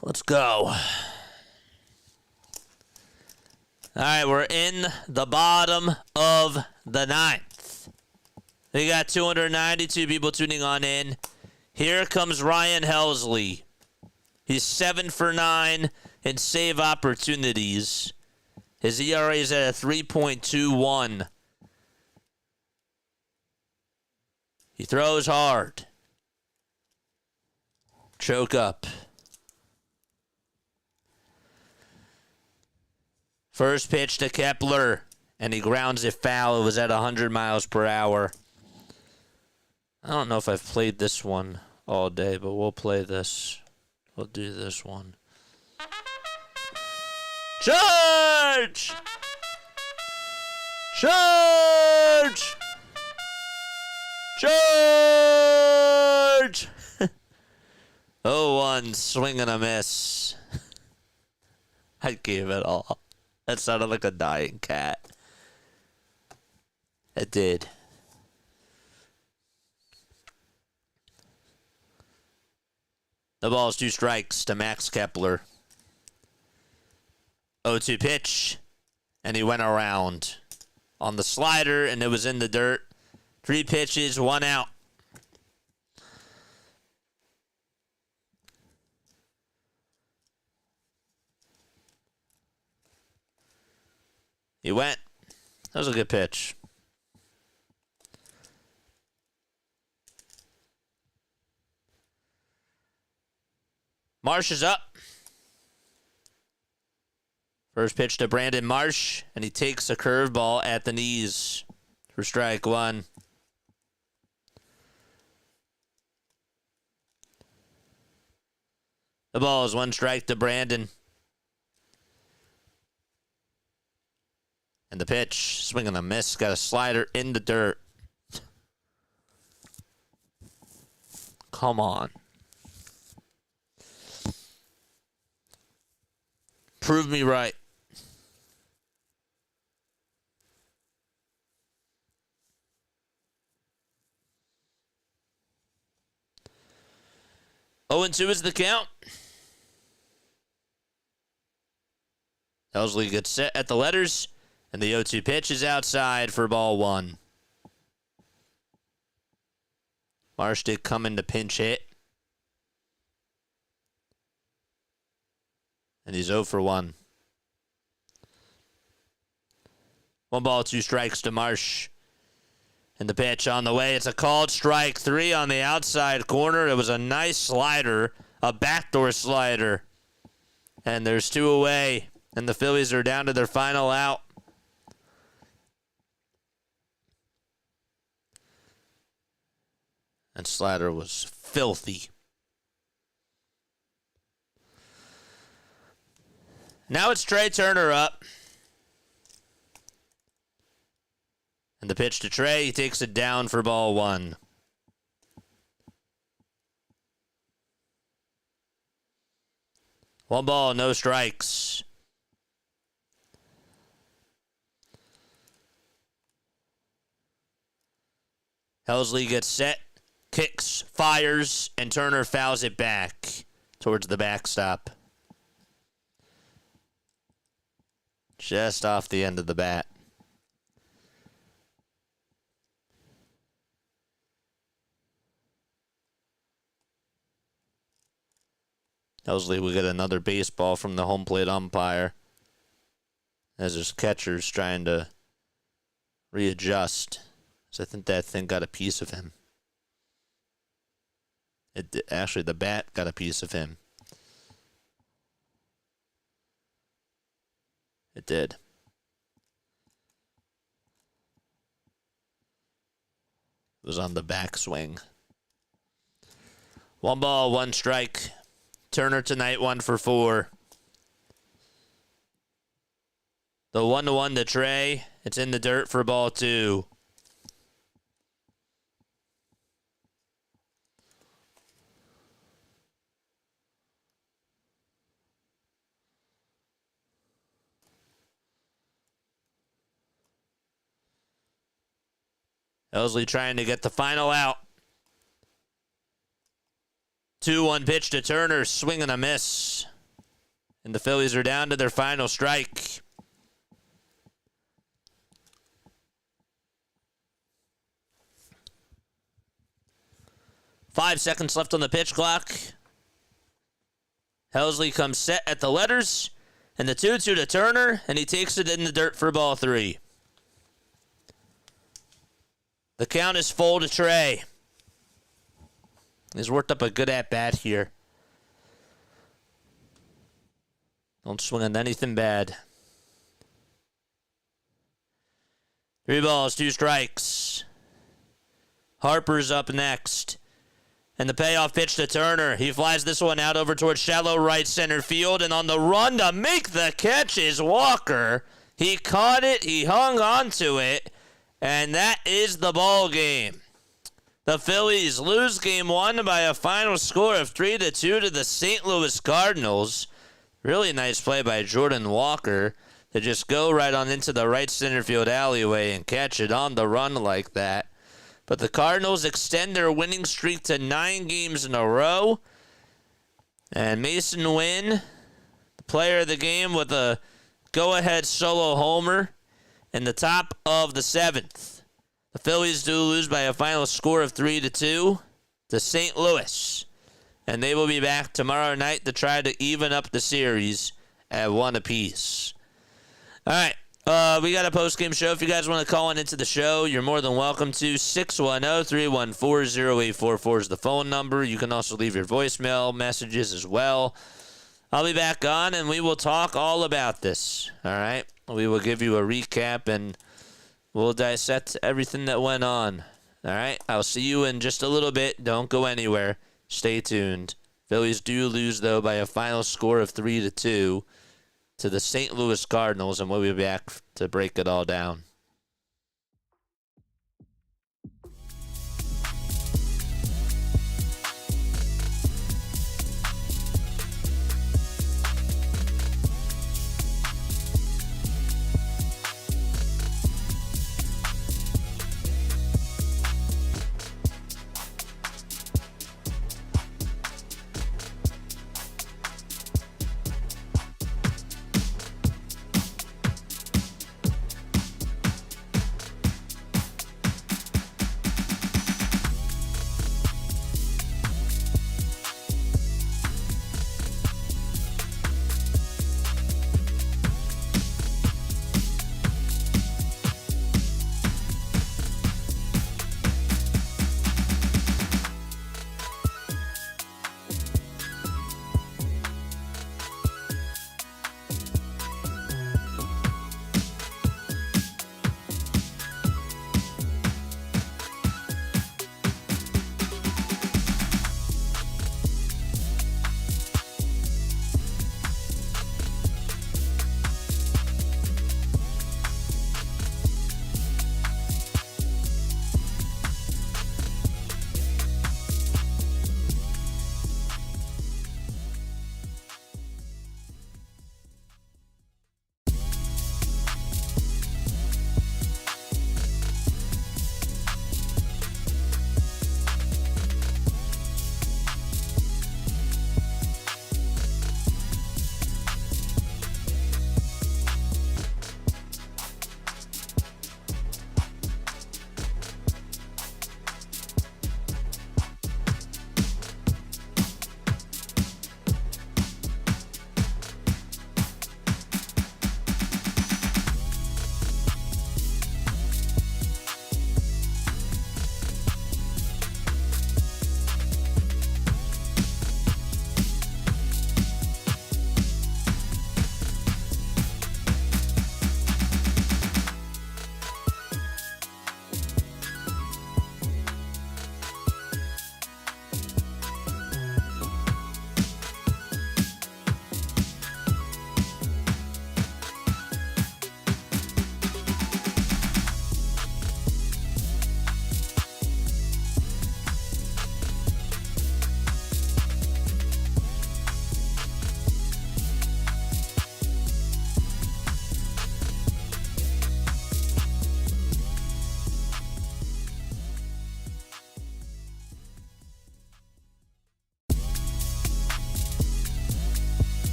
Let's go. All right, we're in the bottom of the 9th. We got 292 people tuning on in. Here comes Ryan Helsley. He's 7 for 9 in save opportunities. His ERA is at a 3.21. He throws hard. Choke up. First pitch to Kepler, and he grounds it foul. It was at 100 miles per hour. I don't know if I've played this one all day, but we'll play this. We'll do this one. Charge! Charge! Charge! 0-1, swing and a miss. I gave it all. That sounded like a dying cat. It did. The ball is 2 strikes to Max Kepler. 0-2 pitch, and he went around on the slider, and it was in the dirt. 3 pitches, 1 out. He went. That was a good pitch. Marsh is up. First pitch to Brandon Marsh, and he takes a curveball at the knees for strike one. The ball is 1 strike to Brandon. And the pitch, swing and a miss, got a slider in the dirt. Come on. Prove me right. Oh, and 2 is the count. Helsley gets set at the letters, and the 0-2 pitch is outside for ball 1. Marsh did come in to pinch hit. And he's 0 for 1. 1 ball, 2 strikes to Marsh. And the pitch on the way. It's a called strike 3 on the outside corner. It was a nice slider, a backdoor slider. And there's 2 away. And the Phillies are down to their final out. And slider was filthy. Now it's Trey Turner up. And the pitch to Trey, he takes it down for ball 1. One ball, no strikes. Helsley gets set, kicks, fires, and Turner fouls it back towards the backstop. Just off the end of the bat. Helsley will get another baseball from the home plate umpire as his catcher's trying to readjust. So I think that thing got a piece of him. Actually, the bat got a piece of him. It did. It was on the backswing. 1 ball, 1 strike. Turner tonight 1 for 4. The 1-1 to Trey. It's in the dirt for ball 2. Helsley trying to get the final out. 2-1 pitch to Turner, swing and a miss. And the Phillies are down to their final strike. Five seconds left on the pitch clock. Helsley comes set at the letters. And the 2-2 to Turner, and he takes it in the dirt for ball 3. The count is full to Trey. He's worked up a good at-bat here. Don't swing on anything bad. 3 balls, 2 strikes. Harper's up next. And the payoff pitch to Turner. He flies this one out over towards shallow right center field. And on the run to make the catch is Walker. He caught it. He hung on to it. And that is the ball game. The Phillies lose game 1 by a final score of 3-2 to the St. Louis Cardinals. Really nice play by Jordan Walker to just go right on into the right center field alleyway and catch it on the run like that. But the Cardinals extend their winning streak to 9 games in a row. And Mason Wynn, the player of the game, with a go-ahead solo homer in the top of the 7th. The Phillies do lose by a final score of 3-2 to St. Louis. And they will be back tomorrow night to try to even up the series at 1 apiece. All right, We got a post-game show. If you guys want to call in into the show, you're more than welcome to. 610-314-0844 is the phone number. You can also leave your voicemail messages as well. I'll be back on, and we will talk all about this, all right? We will give you a recap, and we'll dissect everything that went on, all right? I'll see you in just a little bit. Don't go anywhere. Stay tuned. Phillies do lose, though, by a final score of 3-2 to the St. Louis Cardinals, and we'll be back to break it all down.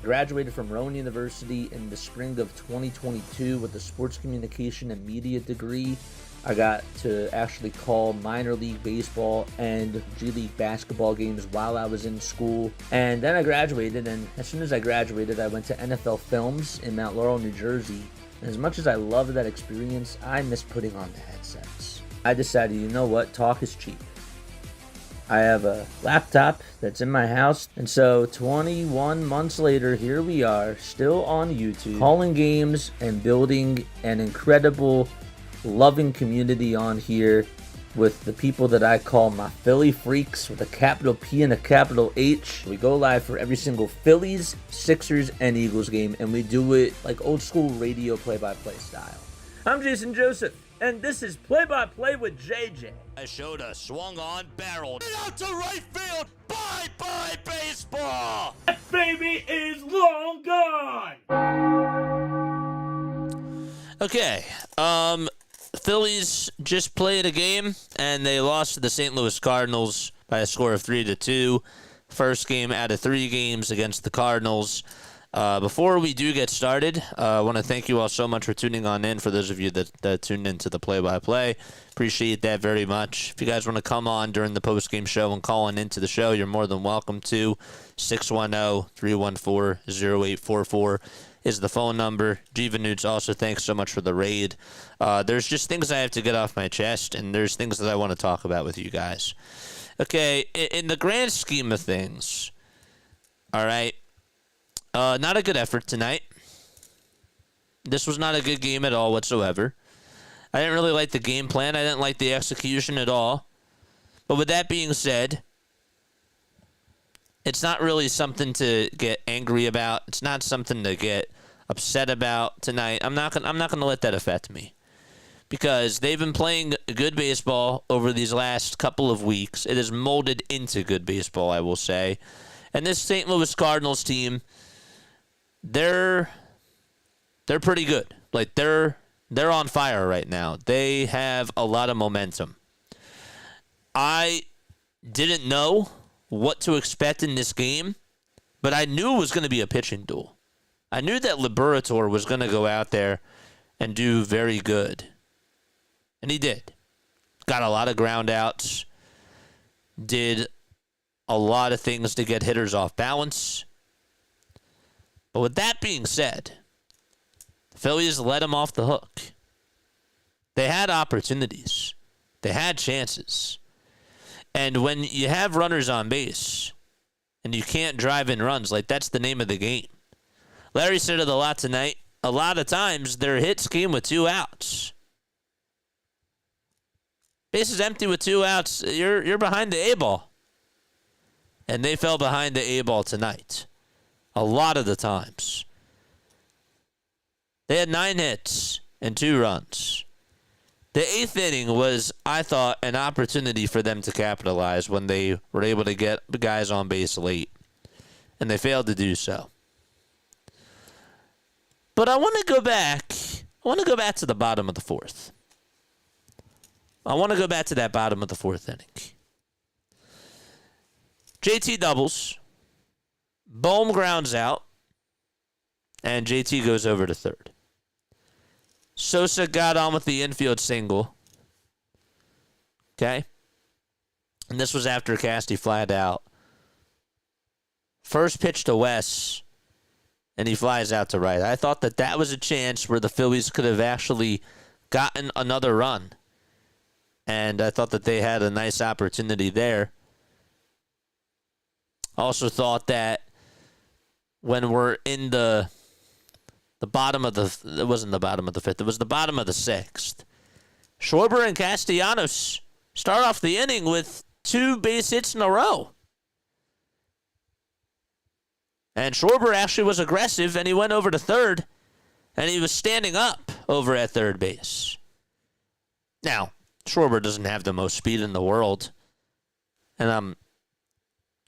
Graduated from Rowan University in the spring of 2022 with a sports communication and media degree. I got to actually call minor league baseball and G League basketball games while I was in school. And then I graduated, and as soon as I graduated, I went to NFL Films in Mount Laurel, New Jersey. And as much as I loved that experience, I miss putting on the headsets. I decided, you know what, talk is cheap. I have a laptop that's in my house, and so 21 months later, here we are, still on YouTube, calling games and building an incredible, loving community on here with the people that I call my Philly freaks with a capital P and a capital H. We go live for every single Phillies, Sixers, and Eagles game, and we do it like old school radio play-by-play style. I'm Jason Joseph, and this is Play-by-Play with JJ. I showed a swung on barrel. Get out to right field. Bye-bye baseball. That baby is long gone. Okay. Phillies just played a game, and they lost to the St. Louis Cardinals by a score of 3-2. First game out of 3 games against the Cardinals. Before we do get started, I want to thank you all so much for tuning on in. For those of you that tuned into the play-by-play, appreciate that very much. If you guys want to come on during the post-game show and call into the show, you're more than welcome to. 610-314-0844 is the phone number. Jiva Nudes, also thanks so much for the raid. There's just things I have to get off my chest, and there's things that I want to talk about with you guys. Okay, in the grand scheme of things, all right, not a good effort tonight. This was not a good game at all whatsoever. I didn't really like the game plan. I didn't like the execution at all. But with that being said, it's not really something to get angry about. It's not something to get upset about tonight. I'm not gonna let that affect me, because they've been playing good baseball over these last couple of weeks. It has molded into good baseball, I will say. And this St. Louis Cardinals team, they're pretty good. Like, they're on fire right now. They have a lot of momentum. I didn't know what to expect in this game, but I knew it was going to be a pitching duel. I knew that Liberatore was going to go out there and do very good. And he did. Got a lot of ground outs. Did a lot of things to get hitters off balance. But with that being said, the Phillies let him off the hook. They had opportunities. They had chances. And when you have runners on base and you can't drive in runs, like, that's the name of the game. Larry said it a lot tonight. A lot of times their hits came with 2 outs. Base is empty with 2 outs. You're behind the A ball. And they fell behind the A ball tonight. A lot of the times. They had 9 hits and 2 runs. The 8th inning was, I thought, an opportunity for them to capitalize when they were able to get the guys on base late. And they failed to do so. But I want to go back. I want to go back to the bottom of the 4th. I want to go back to that bottom of the 4th inning. JT doubles. Bohm grounds out. And JT goes over to third. Sosa got on with the infield single. Okay? And this was after Casty flied out. First pitch to Wes, and he flies out to right. I thought that was a chance where the Phillies could have actually gotten another run. And I thought that they had a nice opportunity there. Also thought that when we're in the bottom of it wasn't the bottom of the 5th, it was the bottom of the 6th. Schwarber and Castellanos start off the inning with 2 base hits in a row. And Schwarber actually was aggressive, and he went over to third, and he was standing up over at third base. Now, Schwarber doesn't have the most speed in the world, and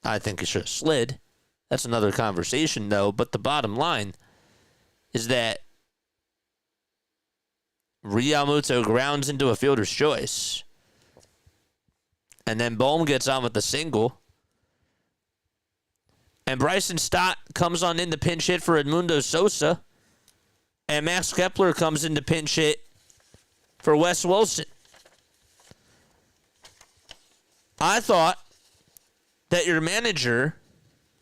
I think he should have slid. That's another conversation, though. But the bottom line is that Realmuto grounds into a fielder's choice. And then Bohm gets on with the single. And Bryson Stott comes on in to pinch hit for Edmundo Sosa. And Max Kepler comes in to pinch hit for Wes Wilson. I thought that your manager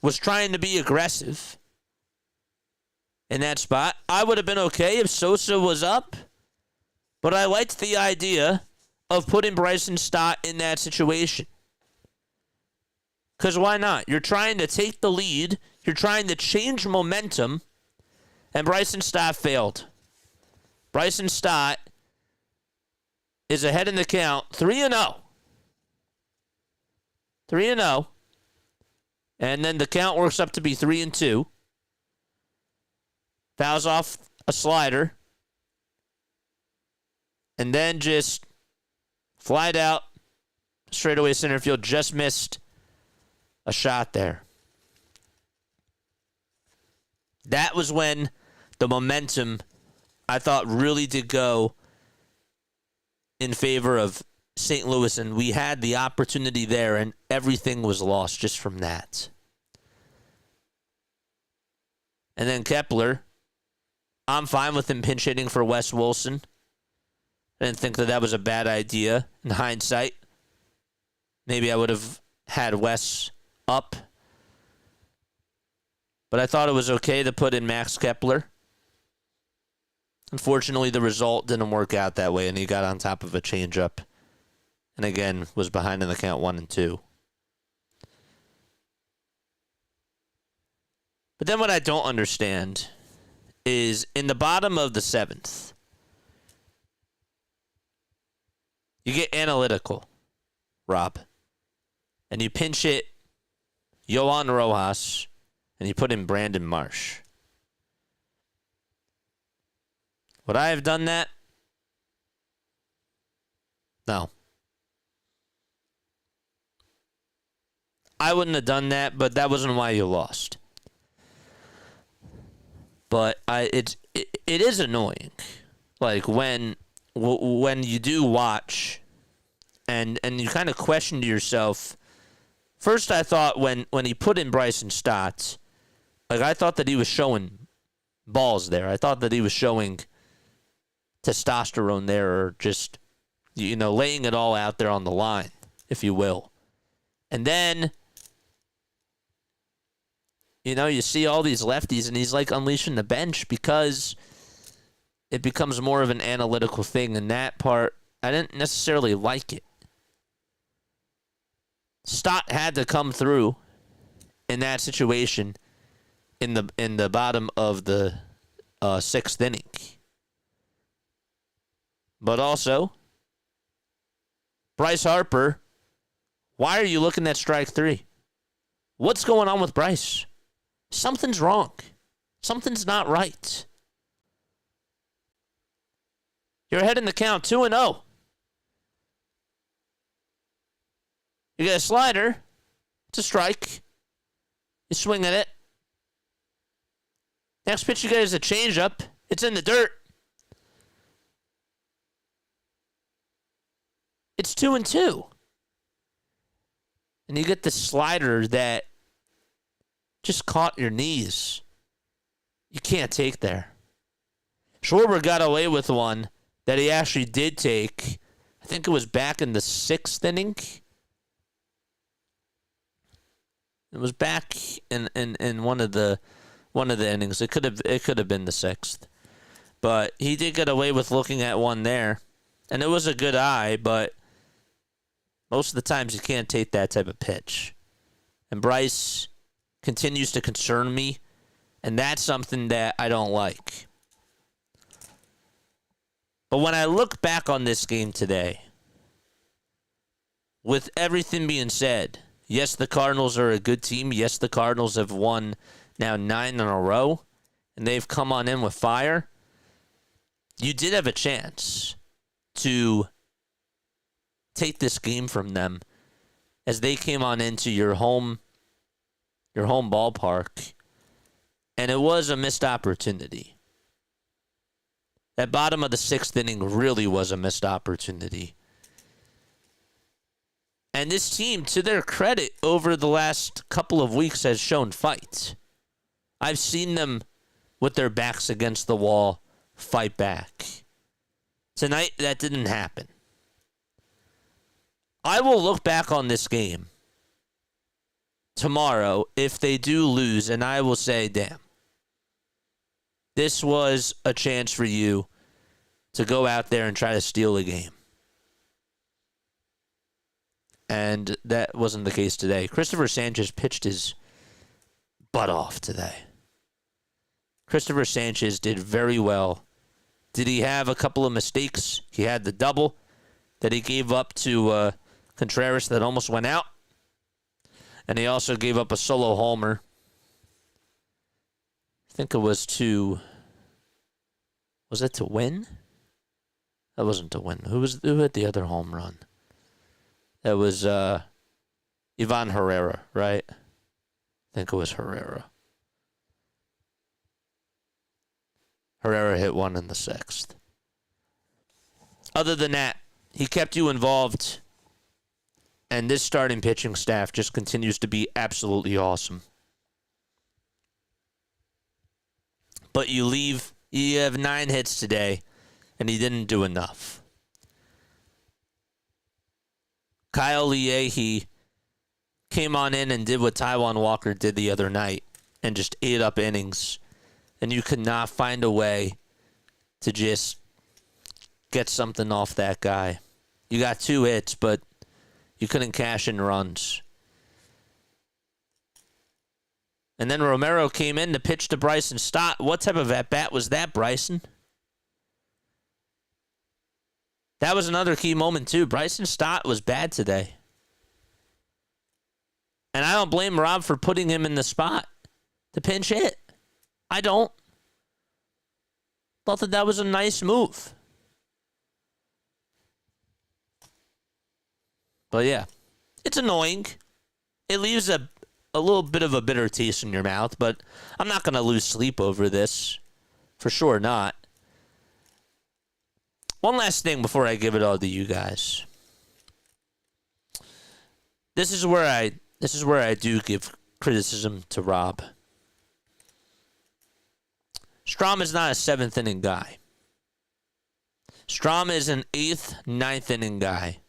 was trying to be aggressive in that spot. I would have been okay if Sosa was up, but I liked the idea of putting Bryson Stott in that situation. Because why not? You're trying to take the lead. You're trying to change momentum, and Bryson Stott failed. Bryson Stott is ahead in the count, 3-0. 3-0. And then the count works up to be 3-2. Fouls off a slider. And then just flied out straightaway center field. Just missed a shot there. That was when the momentum, I thought, really did go in favor of St. Louis, and we had the opportunity there, and everything was lost just from that. And then Kepler, I'm fine with him pinch hitting for Wes Wilson. I didn't think that was a bad idea in hindsight. Maybe I would have had Wes up. But I thought it was okay to put in Max Kepler. Unfortunately, the result didn't work out that way, and he got on top of a changeup. And again, was behind in the count 1-2. But then what I don't understand is in the bottom of the 7th, you get analytical, Rob, and you pinch hit Yohan Rojas, and you put in Brandon Marsh. Would I have done that? No. I wouldn't have done that, but that wasn't why you lost. But it is annoying, like when you do watch, and you kind of question to yourself. First, I thought when he put in Bryson Stott, like I thought that he was showing balls there. I thought that he was showing testosterone there, or just laying it all out there on the line, if you will. And then you see all these lefties, and he's like unleashing the bench because it becomes more of an analytical thing. And that part, I didn't necessarily like it. Stott had to come through in that situation in the bottom of the 6th inning. But also, Bryce Harper, why are you looking at strike 3? What's going on with Bryce? Something's wrong. Something's not right. You're ahead in the count 2-0. You get a slider. It's a strike. You swing at it. Next pitch you get is a changeup. It's in the dirt. It's 2-2. And you get the slider that just caught your knees. You can't take there. Schwarber got away with one that he actually did take. I think it was back in the 6th inning. It was back in one of the innings. It could have been the 6th. But he did get away with looking at one there. And it was a good eye, but most of the times you can't take that type of pitch. And Bryce continues to concern me, and that's something that I don't like. But when I look back on this game today, with everything being said, yes, the Cardinals are a good team. Yes, the Cardinals have won now 9 in a row, and they've come on in with fire. You did have a chance to take this game from them as they came on into your home ballpark, and it was a missed opportunity. That bottom of the 6th inning really was a missed opportunity. And this team, to their credit, over the last couple of weeks has shown fight. I've seen them, with their backs against the wall, fight back. Tonight, that didn't happen. I will look back on this game tomorrow if they do lose, and I will say, damn, this was a chance for you to go out there and try to steal a game. And that wasn't the case today. Christopher Sanchez pitched his butt off today. Christopher Sanchez did very well. Did he have a couple of mistakes? He had the double that he gave up to Contreras that almost went out. And he also gave up a solo homer. I think it was to... Was it to win? That wasn't to win. Who had the other home run? That was Ivan Herrera, right? I think it was Herrera. Herrera hit one in the 6th. Other than that, he kept you involved. And this starting pitching staff just continues to be absolutely awesome. But you have 9 hits today, and he didn't do enough. Kyle Leahy came on in and did what Taijuan Walker did the other night and just ate up innings. And you could not find a way to just get something off that guy. You got 2 hits, but you couldn't cash in runs. And then Romero came in to pitch to Bryson Stott. What type of at-bat was that, Bryson? That was another key moment, too. Bryson Stott was bad today. And I don't blame Rob for putting him in the spot to pinch hit. I don't. Thought that was a nice move. But yeah, it's annoying. It leaves a little bit of a bitter taste in your mouth, but I'm not going to lose sleep over this. For sure not. One last thing before I give it all to you guys. This is where I do give criticism to Rob. Strom is not a 7th inning guy. Strom is an 8th, 9th inning guy.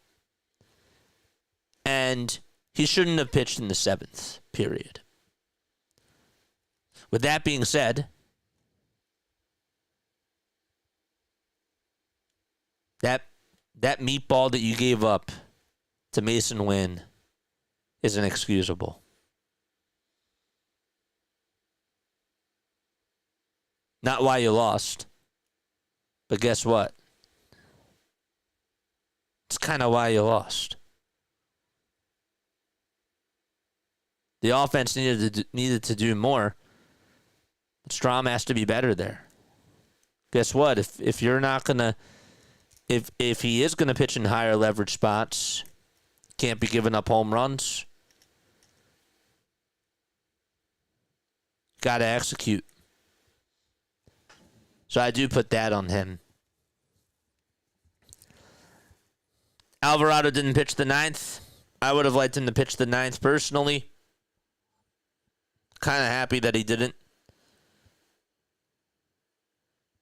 And he shouldn't have pitched in the 7th, period. With that being said, that meatball that you gave up to Mason Wynn is inexcusable. Not why you lost, but guess what? It's kind of why you lost. The offense needed to do more. Strom has to be better there. Guess what? If you're not gonna, if he is gonna pitch in higher leverage spots, can't be giving up home runs. Got to execute. So I do put that on him. Alvarado didn't pitch the 9th. I would have liked him to pitch the 9th personally. Kind of happy that he didn't.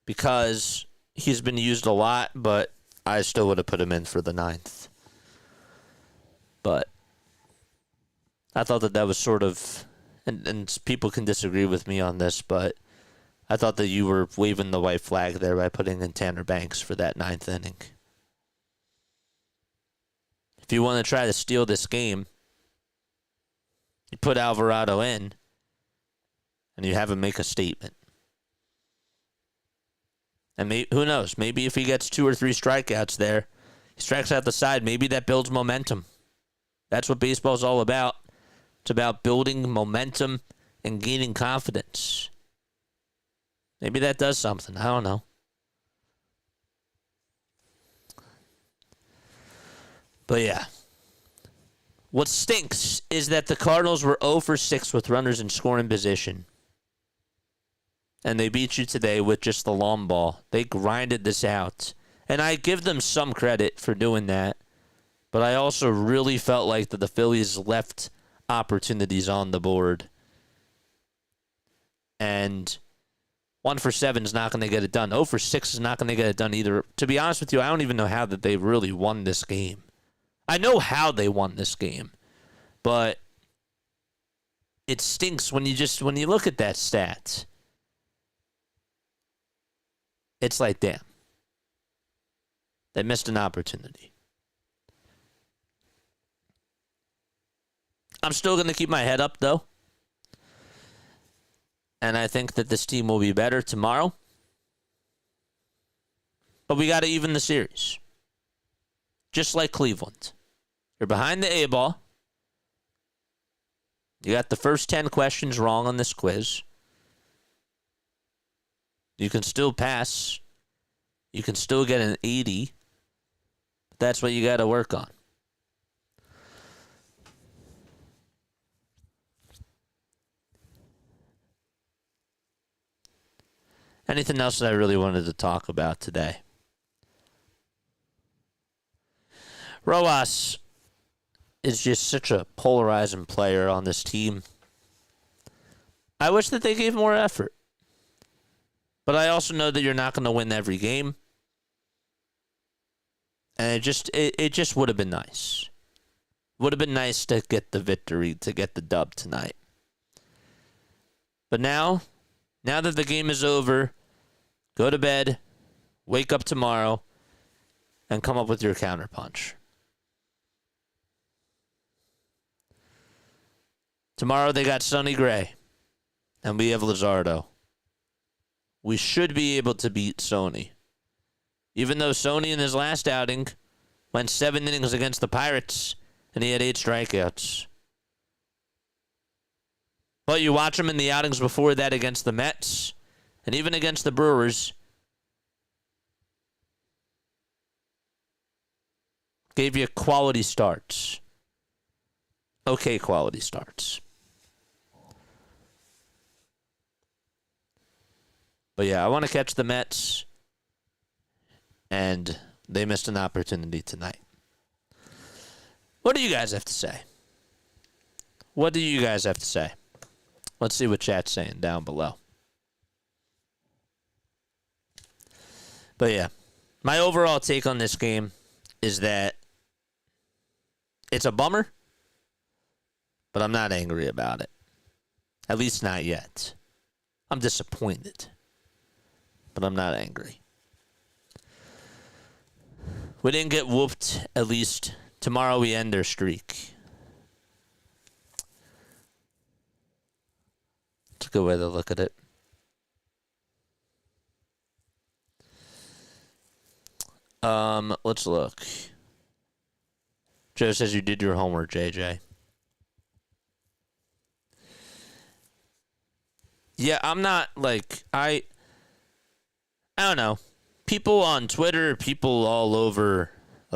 Because he's been used a lot, but I still would have put him in for the 9th. But I thought that was sort of, and people can disagree with me on this, but I thought that you were waving the white flag there by putting in Tanner Banks for that 9th inning. If you want to try to steal this game, you put Alvarado in, and you have him make a statement. And who knows? Maybe if he gets 2 or 3 strikeouts there, he strikes out the side, maybe that builds momentum. That's what baseball's all about. It's about building momentum and gaining confidence. Maybe that does something. I don't know. But yeah. What stinks is that the Cardinals were 0 for 6 with runners in scoring position. And they beat you today with just the long ball. They grinded this out. And I give them some credit for doing that. But I also really felt like that the Phillies left opportunities on the board. And 1 for 7 is not going to get it done. 0 for 6 is not going to get it done either. To be honest with you, I don't even know how that they really won this game. I know how they won this game. But it stinks when you look at that stat. It's like, damn. They missed an opportunity. I'm still going to keep my head up, though. And I think that this team will be better tomorrow. But we got to even the series. Just like Cleveland. You're behind the A-ball. You got the first 10 questions wrong on this quiz. You can still pass. You can still get an 80. But that's what you got to work on. Anything else that I really wanted to talk about today? Rojas is just such a polarizing player on this team. I wish that they gave more effort. But I also know that you're not going to win every game. And it just would have been nice. Would have been nice to get the victory, to get the dub tonight. But now that the game is over, go to bed, wake up tomorrow, and come up with your counterpunch. Tomorrow they got Sonny Gray, and we have Luzardo. We should be able to beat Sony. Even though Sony in his last outing went 7 innings against the Pirates, and he had 8 strikeouts. But you watch him in the outings before that against the Mets, and even against the Brewers, gave you quality starts. Okay, quality starts. But yeah, I want to catch the Mets, and they missed an opportunity tonight. What do you guys have to say? What do you guys have to say? Let's see what chat's saying down below. But yeah, my overall take on this game is that it's a bummer, but I'm not angry about it. At least not yet. I'm disappointed, but I'm not angry. We didn't get whooped. At least tomorrow we end their streak. It's a good way to look at it. Let's look. Joe says you did your homework, JJ. Yeah, I'm not like I don't know. People on Twitter, people all over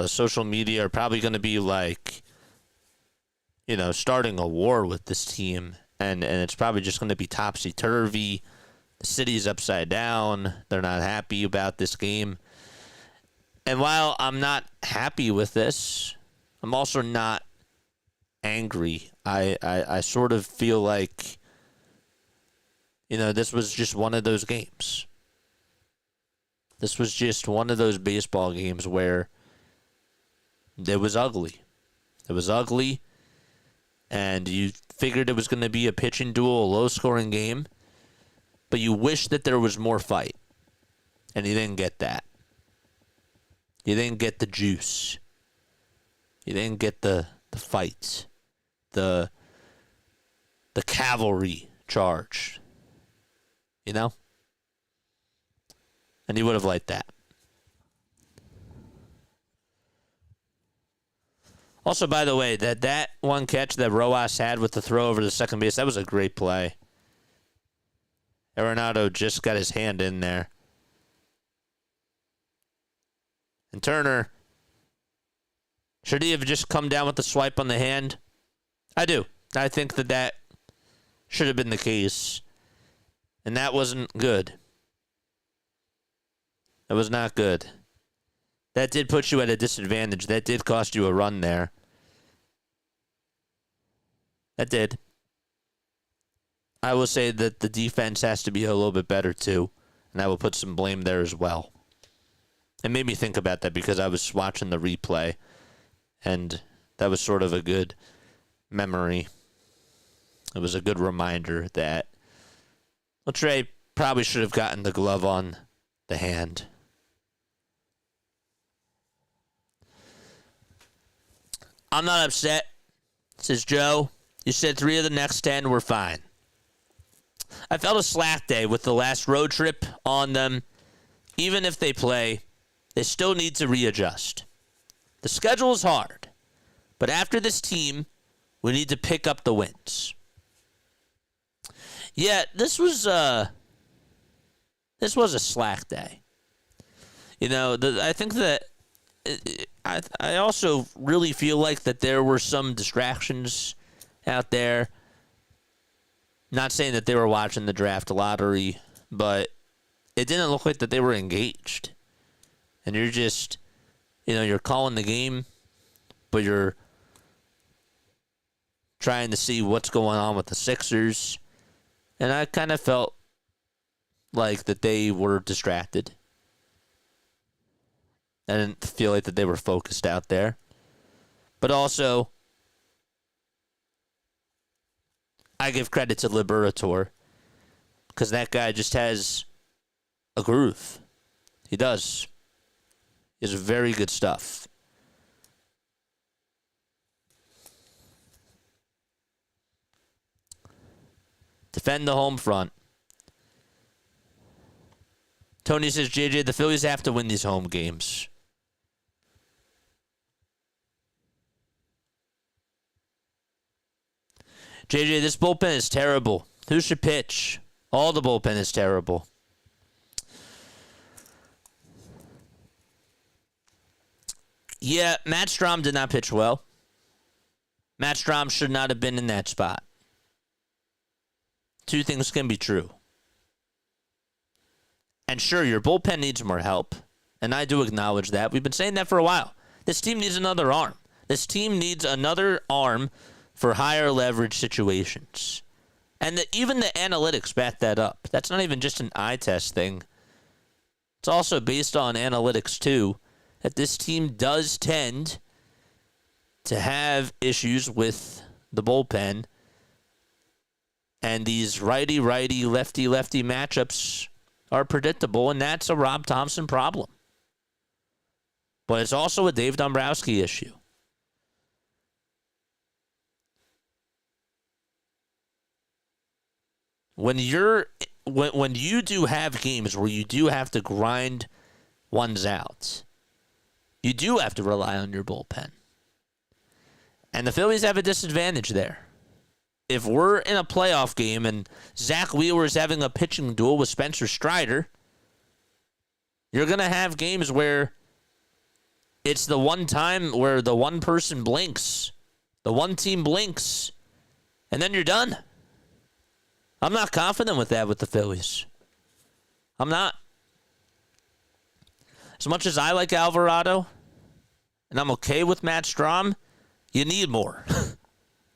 social media are probably going to be like, starting a war with this team, and it's probably just going to be topsy-turvy. The city's upside down. They're not happy about this game. And while I'm not happy with this, I'm also not angry. I sort of feel like, this was just one of those games. This was just one of those baseball games where it was ugly. It was ugly, and you figured it was going to be a pitching duel, a low-scoring game, but you wish that there was more fight, and you didn't get that. You didn't get the juice. You didn't get the fight, the cavalry charge, And you would have liked that. Also, by the way, that one catch that Rojas had with the throw over to second base, that was a great play. Arenado just got his hand in there. And Turner, should he have just come down with the swipe on the hand? I do. I think that should have been the case. And that wasn't good. That was not good. That did put you at a disadvantage. That did cost you a run there. That did. I will say that the defense has to be a little bit better too. And I will put some blame there as well. It made me think about that because I was watching the replay. And that was sort of a good memory. It was a good reminder that Trey probably should have gotten the glove on the hand. I'm not upset, says Joe. You said 3 of the next 10 were fine. I felt a slack day with the last road trip on them. Even if they play, they still need to readjust. The schedule is hard, but after this team, we need to pick up the wins. Yeah, this was a slack day. I think that I also really feel like that there were some distractions out there. Not saying that they were watching the draft lottery, but it didn't look like that they were engaged. And you're just, you're calling the game. but you're trying to see what's going on with the Sixers. And I kind of felt like that they were distracted. I didn't feel like that they were focused out there. But also, I give credit to Liberatore because that guy just has a groove. He does. He has very good stuff. Defend the home front. Tony says, JJ, the Phillies have to win these home games. JJ, this bullpen is terrible. Who should pitch? All the bullpen is terrible. Yeah, Matt Strahm did not pitch well. Matt Strahm should not have been in that spot. Two things can be true. And sure, your bullpen needs more help. And I do acknowledge that. We've been saying that for a while. This team needs another arm. This team needs another arm for higher leverage situations. And even the analytics back that up. That's not even just an eye test thing. It's also based on analytics too, that this team does tend to have issues with the bullpen. And these righty-righty, lefty-lefty matchups are predictable, and that's a Rob Thompson problem. But it's also a Dave Dombrowski issue. When you do have games where you do have to grind ones out, you do have to rely on your bullpen. And the Phillies have a disadvantage there. If we're in a playoff game and Zach Wheeler is having a pitching duel with Spencer Strider, you're going to have games where it's the one time where the one person blinks, the one team blinks, and then you're done. I'm not confident with that with the Phillies. I'm not. As much as I like Alvarado, and I'm okay with Matt Strahm, you need more.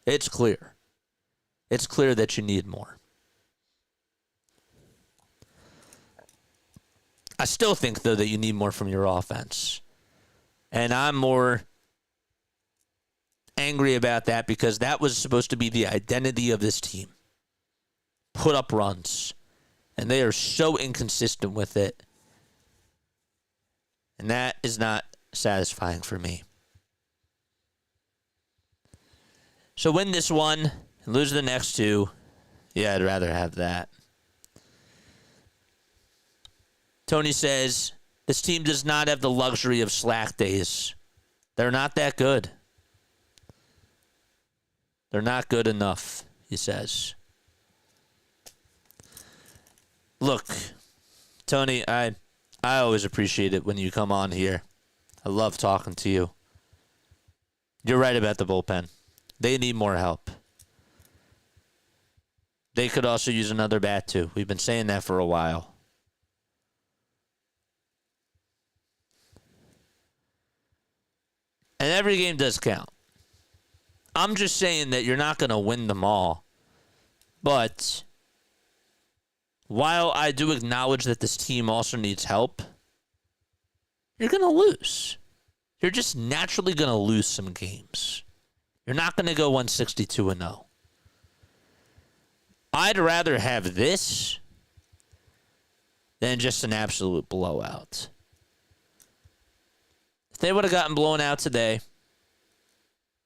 It's clear. It's clear that you need more. I still think, though, that you need more from your offense. And I'm more angry about that because that was supposed to be the identity of this team. Put up runs. And they are so inconsistent with it. And that is not satisfying for me. So win this one and lose the next two. Yeah, I'd rather have that. Tony says, this team does not have the luxury of slack days. They're not that good. They're not good enough, he says. Look, Tony, I always appreciate it when you come on here. I love talking to you. You're right about the bullpen. They need more help. They could also use another bat, too. We've been saying that for a while. And every game does count. I'm just saying that you're not going to win them all. But while I do acknowledge that this team also needs help, you're going to lose. You're just naturally going to lose some games. You're not going to go 162-0. I'd rather have this than just an absolute blowout. If they would have gotten blown out today,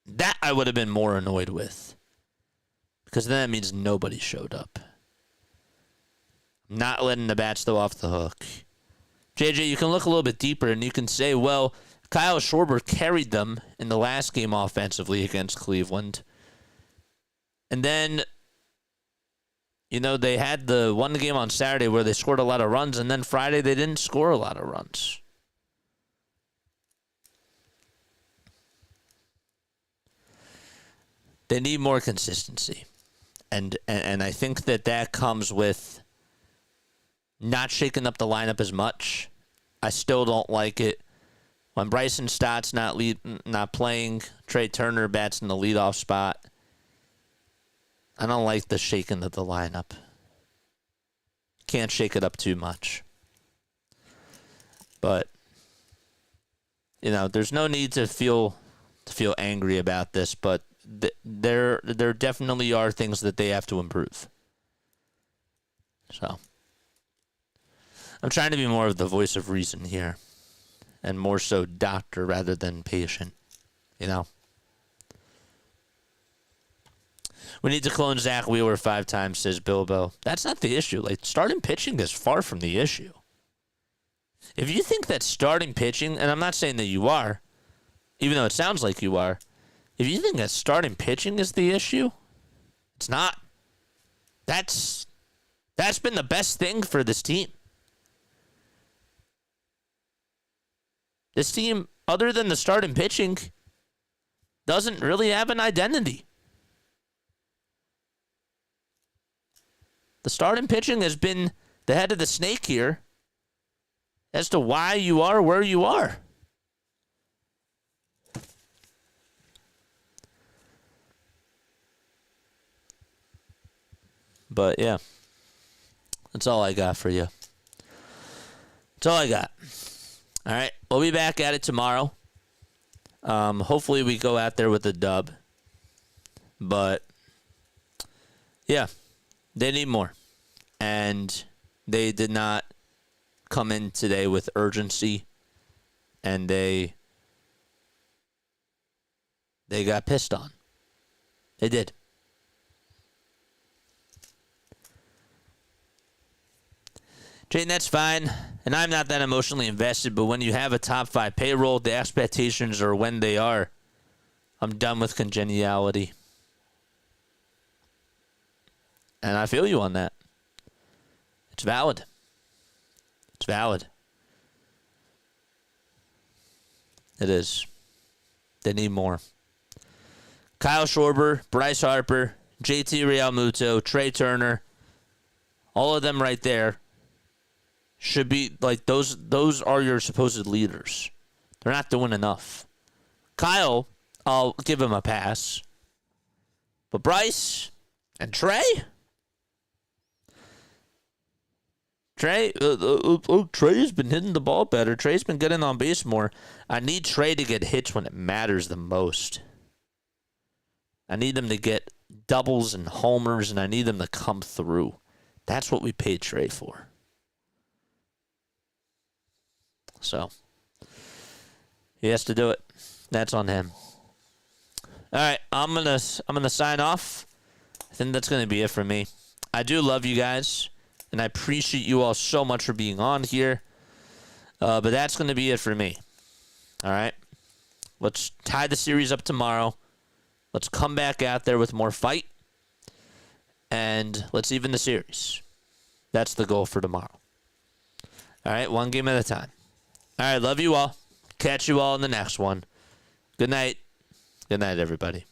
that I would have been more annoyed with. Because then that means nobody showed up. Not letting the bats go off the hook. JJ, you can look a little bit deeper and you can say, well, Kyle Schwarber carried them in the last game offensively against Cleveland. And then, you know, they had the one game on Saturday where they scored a lot of runs, and then Friday they didn't score a lot of runs. They need more consistency. And I think that comes with not shaking up the lineup as much. I still don't like it When Bryson Stott's not playing, Trey Turner bats in the leadoff spot. I don't like the shaking of the lineup. Can't shake it up too much. But, you know, there's no need to feel angry about this, but there definitely are things that they have to improve. So, I'm trying to be more of the voice of reason here, and more so doctor rather than patient, you know? We need to clone Zach Wheeler 5 times, says Bilbo. That's not the issue. Like, starting pitching is far from the issue. If you think that starting pitching, and I'm not saying that you are, even though it sounds like you are, if you think that starting pitching is the issue, it's not. That's been the best thing for this team. This team, other than the starting pitching, doesn't really have an identity. The starting pitching has been the head of the snake here as to why you are where you are. But, yeah, that's all I got for you. That's all I got. All right, we'll be back at it tomorrow. Hopefully we go out there with a dub. But, yeah, they need more. And they did not come in today with urgency. And they got pissed on. They did. Jane, that's fine. And I'm not that emotionally invested, but when you have a top 5 payroll, the expectations are when they are. I'm done with congeniality. And I feel you on that. It's valid. It's valid. It is. They need more. Kyle Schwarber, Bryce Harper, JT Realmuto, Trey Turner, all of them right there should be like those are your supposed leaders. They're not doing enough. Kyle, I'll give him a pass. But Bryce and Trey? Trey's been hitting the ball better. Trey's been getting on base more. I need Trey to get hits when it matters the most. I need them to get doubles and homers, and I need them to come through. That's what we paid Trey for. So, he has to do it. That's on him. All right, I'm gonna sign off. I think that's gonna be it for me. I do love you guys, and I appreciate you all so much for being on here. But that's gonna be it for me. All right, let's tie the series up tomorrow. Let's come back out there with more fight, and let's even the series. That's the goal for tomorrow. All right, one game at a time. All right, love you all. Catch you all in the next one. Good night. Good night, everybody.